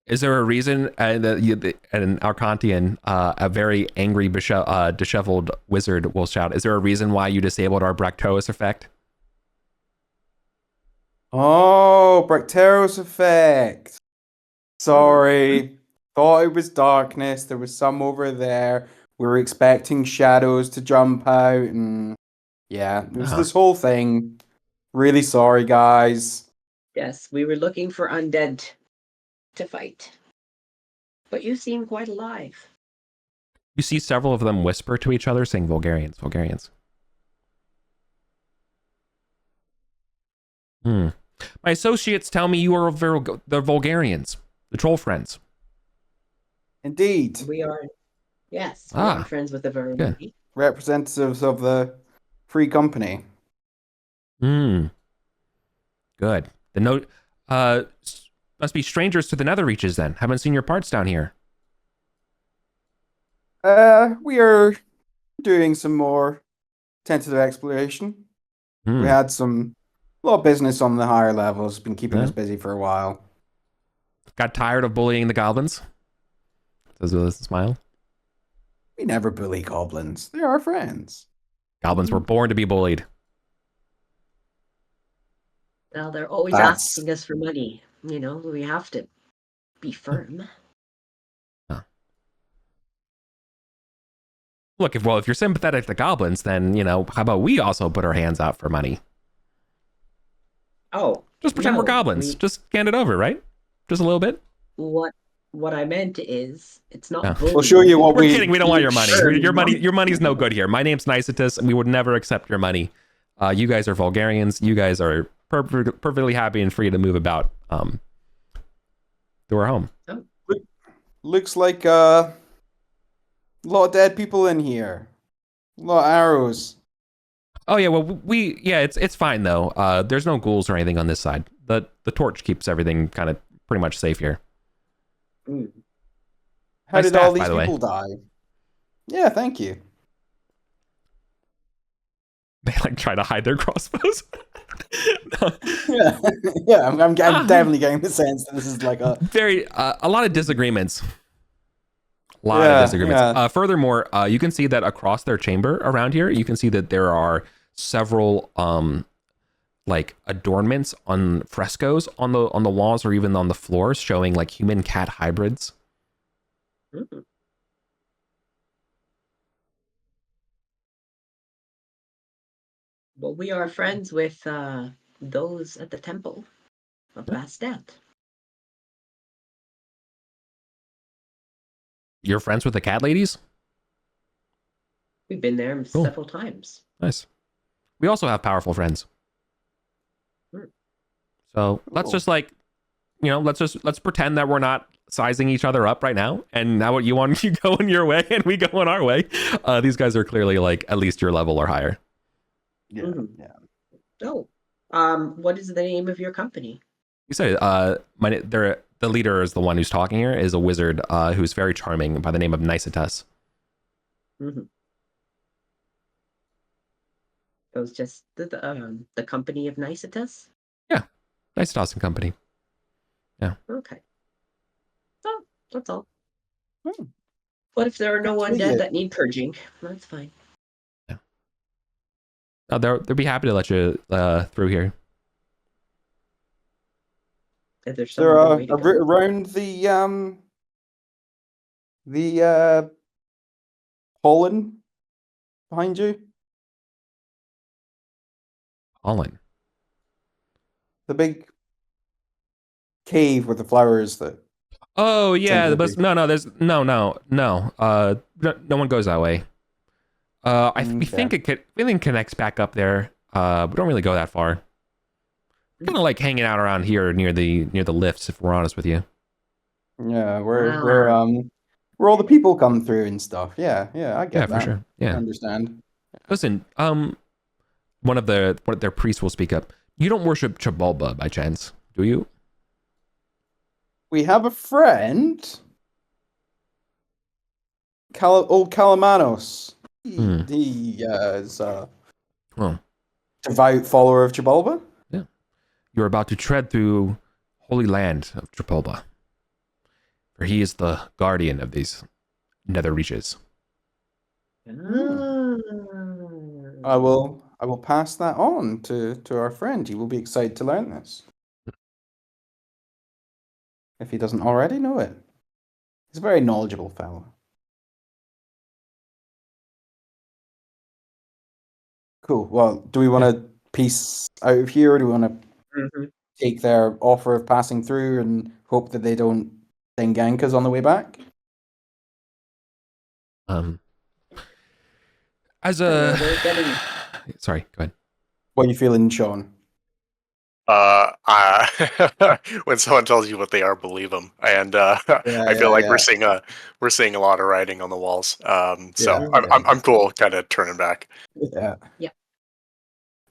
is there a reason that an Arcantian, a very angry, disheveled wizard will shout, is there a reason why you disabled our Bractois effect? Oh, Bracteros effect. Sorry. Thought it was darkness. There was some over there. We were expecting shadows to jump out, and yeah, it was this whole thing. Really sorry, guys. Yes, we were looking for undead to fight. But you seem quite alive. You see several of them whisper to each other, saying Vulgarians, Vulgarians. My associates tell me you are the Vulgarians, the troll friends. Indeed. We are, yes, we are friends with the very Representatives of the free company. Good. The note, Must be strangers to the nether reaches then. Haven't seen your parts down here. We are doing some more tentative exploration. Hmm. We had a lot of business on the higher levels. Been keeping us Yeah. busy for a while. Got tired of bullying the goblins? Does Willis smile? We never bully goblins. They're our friends. Goblins were born to be bullied. Well, they're always That's- asking us for money. You know, we have to be firm. Look, if you're sympathetic to goblins, then, how about we also put our hands out for money? Oh, Just pretend no, we're goblins. Just hand it over, right? Just a little bit. what I meant is, it's not Yeah. bullying. We'll show you what We're kidding. We don't want your money. Sure. Your money's no good here. My name's Nicetus, and we would never accept your money. You guys are Vulgarians. You guys are perfectly happy and free to move about to our home. Looks like a lot of dead people in here. A lot of arrows. Oh yeah, well it's fine though. There's no ghouls or anything on this side. The torch keeps everything kind of pretty much safe here. Mm. How Nice did staff, all by these the way. people die? Yeah, thank you. They try to hide their crossbows. No. Yeah, yeah. I'm definitely getting the sense that this is like a A lot of disagreements. A lot of disagreements. Yeah. Furthermore, you can see that across their chamber around here, you can see that there are several adornments on frescoes on the walls or even on the floors showing human cat hybrids. Mm. Well, we are friends with those at the temple of Bastet. You're friends with the cat ladies? We've been there Cool. several times. Nice. We also have powerful friends. So let's Cool. just let's pretend that we're not sizing each other up right now. And now what you want, you go in your way and we go in our way. These guys are clearly at least your level or higher. Yeah, Mhm. yeah. Oh, what is the name of your company? You say the leader is the one who's talking here is a wizard who's very charming by the name of Nicetus. Mm-hmm. It was just the company of Nicetus? Nicetus and Company. Okay. Oh, that's all. Hmm. What if there are no Good to meet undead you. that need purging? That's fine. They'll be happy to let you through here. If there's some There other are way to go. around the pollen behind you. Colin. The big cave with the flowers that. Oh yeah, Something no, there's no. No one goes that way. We Okay. think it connects back up there. We don't really go that far. Kind of hanging out around here near the lifts, if we're honest with you. Yeah, where all the people come through and stuff. Yeah, I get Yeah, that. for sure. I Yeah. understand. Listen, one of their priests will speak up. You don't worship Chibalba by chance, do you? We have a friend, old Calamanos. He is a Well, devout follower of Chibalba. you're about to tread through holy land of Tripolba, for he is the guardian of these nether reaches. Ah. I will pass that on to our friend. He will be excited to learn this. If he doesn't already know it. He's a very knowledgeable fellow. Cool. Well, do we want to peace out of here, or do we want to Mhm. take their offer of passing through and hope that they don't then gank us on the way back? As Yeah, a they're getting- sorry, go ahead. What are you feeling, Sean? When someone tells you what they are, believe them. And I feel like we're seeing a lot of writing on the walls. So Yeah. I'm cool, kind of turning back. Yeah. Yeah.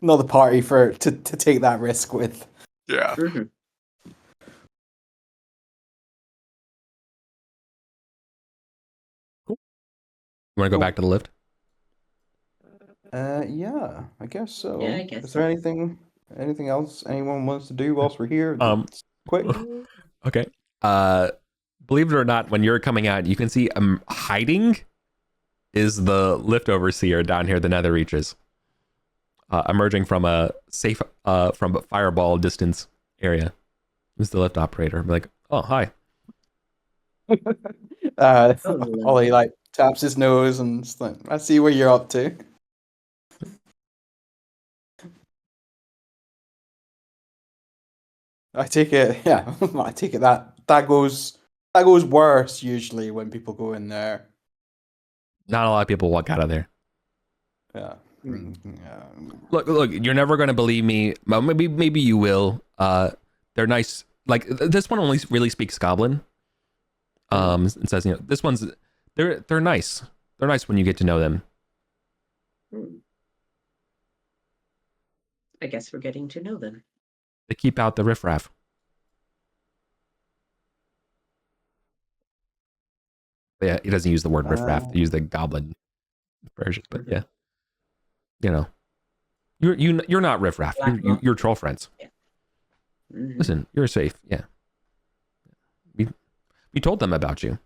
Not the party to take that risk with. Yeah. Mhm. You want to go Cool. back to the lift? Yeah, I guess so. Yeah, I guess Is there so. anything else anyone wants to do whilst we're here? Quick. Okay. Believe it or not, when you're coming out, you can see hiding is the lift overseer down here, the nether reaches. Emerging from a safe from a fireball distance area. Who's the lift operator? I'm like, oh hi. hello. Ollie like taps his nose and is like, I see what you're up to. I take it, yeah. I take it that goes worse usually when people go in there. Not a lot of people walk out of there. Yeah. Yeah. Look, you're never gonna believe me. Well, maybe you will. They're nice. Like this one only really speaks Goblin. And says, this one's they're nice. They're nice when you get to know them. I guess we're getting to know them. They keep out the riffraff. Yeah, he doesn't use the word riffraff. They use the Goblin version, but yeah, you're not riffraff. You're troll friends. Yeah. Listen, you're safe. Yeah. We told them about you.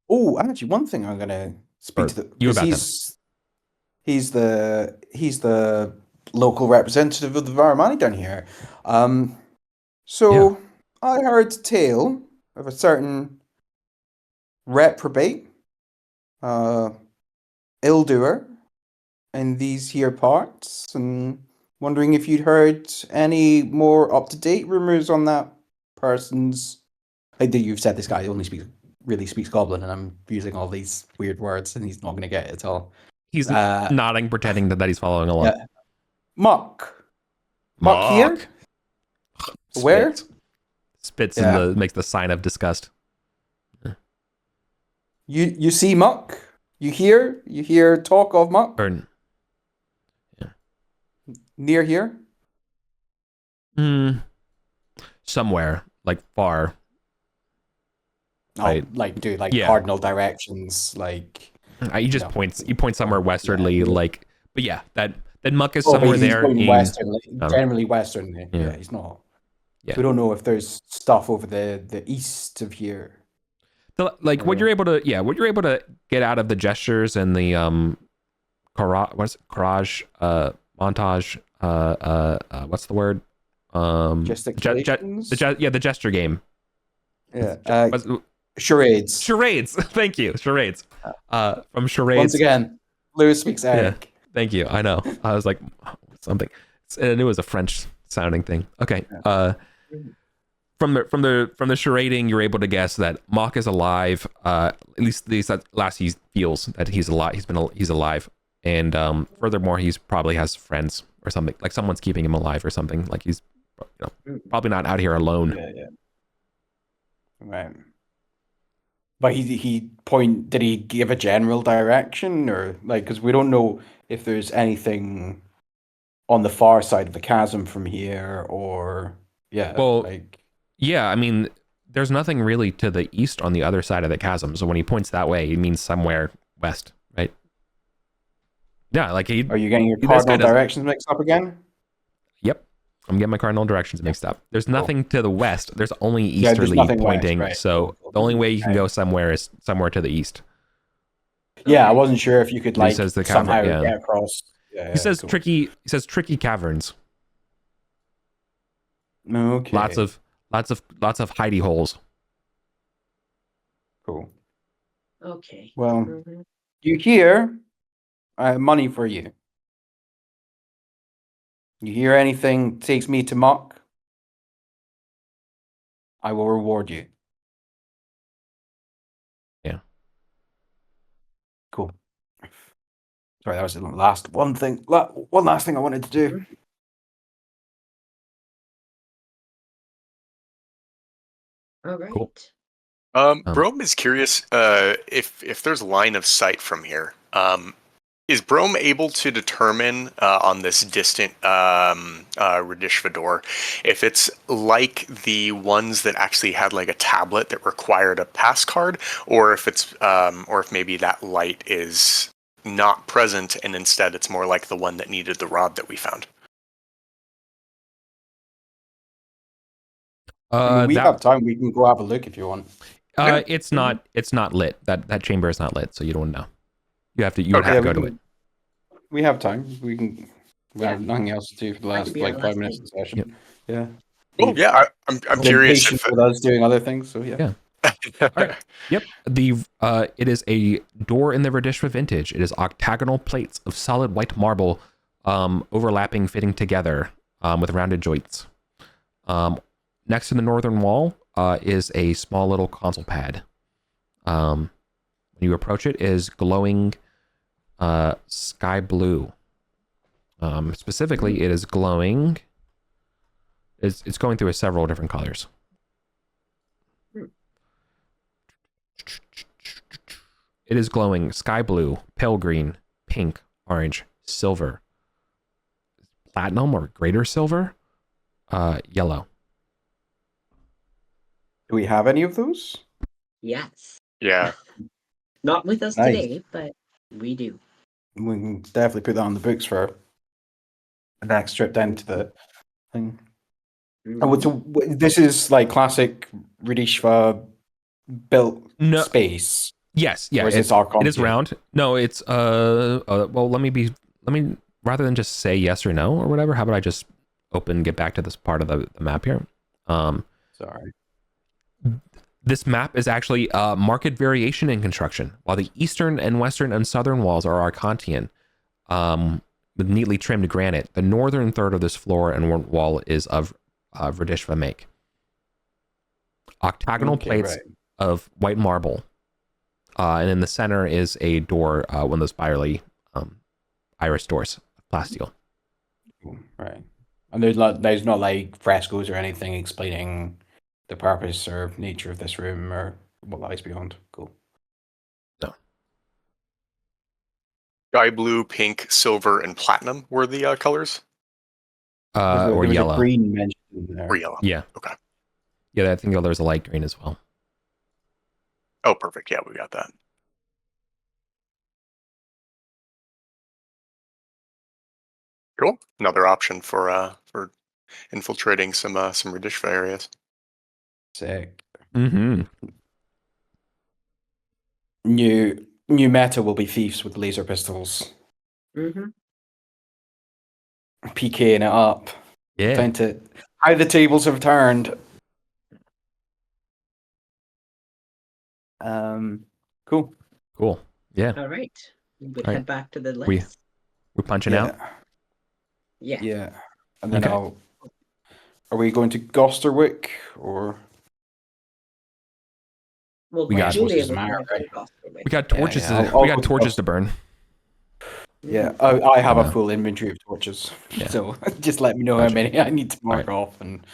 Oh, actually, one thing I'm gonna speak to you about them. He's the local representative of the Varamani down here. So I heard a tale of a certain reprobate, ill-doer in these here parts, and wondering if you'd heard any more up-to-date rumors on that person's. Like you've said, this guy only really speaks Goblin, and I'm using all these weird words, and he's not going to get it at all. He's nodding, pretending that he's following along. Yeah. Muck here. Where? Spits and makes the sign of disgust. You see Muck? You hear talk of Muck? Near here? Somewhere, like far. Oh, right. Like cardinal directions, like he just points. He points somewhere westernly, like. But yeah, that Muck is somewhere there. Generally westernly. Yeah, he's not. Yeah. We don't know if there's stuff over the east of here. What you're able to get out of the gestures and the courage montage. What's the word? Gesticulations? The gesture game. Yeah. Charades. Charades. Thank you. Charades. From charades. Once again, Lewis speaks Eric. Yeah, thank you. I know. I was like something. I knew it was a French sounding thing. Okay. Yeah. From the charading, you're able to guess that Mock is alive. At least last he feels that he's alive. He's alive, and furthermore, he's probably has friends or something. Like someone's keeping him alive or something. Like he's probably not out here alone. Yeah. Right. But did he give a general direction, or like, because we don't know if there's anything on the far side of the chasm from here, or I mean, there's nothing really to the east on the other side of the chasm. So when he points that way, he means somewhere west, right? Yeah, like are you getting your cardinal directions mixed up again? Yep. I'm getting my cardinal directions mixed up. There's nothing to the west. There's only easterly pointing. West, right. So the only way you can go somewhere is somewhere to the east. Yeah, I wasn't sure if you could somehow get across. He says tricky. He says tricky caverns. Okay. Lots of hidey holes. Cool. Okay. Well, you hear? I have money for you. You hear anything takes me to Mock? I will reward you. Yeah. Cool. Sorry, that was the one last thing I wanted to do. All right. Cool. Brome is curious if there's line of sight from here. Is Brome able to determine on this distant Radishvador if it's like the ones that actually had like a tablet that required a pass card, or if it's or if maybe that light is not present and instead it's more like the one that needed the rod that we found? I mean, we have time. We can go have a look if you want. It's not lit. That chamber is not lit, so you don't know. You would have to go to it. We have time. We can. We have nothing else to do for the last like 5 minutes of the session. Yep. Yeah. Well, yeah, I'm curious if with us doing other things. So yeah. All right. Yep. It is a door in the Radishva vintage. It is octagonal plates of solid white marble, overlapping, fitting together, with rounded joints. Next to the northern wall is a small little console pad. When you approach it, is glowing sky blue. Specifically, it is glowing. It's going through several different colors. It is glowing sky blue, pale green, pink, orange, silver, platinum or greater silver, yellow. Do we have any of those? Yes. Yeah. Not with us Nice. today, but we do. We can definitely put that on the books for the next trip down to the thing. So this is like classic Radishva built space. Yes, yeah. It is round. No, it's well, let me rather than just say yes or no or whatever, how about I just get back to this part of the map here. Sorry. This map is actually marked variation in construction. While the eastern and western and southern walls are Arcantian, with neatly trimmed granite, the northern third of this floor and wall is of Radishva make. Octagonal plates of white marble. And in the center is a door, one of those spirally iris doors, plasteel. Right. And there's not like frescoes or anything explaining the purpose or nature of this room or what lies beyond. Cool. No. Sky blue, pink, silver, and platinum were the colors? Or yellow. Green mentioned there. Or yellow. Yeah. Okay. Yeah, I think there's a light green as well. Oh, perfect. Yeah, we got that. Cool. Another option for infiltrating some Radishva areas. Sick. Mm-hmm. New meta will be thieves with laser pistols. Mm-hmm. PKing it up. Yeah. Time to how the tables have turned. Cool. Yeah. All right. We would All head right. back to the list. We're punching out. Yeah. Yeah. And then Okay. are we going to Gosterwick or Well, We got- Julia Doesn't was matter, gonna go right? to Gosterwick. We got torches. yeah. We got torches to burn. yeah, I have Yeah. a full inventory of torches. Yeah. So just let me know how Gotcha. many I need to mark Right. off and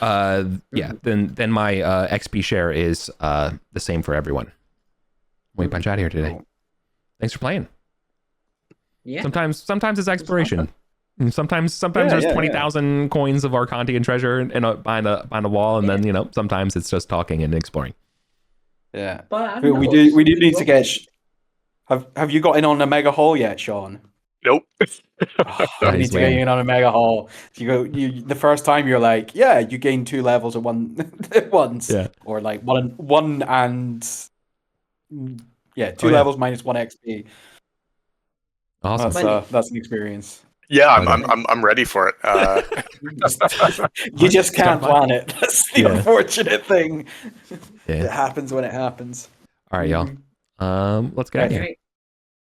Yeah. Then my XP share is the same for everyone. We punch out of here today. Cool. Thanks for playing. Yeah. Sometimes it's exploration. And sometimes Yeah, there's yeah, 20,000 coins of Arcantian treasure behind a wall, and then sometimes it's just talking and exploring. yeah. But I We don't know, do it's need to good. get have you got in on the mega hall yet, Sean? Nope. I need to get in on a mega hall. The first time you're like, yeah, you gain 2 levels at once. Yeah. Or like one and 2 yeah. levels minus 1 XP. Awesome. That's an experience. Yeah, I'm ready for it. You just can't plan it. That's the Yeah. unfortunate thing. Yeah. It happens when it happens. All right, y'all. Let's get out of here. All right.